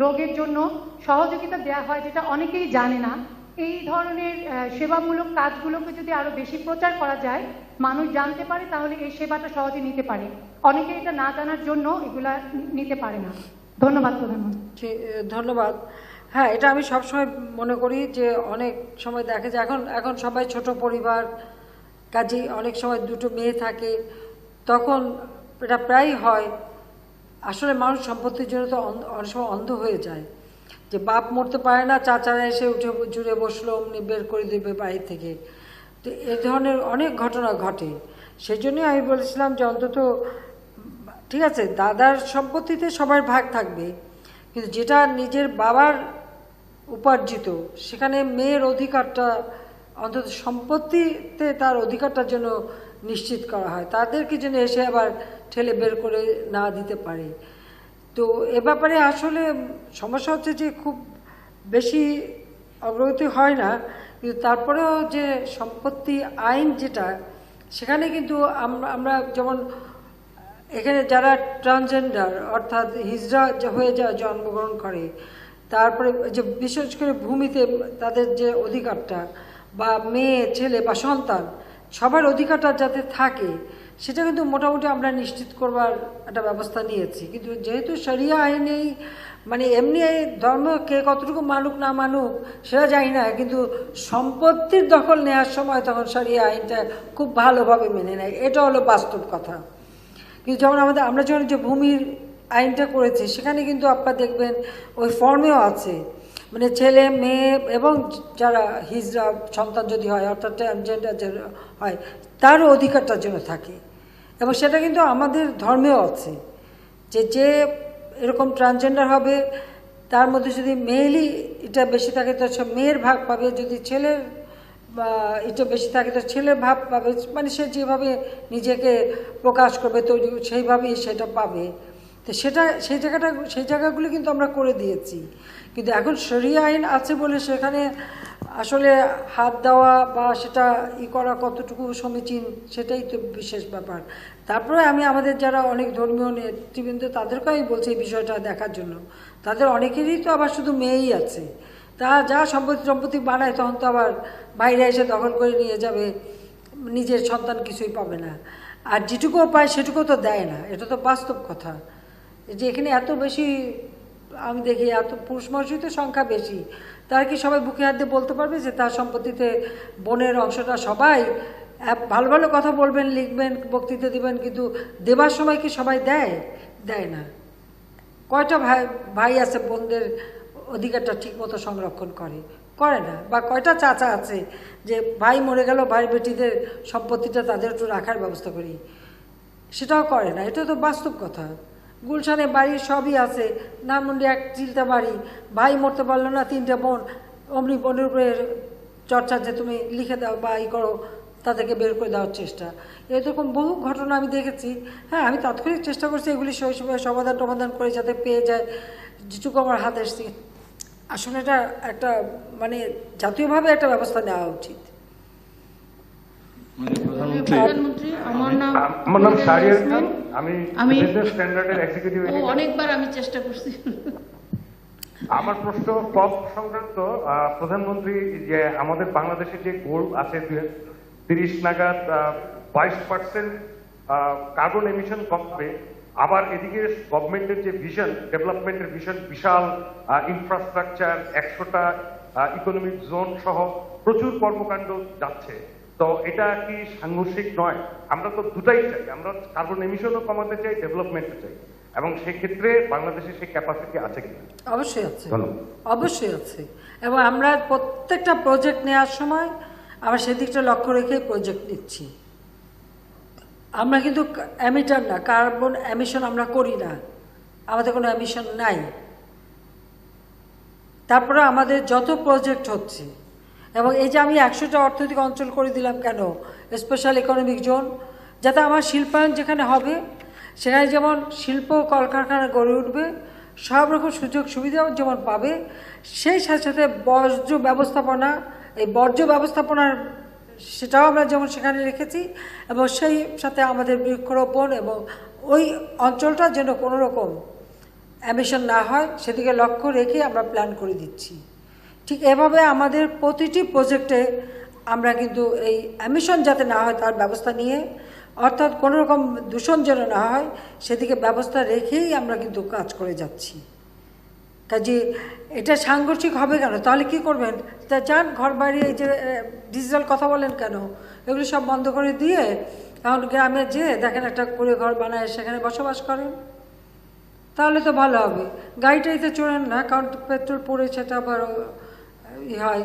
রোগের জন্য সহযোগিতা দেওয়া হয়, যেটা অনেকেই জানে না। এই ধরনের সেবামূলক কাজগুলোকে যদি আরো বেশি প্রচার করা যায়, মানুষ জানতে পারে, তাহলে এই সেবাটা সহজে নিতে পারে। অনেকে এটা না জানার জন্য এগুলা নিতে পারে না। ধন্যবাদ প্রধানমন্ত্রী। ধন্যবাদ। হ্যাঁ, এটা আমি সবসময় মনে করি যে অনেক সময় দেখে যে এখন সবাই ছোট পরিবার, কাজে অনেক সময় 2টো মেয়ে থাকে, তখন এটা প্রায় হয়। আসলে মানুষ সম্পত্তির জন্য তো অনেক সময় অন্ধ হয়ে যায়, যে বাপ মরতে পারে না, চাচারা এসে উঠে জুড়ে বসলো, অমনি বের করে দেবে বাড়ি থেকে। তো এই ধরনের অনেক ঘটনা ঘটে। সেই জন্যই আমি বলেছিলাম যে অন্তত ঠিক আছে, দাদার সম্পত্তিতে সবার ভাগ থাকবে, কিন্তু যেটা নিজের বাবার উপার্জিত, সেখানে মেয়ের অধিকারটা অন্তত সম্পত্তিতে তার অধিকারটার জন্য নিশ্চিত করা হয়, তাদেরকে যেন এসে আবার ঠেলে বের করে না দিতে পারে। তো এ ব্যাপারে আসলে সমস্যা হচ্ছে যে খুব বেশি অগ্রগতি হয় না, কিন্তু তারপরেও যে সম্পত্তি আইন যেটা, সেখানে কিন্তু আমরা যেমন এখানে যারা ট্রান্সজেন্ডার অর্থাৎ হিজড়া হয়ে যায় জন্মগ্রহণ করে, তারপরে যে বিশেষ করে ভূমিতে তাদের যে অধিকারটা, বা মেয়ে ছেলে বা সন্তান সবার অধিকারটা যাতে থাকে, সেটা কিন্তু মোটামুটি আমরা নিশ্চিত করবার একটা ব্যবস্থা নিয়েছি। কিন্তু যেহেতু শরিয়া আইনেই মানে এমনি ধর্ম কে কতটুকু মানুক না মানুক সেটা জানি না, কিন্তু সম্পত্তির দখল নেওয়ার সময় তখন শরিয়া আইনটা খুব ভালোভাবে মেনে নেয়, এটা হলো বাস্তব কথা। কিন্তু যেমন আমরা যখন যে ভূমির আইনটা করেছি, সেখানে কিন্তু আপনারা দেখবেন ওই ফর্মেও আছে, মানে ছেলে মেয়ে এবং যারা হিজড়া সন্তান যদি হয় অর্থাৎ ট্রান্সজেন্ডার হয় তারও অধিকারটার জন্য থাকে। এবং সেটা কিন্তু আমাদের ধর্মেও আছে যে এরকম ট্রান্সজেন্ডার হবে তার মধ্যে যদি মেয়েলি এটা বেশি থাকে তো সব মেয়ের ভাগ পাবে, যদি ছেলের এটা বেশি থাকে তো ছেলের ভাগ পাবে, মানে সে যেভাবে নিজেকে প্রকাশ করবে তো সেইভাবেই সেটা পাবে। তো সেটা সেই জায়গাগুলি কিন্তু আমরা করে দিয়েছি। কিন্তু এখন শরিয়া আইন আছে বলে সেখানে আসলে হাত দেওয়া বা সেটা করা কতটুকু সমীচীন সেটাই তো বিশেষ ব্যাপার। তারপরে আমি আমাদের যারা অনেক ধর্মীয় নেতৃবৃন্দ তাদেরকেও আমি বলছি এই বিষয়টা দেখার জন্য। তাদের অনেকেরই তো আবার শুধু মেয়েই আছে, তা যা সম্পত্তি বানায় তখন তো আবার বাইরে এসে দখল করে নিয়ে যাবে, নিজের সন্তান কিছুই পাবে না, আর যেটুকুও পায় সেটুকুও তো দেয় না। এটা তো বাস্তব কথা যে এখানে এত বেশি আমি দেখি এত পুরুষ মানুষই তো সংখ্যা বেশি, তারা কি সবাই বুকে হাত দিয়ে বলতে পারবে যে তার সম্পত্তিতে বোনের অংশটা সবাই ভালো ভালো কথা বলবেন, লিখবেন, বক্তৃতা দিবেন, কিন্তু দেবার সময় কি সবাই দেয় না? কয়টা ভাই আছে বোনদের অধিকারটা ঠিকমতো সংরক্ষণ করে না? বা কয়টা চাচা আছে যে ভাই মরে গেল ভাই বেটিদের সম্পত্তিটা তাদের একটু রাখার ব্যবস্থা করি, সেটাও করে না। এটা তো বাস্তব কথা। গুলশানে বাড়ি সবই আছে, ধানমন্ডি এক চিলটা বাড়ি, ভাই মরতে পারলো না, 3টে বোন, অমনি বোনের উপরে চর্চা যে তুমি লিখে দাও বা করো, তাদেরকে বের করে দেওয়ার চেষ্টা, এরকম বহু ঘটনা আমি দেখেছি। হ্যাঁ, আমি তাৎক্ষণিক চেষ্টা করছি এগুলি শৈশবে সমাধান করে যাতে পেয়ে যায় যেটুকু আমার হাতে এসছে। আসলে এটা একটা মানে জাতীয়ভাবে একটা ব্যবস্থা নেওয়া উচিত। প্রধানমন্ত্রী, আমার নাম শাহরিয়ার খান, আমি বিজনেস স্ট্যান্ডার্ডের এক্সিকিউটিভ এডিটর। অনেকবার আমি চেষ্টা করছি। আমার প্রশ্ন কপ সংক্রান্ত। প্রধানমন্ত্রী, যে আমাদের বাংলাদেশে যে গোল আছে 30 নাগাদ 22% কার্বন এমিশন কমবে, আবার এদিকে গভর্নমেন্টের যে ভিশন, ডেভেলপমেন্টের ভিশন, বিশাল ইনফ্রাস্ট্রাকচার, 100টা ইকোনমিক জোন সহ প্রচুর কর্মকাণ্ড যাচ্ছে, তো এটা কি সাংঘর্ষিক নয়? আমরা তো দুটাই চাই, আমরা কার্বন এমিশনও কমাতে চাই, ডেভেলপমেন্টও চাই, এবং সেক্ষেত্রে বাংলাদেশের সেই ক্যাপাসিটি আছে কিনা? অবশ্যই আছে, অবশ্যই আছে। এবং আমরা প্রত্যেকটা প্রজেক্ট নেওয়ার সময় আমরা সেদিকটা লক্ষ্য রেখে প্রজেক্ট নিচ্ছি। আমরা কিন্তু এমিটার না, কার্বন এমিশন আমরা করি না, আমাদের কোনো এমিশন নাই। তারপরে আমাদের যত প্রজেক্ট হচ্ছে, এবং এই যে আমি 100টা অর্থনৈতিক অঞ্চল করে দিলাম কেন, স্পেশাল ইকোনমিক জোন, যাতে আমার শিল্পায়ন যেখানে হবে সেখানে যেমন শিল্প কলকারখানা গড়ে উঠবে, সব রকম সুযোগ সুবিধাও যেমন পাবে, সেই সাথে সাথে বর্জ্য ব্যবস্থাপনা, এই বর্জ্য ব্যবস্থাপনার সেটাও আমরা যেমন সেখানে রেখেছি, এবং সেই সাথে আমাদের বৃক্ষরোপণ এবং ওই অঞ্চলটা যেন কোনো রকম এমিশন না হয় সেদিকে লক্ষ্য রেখে আমরা প্ল্যান করে দিচ্ছি। ঠিক এভাবে আমাদের প্রতিটি প্রজেক্টে আমরা কিন্তু এই এমিশন যাতে না হয় তার ব্যবস্থা নিয়ে, অর্থাৎ কোনো রকম দূষণ যেন না হয় সেদিকে ব্যবস্থা রেখেই আমরা কিন্তু কাজ করে যাচ্ছি। কাজে এটা সাংঘর্ষিক হবে কেন? তাহলে কি করবেন? তা যান ঘর বাড়ি, এই যে ডিজিটাল কথা বলেন কেন, এগুলো সব বন্ধ করে দিয়ে এখন গ্রামে যেয়ে দেখেন একটা করে ঘর বানায় সেখানে বসবাস করেন, তাহলে তো ভালো হবে। গাড়িটাইতে চড়েন না, কারণ পেট্রোল পড়ে সেটা আবার হয়,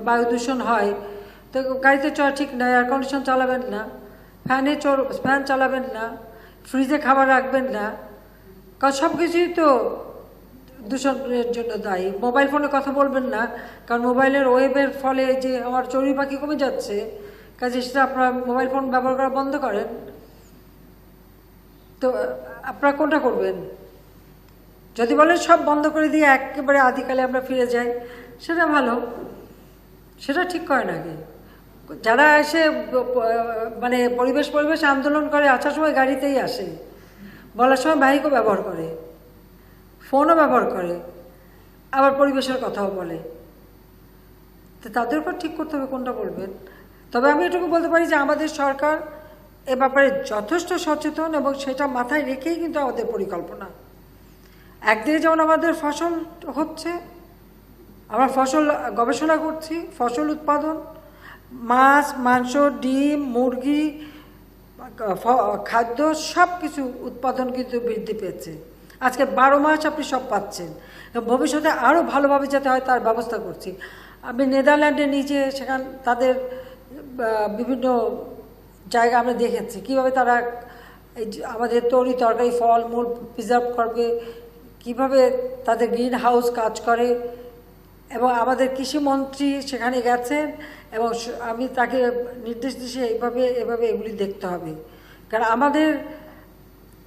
বায়ু দূষণ হয়, তো গাড়িতে চড়া ঠিক না। এয়ার কন্ডিশন চালাবেন না, ফ্যান চালাবেন না, ফ্রিজে খাবার রাখবেন না, কারণ সব কিছুই তো দূষণের জন্য দায়ী। মোবাইল ফোনে কথা বলবেন না, কারণ মোবাইলের ওয়েবের ফলে যে আমার চড়ুই পাখি কমে যাচ্ছে, কাজে সেটা আপনারা মোবাইল ফোন ব্যবহার করা বন্ধ করেন। তো আপনারা কোনটা করবেন? যদি বলেন সব বন্ধ করে দিয়ে একেবারে আদিকালে আমরা ফিরে যাই, সেটা ভালো, সেটা ঠিক করে নাকি? যারা এসে মানে পরিবেশ আন্দোলন করে, আসার সময় গাড়িতেই আসে, বলার সময় মাইকও ব্যবহার করে, ফোনও ব্যবহার করে, আবার পরিবেশের কথাও বলে, তো তাদের উপর ঠিক করতে হবে কোনটা বলবেন। তবে আমি এটুকু বলতে পারি যে আমাদের সরকার এ ব্যাপারে যথেষ্ট সচেতন, এবং সেটা মাথায় রেখেই কিন্তু আমাদের পরিকল্পনা। একদিকে যেমন আমাদের ফসল হচ্ছে, আমরা ফসল গবেষণা করছি, ফসল উৎপাদন, মাছ, মাংস, ডিম, মুরগি, খাদ্য সব কিছু উৎপাদন কিন্তু বৃদ্ধি পেয়েছে। আজকে 12 মাস আপনি সব পাচ্ছেন, এবং ভবিষ্যতে আরও ভালোভাবে যাতে হয় তার ব্যবস্থা করছি। আমি নেদারল্যান্ডে নিজে সেখান তাদের বিভিন্ন জায়গা আমরা দেখেছি কীভাবে তারা আমাদের তরি তরকারি, ফল মূল প্রিজার্ভ করবে, কীভাবে তাদের গ্রিন হাউস কাজ করে। এবং আমাদের কৃষিমন্ত্রী সেখানে গেছেন, এবং আমি তাকে নির্দেশ দিয়েছি এভাবে এগুলি দেখতে হবে। কারণ আমাদের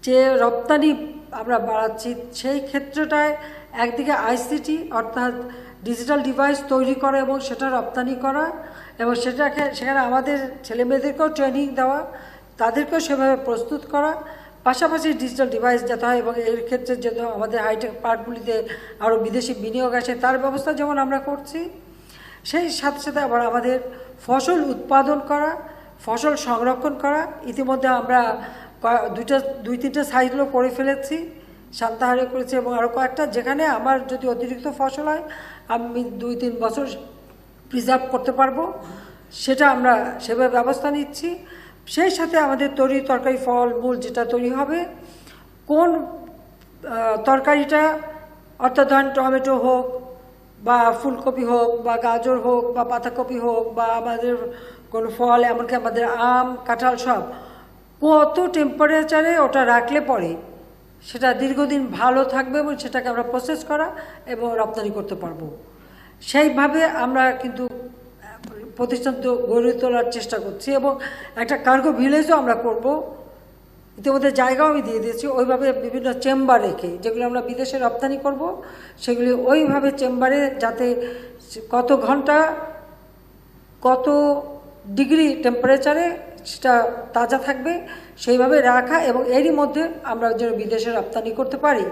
যে রপ্তানি আমরা বাড়াচ্ছি, সেই ক্ষেত্রটায় একদিকে আইসিটি অর্থাৎ ডিজিটাল ডিভাইস তৈরি করা এবং সেটা রপ্তানি করা, এবং সেখানে আমাদের ছেলেমেয়েদেরকেও ট্রেনিং দেওয়া, তাদেরকেও সেভাবে প্রস্তুত করা, পাশাপাশি ডিজিটাল ডিভাইস যাতে হয়, এবং এর ক্ষেত্রে যেন আমাদের হাইটেক পার্কগুলিতে আরও বিদেশি বিনিয়োগ আসে তার ব্যবস্থা যেমন আমরা করছি, সেই সাথে সাথে আবার আমাদের ফসল উৎপাদন করা, ফসল সংরক্ষণ করা। ইতিমধ্যে আমরা 2-3টা সাইটগুলো করে ফেলেছি, সান্তাহারে করেছি, এবং আরও কয়েকটা যেখানে আমার যদি অতিরিক্ত ফসল হয় আমি 2-3 বছর প্রিজার্ভ করতে পারবো, সেটা আমরা সেভাবে ব্যবস্থা নিচ্ছি। সেই সাথে আমাদের তরি তরকারি, ফল মূল যেটা তৈরি হবে, কোন তরকারিটা অর্থাৎ ধরেন টমেটো হোক বা ফুলকপি হোক বা গাজর হোক বা পাতাকপি হোক বা আমাদের কোনো ফল, এমনকি আমাদের আম, কাঁঠাল, সব কত টেম্পারেচারে ওটা রাখলে পরে সেটা দীর্ঘদিন ভালো থাকবে, এবং সেটাকে আমরা প্রসেস করা এবং রপ্তানি করতে পারবো। সেইভাবে আমরা কিন্তু প্রতিষ্ঠান গড়ে তোলার চেষ্টা করছি, এবং একটা কার্গো ভিলেজও আমরা করব। ইতিমধ্যে জায়গাও আমি দিয়ে দিয়েছি, ওইভাবে বিভিন্ন চেম্বার রেখে যেগুলো আমরা বিদেশে রপ্তানি করব, সেগুলি ওইভাবে চেম্বারে যাতে কত ঘন্টা কত ডিগ্রি টেম্পারেচারে সেটা তাজা থাকবে সেইভাবে রাখা, এবং এরই মধ্যে আমরা যেন বিদেশে রপ্তানি করতে পারি।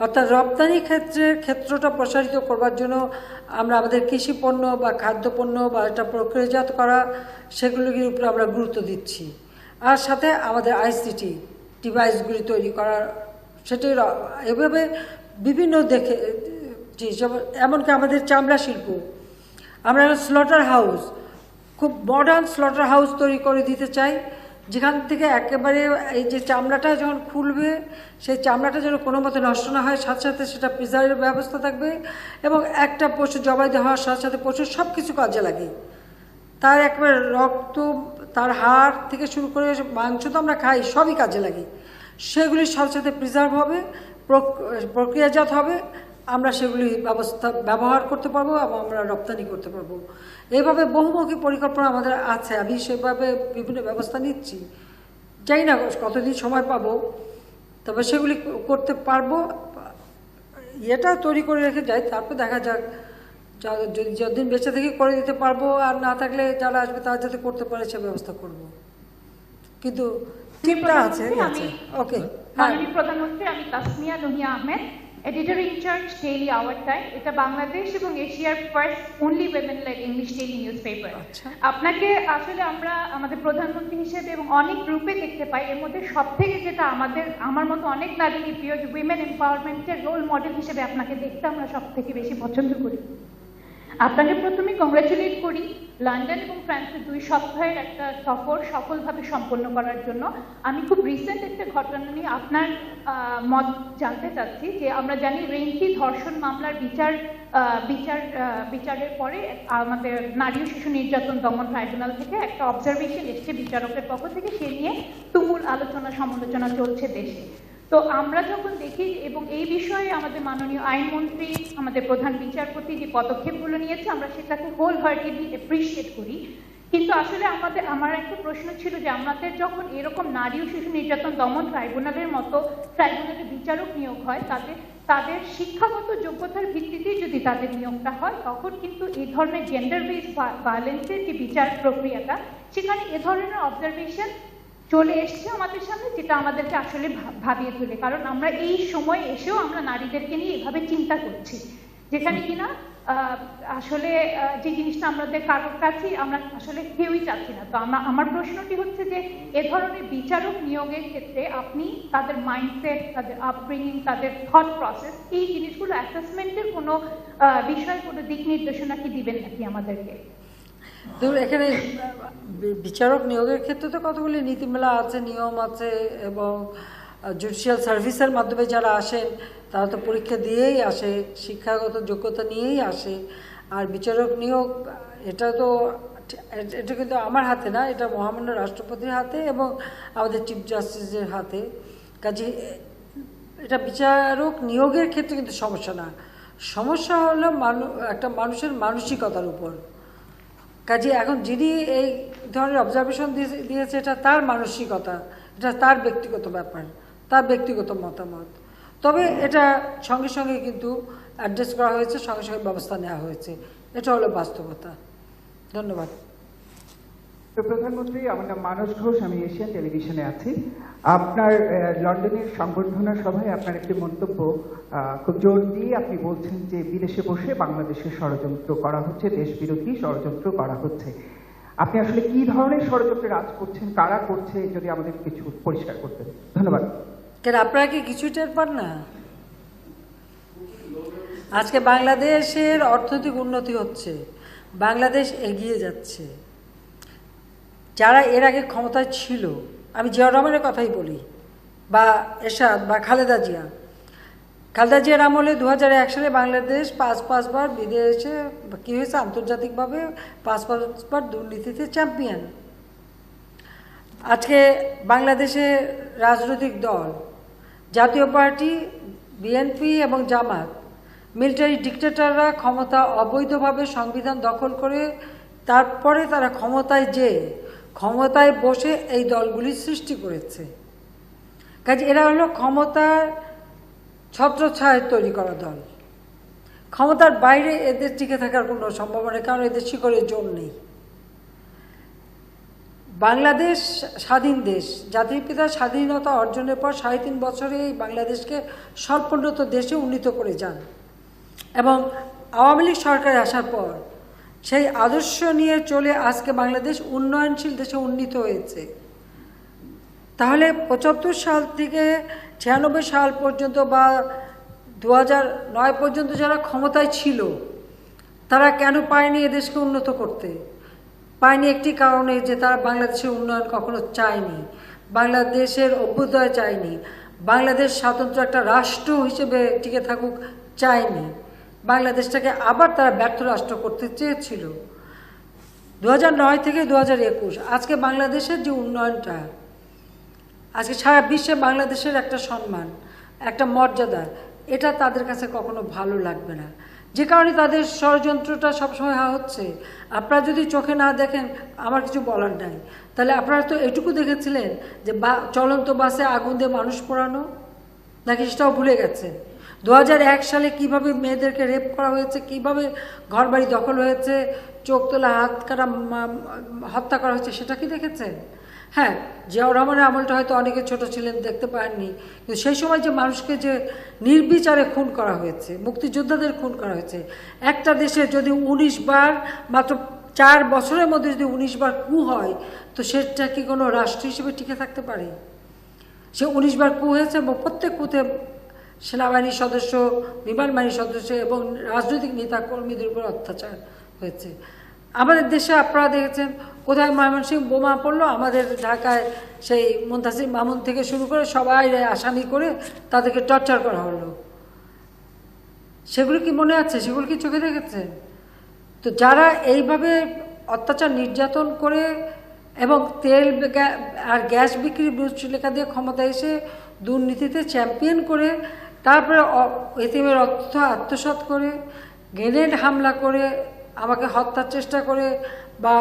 অর্থাৎ রপ্তানি ক্ষেত্রটা প্রসারিত করবার জন্য আমরা আমাদের কৃষি পণ্য বা খাদ্যপণ্য বা এটা প্রক্রিয়াজাত করা, সেগুলির উপরে আমরা গুরুত্ব দিচ্ছি। আর সাথে আমাদের আইসিটি ডিভাইসগুলি তৈরি করা, সেটি এভাবে বিভিন্ন যেমন এমনকি আমাদের চামড়া শিল্প, আমরা স্লটার হাউস, খুব মডার্ন স্লটার হাউস তৈরি করে দিতে চাই, যেখান থেকে একেবারে এই যে চামড়াটা যখন খুলবে, সেই চামড়াটা যেন কোনো মতে নষ্ট না হয়, সাথে সাথে সেটা প্রিজার্ভের ব্যবস্থা থাকবে, এবং একটা পশু জবাই দেওয়ার সাথে সাথে পশুর সব কিছু কাজে লাগে। তার একবার রক্ত, তার হাড় থেকে শুরু করে মাংস তো আমরা খাই, সবই কাজে লাগে। সেগুলির সাথে সাথে প্রিজার্ভ হবে, প্রক্রিয়াজাত হবে, আমরা সেগুলি ব্যবহার করতে পারবো এবং আমরা রপ্তানি করতে পারবো। এইভাবে বহুমুখী পরিকল্পনা আমাদের আছে, আমি সেভাবে বিভিন্ন ব্যবস্থা নিচ্ছি। জানি না কতদিন সময় পাবো, তবে সেগুলি করতে পারবো। এটা তৈরি করে রেখে যাই, তারপর দেখা যাক, যদি যতদিন বেঁচে থেকে করে দিতে পারবো, আর না থাকলে যারা আসবে তারা যাতে করতে পারে সে ব্যবস্থা করব। কিন্তু টিমটা আছে। ওকে, মাননীয় প্রধানমন্ত্রী, আমি Tasmia Nuhia Ahmed, editor in charge Daily Our Time. এটা বাংলাদেশ এবং এশিয়ার first only women led English daily newspaper. আপনাকে আসলে আমরা আমাদের প্রধানমন্ত্রী হিসেবে এবং অনেক গ্রুপে দেখতে পাই, এর মধ্যে সব থেকে যেটা আমার মতো অনেক নারীর প্রিয়, যে উইমেন এম্পাওয়ারমেন্টের রোল মডেল হিসেবে আপনাকে দেখতে আমরা সব থেকে বেশি পছন্দ করি। আপনাকে প্রথমে কংগ্রাচুলেট করি লন্ডন এবং ফ্রান্সের 2 সপ্তাহের একটা সফর সফলভাবে সম্পন্ন করার জন্য। আমি খুব রিসেন্ট একটা ঘটনা নিয়ে আপনার মত জানতে চাচ্ছি, যে আমরা জানি রেইনকি ধর্ষণ মামলার বিচারের পরে আমাদের নারী ও শিশু নির্যাতন দমন ট্রাইব্যুনাল থেকে একটা অবজারভেশন এসছে বিচারকের পক্ষ থেকে, সে নিয়ে তুমুল আলোচনা সমালোচনা চলছে দেশে। তো আমরা যখন দেখি, এবং এই বিষয়ে আমাদের মাননীয় আইনমন্ত্রী, আমাদের প্রধান বিচারপতি যে পদক্ষেপগুলো নিয়েছে, আমরা সেটাকে হোল হার্টেডলি অ্যাপ্রিশিয়েট করি। কিন্তু আসলে আমার একটা প্রশ্ন ছিল, যে আমাদের যখন এরকম নারী ও শিশু নির্যাতন দমন ট্রাইব্যুনালের মতো ট্রাইব্যুনালের বিচারক নিয়োগ হয়, তাদের তাদের শিক্ষাগত যোগ্যতার ভিত্তিতেই যদি তাদের নিয়োগটা হয়, তখন কিন্তু এই ধরনের জেন্ডার বেসড ভায়োলেন্সের যে বিচার প্রক্রিয়াটা, সেখানে এ ধরনের অবজারভেশন চলে এসছে আমাদের সামনে, যেটা আমাদেরকে আসলে ভাবিয়ে তোলে। কারণ আমরা এই সময় এসেও আমরা নারীদেরকে নিয়ে এভাবে চিন্তা করছি, যেখানে কিনা আসলে যে জিনিসটা আমাদের কারোর কাছে আমরা আসলে কেউই চাচ্ছি না। তো আমার প্রশ্নটি হচ্ছে যে এ ধরনের বিচারক নিয়োগের ক্ষেত্রে আপনি তাদের মাইন্ডসেট, তাদের আপব্রিঙ্গিং, তাদের থট প্রসেস, এই জিনিসগুলো অ্যাসেসমেন্টের কোনো বিষয়, কোনো দিক নির্দেশনা কি দিবেন নাকি আমাদেরকে? ধরুন, এখানে বিচারক নিয়োগের ক্ষেত্রে তো কতগুলি নীতিমালা আছে, নিয়ম আছে, এবং জুডিশিয়াল সার্ভিসের মাধ্যমে যারা আসেন তারা তো পরীক্ষা দিয়েই আসে, শিক্ষাগত যোগ্যতা নিয়েই আসে। আর বিচারক নিয়োগ এটা কিন্তু আমার হাতে না, এটা মহামান্য রাষ্ট্রপতির হাতে এবং আমাদের চিফ জাস্টিসের হাতে। কাজে এটা বিচারক নিয়োগের ক্ষেত্রে কিন্তু সমস্যা না, সমস্যা হলো একটা মানুষের মানসিকতার উপর। কাজে এখন যিনি এই ধরনের অবজারভেশন দিয়েছে, এটা তার মানসিকতা, এটা তার ব্যক্তিগত ব্যাপার, তার ব্যক্তিগত মতামত। তবে এটা সঙ্গে সঙ্গে কিন্তু অ্যাড্রেস করা হয়েছে, সঙ্গে সঙ্গে ব্যবস্থা নেওয়া হয়েছে, এটা হলো বাস্তবতা। ধন্যবাদ। প্রধানমন্ত্রী, আমার নাম মানস ঘোষ, আমি এশিয়ান টেলিভিশনে আছি। আপনার লন্ডনের সংবর্ধনা সভায় আপনার একটি মন্তব্য খুব জোর দিয়ে আপনি বলছেন যে বিদেশে বসে বাংলাদেশে ষড়যন্ত্র করা হচ্ছে, দেশ বিরোধী ষড়যন্ত্র করা হচ্ছে। আপনি আসলে কি ধরনের ষড়যন্ত্রে রাজ করছেন, কারা করছে, যদি আমাদের কিছু পরিষ্কার করতেন। ধন্যবাদ। কেন আপনারা কি কিছুই টের পান না? আজকে বাংলাদেশের অর্থনৈতিক উন্নতি হচ্ছে, বাংলাদেশ এগিয়ে যাচ্ছে। যারা এর আগে ক্ষমতায় ছিল, আমি জিয়াউর রহমানের কথাই বলি, বা এরশাদ বা খালেদা জিয়ার আমলে 2001 সালে বাংলাদেশ পাঁচবার বিদেশে কী হয়েছে, আন্তর্জাতিকভাবে পাঁচবার দুর্নীতিতে চ্যাম্পিয়ন। আজকে বাংলাদেশে রাজনৈতিক দল, জাতীয় পার্টি, বিএনপি এবং জামাত, মিলিটারি ডিক্টেটররা ক্ষমতা অবৈধভাবে সংবিধান দখল করে তারপরে তারা ক্ষমতায় বসে এই দলগুলি সৃষ্টি করেছে। কাজে এরা হলো ক্ষমতার ছত্রছায়া তৈরি করা দল। ক্ষমতার বাইরে এদের টিকে থাকার কোনো সম্ভাবনা নেই, কারণ এদের শিকড়ের জোর নেই। বাংলাদেশ স্বাধীন দেশ, জাতির পিতা স্বাধীনতা অর্জনের পর 3.5 বছরে এই বাংলাদেশকে স্বল্পোন্নত দেশে উন্নীত করে যান, এবং আওয়ামী লীগ সরকার আসার পর সেই আদর্শ নিয়ে চলে আজকে বাংলাদেশ উন্নয়নশীল দেশে উন্নীত হয়েছে। তাহলে 75 সাল থেকে 96 সাল পর্যন্ত বা 2009 পর্যন্ত যারা ক্ষমতায় ছিল, তারা কেন পায়নি এদেশকে উন্নত করতে? পায়নি একটি কারণে, যে তারা বাংলাদেশের উন্নয়ন কখনো চায়নি, বাংলাদেশের অভ্যুদয় চায়নি, বাংলাদেশ স্বতন্ত্র একটা রাষ্ট্র হিসেবে টিকে থাকুক চায়নি, বাংলাদেশটাকে আবার তারা ব্যর্থ রাষ্ট্র করতে চেয়েছিল। 2009 থেকে 2021 আজকে বাংলাদেশের যে উন্নয়নটা, আজকে সারা বিশ্বে বাংলাদেশের একটা সম্মান, একটা মর্যাদা, এটা তাদের কাছে কখনো ভালো লাগবে না, যে কারণে তাদের ষড়যন্ত্রটা সবসময় হচ্ছে। আপনারা যদি চোখে না দেখেন, আমার কিছু বলার নাই। তাহলে আপনারা তো এটুকু দেখেছিলেন যে চলন্ত বাসে আগুন দিয়ে মানুষ পোড়ানো, নাকি সেটাও ভুলে গেছেন? 2001 সালে কিভাবে মেয়েদেরকে রেপ করা হয়েছে, কিভাবে ঘরবাড়ি দখল হয়েছে, চোখ তোলা হাত কাটা হত্যা করা হয়েছে, সেটা কি দেখেছেন? হ্যাঁ, জিয়াউর রহমানের আমলটা হয়তো অনেকে ছোট ছিলেন, দেখতে পাননি, কিন্তু সেই সময় যে মানুষকে যে নির্বিচারে খুন করা হয়েছে, মুক্তিযোদ্ধাদের খুন করা হয়েছে, একটা দেশে যদি 19 বার, মাত্র 4 বছরের মধ্যে যদি 19 বার কু হয়, তো সেটা কি কোনো রাষ্ট্র হিসেবে টিকে থাকতে পারে? সে 19 বার কু হয়েছে, এবং প্রত্যেক কুতে সেনাবাহিনীর সদস্য, বিমান বাহিনীর সদস্য এবং রাজনৈতিক নেতা কর্মীদের উপর অত্যাচার হয়েছে। আমাদের দেশে আপনারা দেখেছেন, কোথায় ময়মনসিংহ বোমা পড়লো, আমাদের ঢাকায় সেই মুনতাসির মামুন থেকে শুরু করে সবাই আসামি করে তাদেরকে টর্চার করা হলো। সেগুলো কি মনে আছে? সেগুলো কি চোখে দেখেছেন? তো যারা এইভাবে অত্যাচার নির্যাতন করে এবং তেল আর গ্যাস বিক্রি বিশৃঙ্খলা দিয়ে ক্ষমতা এসে দুর্নীতিতে চ্যাম্পিয়ন করে, তারপরে এতিমের অর্থ আত্মসাৎ করে, গ্রেনেড হামলা করে, আমাকে হত্যার চেষ্টা করে, বা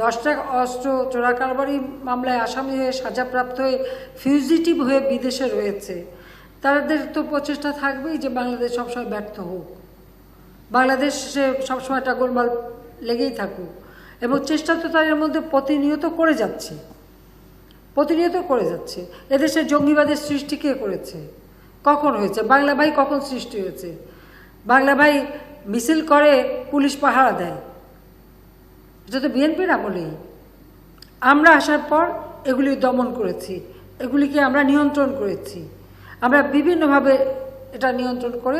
10টা অস্ত্র চোরাকারবারি মামলায় আসামি হয়ে সাজাপ্রাপ্ত হয়ে ফিউজিটিভ হয়ে বিদেশে রয়েছে, তাদের তো প্রচেষ্টা থাকবেই যে বাংলাদেশ সবসময় ব্যর্থ হোক, বাংলাদেশে সবসময় একটা গোলমাল লেগেই থাকুক, এবং চেষ্টা তো তাদের মধ্যে প্রতিনিয়ত করে যাচ্ছে, প্রতিনিয়ত করে যাচ্ছে। এদেশে জঙ্গিবাদের সৃষ্টি কে করেছে, কখন হয়েছে? বাংলা ভাই কখন সৃষ্টি হয়েছে? বাংলা ভাই মিছিল করে, পুলিশ পাহারা দেয়, এটা তো বিএনপির আমলেই। আমরা আসার পর এগুলি দমন করেছি, এগুলিকে আমরা নিয়ন্ত্রণ করেছি, আমরা বিভিন্নভাবে এটা নিয়ন্ত্রণ করে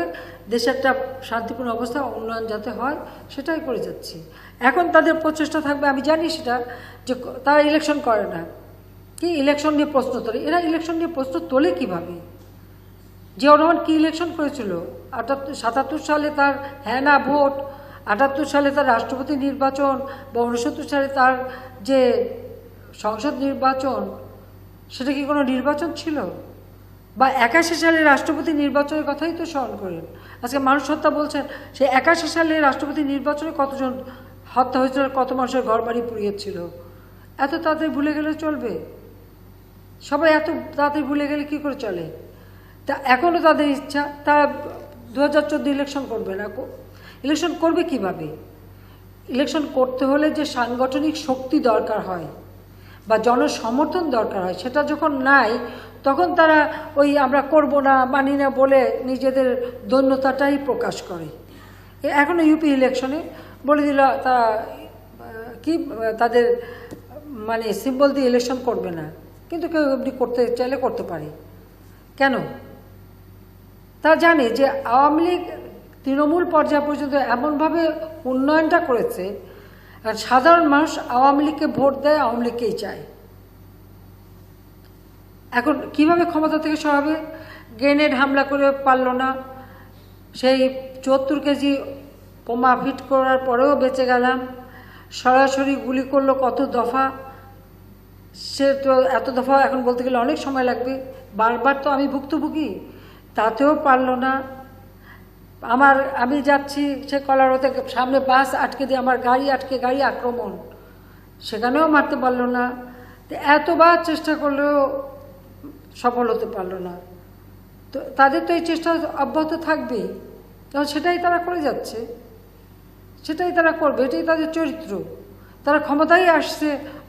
দেশে একটা শান্তিপূর্ণ অবস্থা, উন্নয়ন যাতে হয় সেটাই করে যাচ্ছি। এখন তাদের প্রচেষ্টা থাকবে, আমি জানি সেটা, যে তারা ইলেকশন করে না, কি ইলেকশন নিয়ে প্রশ্ন তোলে। এরা ইলেকশন নিয়ে প্রশ্ন তোলে কীভাবে? জিয়াউর রহমান কি ইলেকশন করেছিল? ৭৭ সালে তার হ্যাঁ না ভোট, ৭৮ সালে তার রাষ্ট্রপতি নির্বাচন, বা ৬৯ সালে তার যে সংসদ নির্বাচন, সেটা কি কোনো নির্বাচন ছিল? বা ৮১ সালে রাষ্ট্রপতি নির্বাচনের কথাই তো স্মরণ করেন। আজকে মানুষ হত্যা বলছেন, সেই ৮১ সালে রাষ্ট্রপতি নির্বাচনে কতজন হত্যা হয়েছিল, কত মানুষের ঘরবাড়ি পুড়িয়েছিল, এত তাড়াতাড়ি ভুলে গেলে চলবে? সবাই এত তাড়াতাড়ি ভুলে গেলে কী করে চলে? তা এখনও তাদের ইচ্ছা, তারা 2014 ইলেকশন করবে না। ইলেকশন করবে কিভাবে? ইলেকশন করতে হলে যে সাংগঠনিক শক্তি দরকার হয় বা জনসমর্থন দরকার হয়, সেটা যখন নাই, তখন তারা ওই আমরা করব না, মানি না বলে নিজেদের দৈন্যতাটাই প্রকাশ করে। এখনও ইউপি ইলেকশনে বলে দিল তারা কি তাদের মানে সিম্বল দিয়ে ইলেকশন করবে না, কিন্তু কেউ এমনি করতে চাইলে করতে পারে। কেন? তারা জানে যে আওয়ামী লীগ তৃণমূল পর্যায় পর্যন্ত এমনভাবে উন্নয়নটা করেছে, আর সাধারণ মানুষ আওয়ামী লীগকে ভোট দেয়, আওয়ামী লীগকেই চায়। এখন কিভাবে ক্ষমতা থেকে সরাবে? গ্রেনেড হামলা করে পারল না, সেই ৭৪ কেজি বোমা ফিট করার পরেও বেঁচে গেলাম, সরাসরি গুলি করলো কত দফা, সে তো এত দফা এখন বলতে গেলে অনেক সময় লাগবে, বারবার তো আমি ভুক্তভোগী, তাতেও পারল না। আমি যাচ্ছি, সে কলারতে সামনে বাস আটকে দিয়ে আমার গাড়ি আটকে, গাড়ি আক্রমণ, সেখানেও মারতে পারলো না। এতবার চেষ্টা করলেও সফল হতে পারলো না। তো তাদের তো এই চেষ্টা অব্যাহত থাকবেই, কারণ সেটাই তারা করে যাচ্ছে, সেটাই তারা করবে, এটাই তাদের চরিত্র। তারা ক্ষমতায় আসছে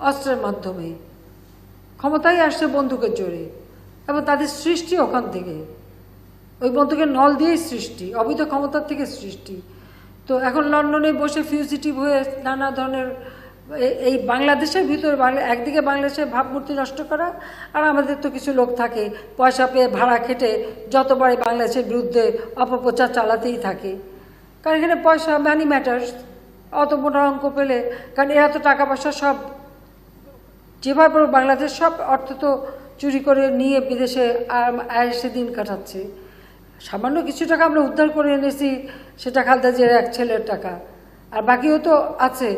অস্ত্রের মাধ্যমে, ক্ষমতায় আসছে বন্দুকের জোরে, এবং তাদের সৃষ্টি ওখান থেকে, ওই বন্দুকের নল দিয়েই সৃষ্টি, অবৈধ ক্ষমতার থেকে সৃষ্টি। তো এখন লন্ডনে বসে ফিউজিটিভ হয়ে নানা ধরনের এই বাংলাদেশের ভিতরে, একদিকে বাংলাদেশের ভাবমূর্তি নষ্ট করা, আর আমাদের তো কিছু লোক থাকে পয়সা পেয়ে ভাড়া খেটে যতবার বাংলাদেশের বিরুদ্ধে অপপ্রচার চালাতেই থাকে, কারণ এখানে পয়সা মানি ম্যাটার্স, অত মোটা অঙ্ক পেলে, কারণ এরা তো টাকা পয়সা সব যেভাবে বাংলাদেশ সব অর্থ তো চুরি করে নিয়ে বিদেশে আয়েসে দিন কাটাচ্ছে। সামান্য কিছু টাকা আমরা উদ্ধার করে এনেছি, সেটা খালেদা জিয়ার এক ছেলের টাকা, আর বাকিও তো আছে,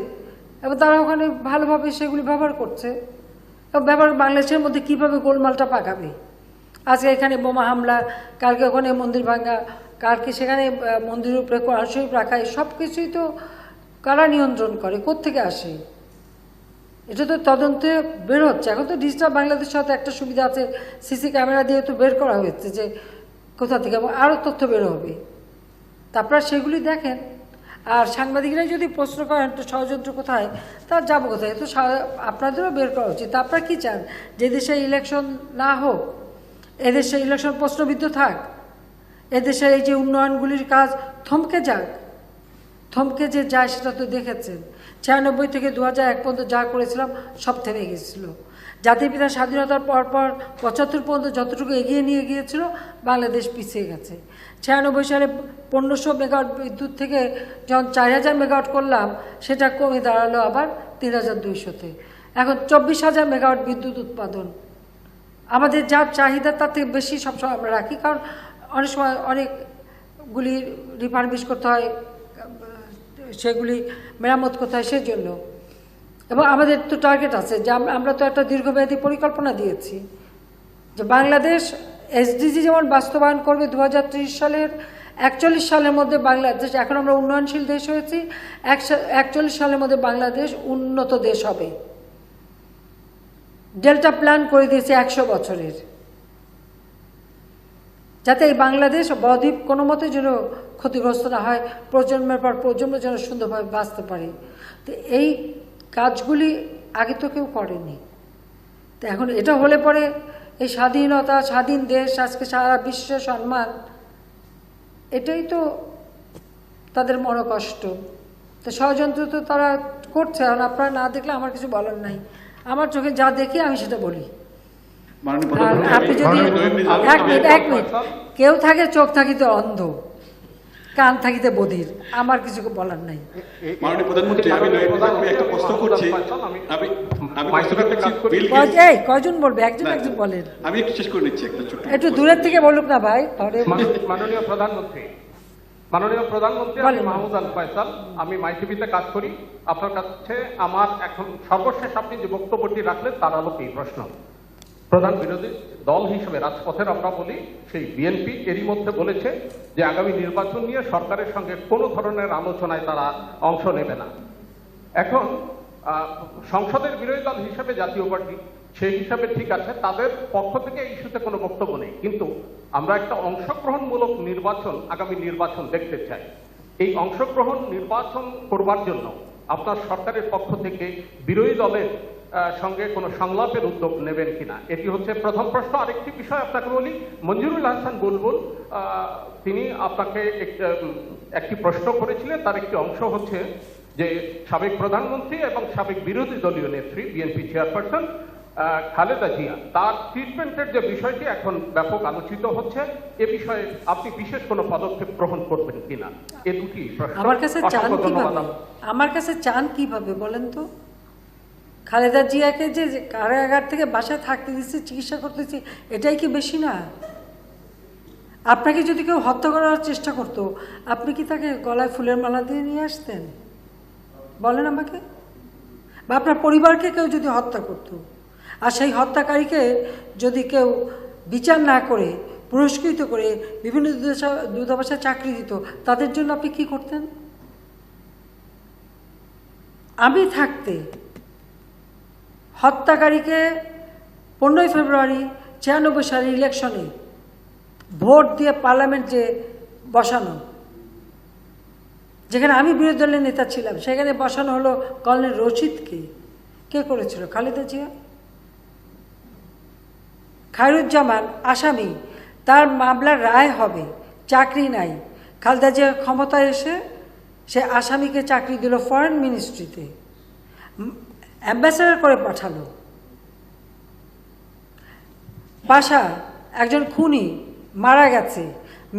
এবং তারা ওখানে ভালোভাবে সেগুলি ব্যবহার করছে। এবং বাংলাদেশের মধ্যে কীভাবে গোলমালটা পাকাবে? আজকে এখানে বোমা হামলা, কালকে ওখানে মন্দির ভাঙা, কালকে সেখানে মন্দিরের উপরে কোরআন শরীফ রাখা, সব কিছুই তো কারা নিয়ন্ত্রণ করে, কোত্থেকে আসে? এটা তো তদন্তে বের হচ্ছে। এখন তো ডিজিটাল বাংলাদেশের সাথে একটা সুবিধা আছে, সিসি ক্যামেরা দিয়ে তো বের করা হয়েছে যে কোথা থেকে, এবং আরও তথ্য বের হবে, তারপর সেগুলি দেখেন। আর সাংবাদিকরাই যদি প্রশ্ন করেন তো ষড়যন্ত্র কোথায়, তার যাবো কোথায়? তো আপনাদেরও বের করা উচিত। আপনারা কী চান? যে দেশে ইলেকশন না হোক, এদেশে ইলেকশন প্রশ্নবিদ্ধ থাক, এদেশের এই যে উন্নয়নগুলির কাজ থমকে যাক। থমকে যে যায় সেটা তো দেখেছেন, 96 থেকে 2001 পর্যন্ত যা করেছিলাম সব থেমে গেছিল। জাতির পিতা স্বাধীনতার পরপর 75 পর্যন্ত যতটুকু এগিয়ে নিয়ে গিয়েছিল, বাংলাদেশ পিছিয়ে গেছে। 96 সালে 1500 মেগাওয়াট বিদ্যুৎ থেকে যখন 4000 মেগাওয়াট করলাম, সেটা কমে দাঁড়ালো আবার 3200-তে। এখন 24,000 মেগাওয়াট বিদ্যুৎ উৎপাদন। আমাদের যার চাহিদা তার থেকে বেশি সবসময় আমরা রাখি, কারণ অনেক সময় অনেকগুলি রিফার্বিশ করতে হয়, সেগুলি মেরামত করতে হয়, সেজন্য। এবং আমাদের তো টার্গেট আছে যে আমরা তো একটা দীর্ঘমেয়াদী পরিকল্পনা দিয়েছি যে বাংলাদেশ এসডিজি যেমন বাস্তবায়ন করবে 2030 সালের 41 সালের মধ্যে বাংলাদেশ, এখন আমরা উন্নয়নশীল দেশ হয়েছি, 41 সালের মধ্যে বাংলাদেশ উন্নত দেশ হবে। ডেল্টা প্ল্যান করে দিয়েছে 100 বছরের। যাতে এই বাংলাদেশ বদ্বীপ কোনো মতে যেন ক্ষতিগ্রস্ত না হয়, প্রজন্মের পর প্রজন্ম যেন সুন্দরভাবে বাঁচতে পারে। তো এই কাজগুলি আগে তো কেউ করেনি। তো এখন এটা হলে পরে এই স্বাধীনতা, স্বাধীন দেশ, আজকে সারা বিশ্বে সম্মান, এটাই তো তাদের মনোকষ্ট। তো ষড়যন্ত্র তো তারা করছে, এখন আপনারা না দেখলে আমার কিছু বলার নাই। আমার চোখে যা দেখি আমি সেটা বলি। আর আপনি যদি এক মিনিট কেউ থাকে চোখ থাকিতে অন্ধ, কান থাকিতে বধির, আমার কিছু বলার নাই। মাননীয় প্রধানমন্ত্রী, আমি একটা প্রশ্ন করছি। কয়জন বলবে? একজন একজন বলেন। আমি একটু শেষ করে নিচ্ছি, একটু দূরের থেকে বলুক না ভাই। মাননীয় প্রধানমন্ত্রী, আমি মাহমুদ আল ফয়সাল, আমি মাইটিভিতে কাজ করি। আপনার কাছে আমার এখন সর্বশেষ আপনি যে বক্তব্যটি রাখলেন তার আলোকেই প্রশ্ন। প্রধান বিরোধী দল হিসেবে রাজপথের আমরা বলি, সেই বিএনপি এরই মধ্যে বলেছে যে আগামী নির্বাচন নিয়ে সরকারের সঙ্গে কোনো ধরনের আলোচনায় তারা অংশ নেবে না। এখন সংসদের বিরোধী দল হিসেবে জাতীয় পার্টি সেই হিসাবে ঠিক আছে, তাদের পক্ষ থেকে এই ইস্যুতে কোনো বক্তব্য নেই, কিন্তু আমরা একটা অংশগ্রহণমূলক নির্বাচন, আগামী নির্বাচন দেখতে চাই। এই অংশগ্রহণ নির্বাচন করবার জন্য আপনার সরকারের পক্ষ থেকে বিরোধী দলের সঙ্গে কোনো সংলাপের উদ্যোগ নেবেন কিনা, এটি হচ্ছে প্রথম প্রশ্ন। আরেকটি বিষয় আপনাকে বলি, মঞ্জুরুল হাসান বুলবুল তিনি আপনাকে একটি প্রশ্ন করেছিলেন, তার একটি অংশ হচ্ছে যে সাবেক প্রধানমন্ত্রী এবং সাবেক বিরোধী দলীয় নেত্রী বিএনপি চেয়ারপারসন খালেদা জিয়া, তার ট্রিটমেন্টের যে বিষয়টি এখন ব্যাপক আলোচিত হচ্ছে, এ বিষয়ে আপনি বিশেষ কোনো পদক্ষেপ গ্রহণ করবেন কিনা, এ দুটি প্রশ্ন। আমার কাছে চান কিভাবে বলেন তো? খালেদা জিয়াকে যে কারাগার থেকে বাসায় থাকতে দিচ্ছে, চিকিৎসা করতেছি, এটাই কি বেশি না? আপনাকে যদি কেউ হত্যা করার চেষ্টা করতো, আপনি কি তাকে গলায় ফুলের মালা দিয়ে নিয়ে আসতেন? বলেন আমাকে। বা আপনার পরিবারকে কেউ যদি হত্যা করতো, আর সেই হত্যাকারীকে যদি কেউ বিচার না করে পুরস্কৃত করে বিভিন্ন দূতাবাসে চাকরি দিত, তাদের জন্য আপনি কি করতেন? আমি থাকতে হত্যাকারীকে 15ই ফেব্রুয়ারি 96 সালের ইলেকশনে ভোট দিয়ে পার্লামেন্টে বসানো, যেখানে আমি বিরোধী দলের নেতা ছিলাম, সেখানে বসানো হলো কর্নেল রশিদকে। কে করেছিল? খালেদা জিয়া। খায়রুজ্জামান আসামি, তার মামলার রায় হবে, চাকরি নাই। খালেদা জিয়া ক্ষমতায় এসে সে আসামিকে চাকরি দিল ফরেন মিনিস্ট্রিতে, অ্যাম্বাসেডর করে পাঠালো। পাশা একজন খুনি মারা গেছে,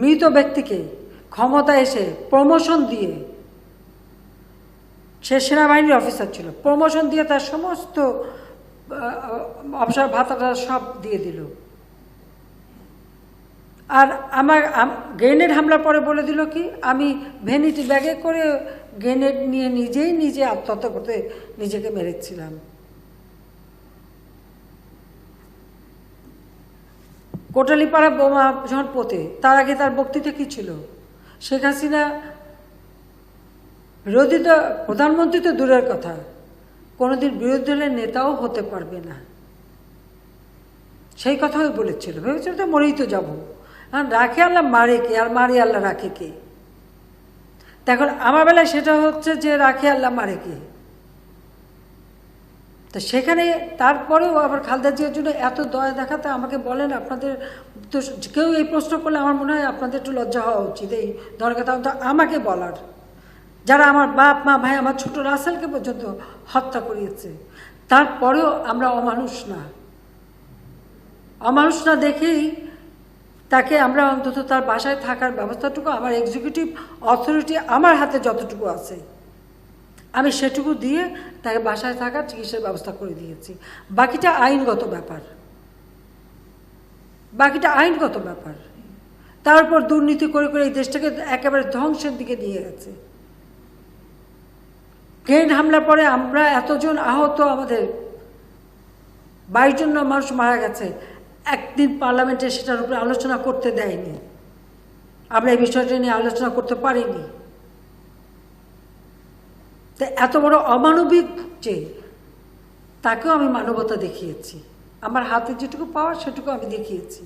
মৃত ব্যক্তিকে ক্ষমতা এসে প্রমোশন দিয়ে, সে সেনাবাহিনীর অফিসার ছিল, প্রমোশন দিয়ে তার সমস্ত অবসর ভাতাটা সব দিয়ে দিল। আর আমার গ্রেনেড হামলার পরে বলে দিল কি, আমি ভ্যানিটি ব্যাগে করে গ্রেনেড নিয়ে নিজে আত্মহত্যা করতে নিজেকে মেরেছিলাম। কোটালীপাড়া বোমা যখন পোতে, তার আগে তার বক্তৃতা কি ছিল? শেখ হাসিনা বিরোধী প্রধানমন্ত্রী তো দূরের কথা, কোনোদিন বিরোধী দলের নেতাও হতে পারবে না, সেই কথাই বলেছিল। ভেবেছিল তো মরেই তো যাবো, রাখে আল্লাহ মারে কে, আর মারে আল্লাহ রাখে কে? এখন আমার বেলায় সেটা হচ্ছে যে রাখে আল্লাহ মারে কে। তো সেখানে তারপরেও আবার খালেদা জিয়ার জন্য এত দয়া দেখাতে আমাকে বলেন, আপনাদের তো কেউ এই প্রশ্ন করলে আমার মনে হয় আপনাদের একটু লজ্জা হওয়া উচিত এই ধরনের কথা আমাকে বলার, যারা আমার বাপ মা ভাই, আমার ছোট রাসেলকে পর্যন্ত হত্যা করিয়েছে। তারপরেও আমরা অমানুষ না দেখেই তাকে আমরা অন্তত তার বাসায় থাকার ব্যবস্থাটুকু, আমার এক্সিকিউটিভ অথরিটি আমার হাতে যতটুকু আছে আমি সেটুকু দিয়ে তাকে বাসায় থাকার চিকিৎসার ব্যবস্থা করে দিয়েছি। বাকিটা আইনগত ব্যাপার। তারপর দুর্নীতি করে করে এই দেশটাকে একেবারে ধ্বংসের দিকে নিয়ে গেছে। গ্রেনেড হামলার পরে আমরা এতজন আহত, আমাদের 22 জন মানুষ মারা গেছে, একদিন পার্লামেন্টে সেটার উপরে আলোচনা করতে দেয়নি। আমরা এই বিষয়টা নিয়ে আলোচনা করতে পারিনি। তো এত বড় অমানবিক যে, তাকেও আমি মানবতা দেখিয়েছি, আমার হাতে যেটুকু পাওয়ার সেটুকু আমি দেখিয়েছি।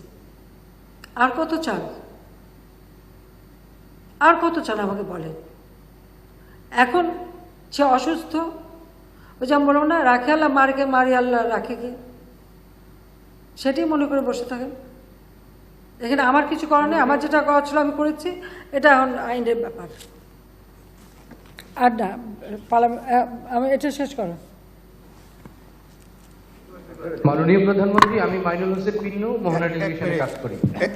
আর কত চান? আর কত চান আমাকে বলেন? এখন সে অসুস্থ, ওই যে আমি বললাম না, রাখে আল্লাহ মারকে, মারি আল্লাহ রাখে কে, সেটাই মনে করে বসে থাকেন। এখানে আমার কিছু করার নেই, আমার যেটা করা ছিল আমি করেছি, এটা এখন আইনের ব্যাপার। আর না আমি এটা শেষ করো। মাননীয় প্রধানমন্ত্রী, আমি মাইনুল হোসেন পিন্নু, মোহনা টেলিভিশনে কাজ করি।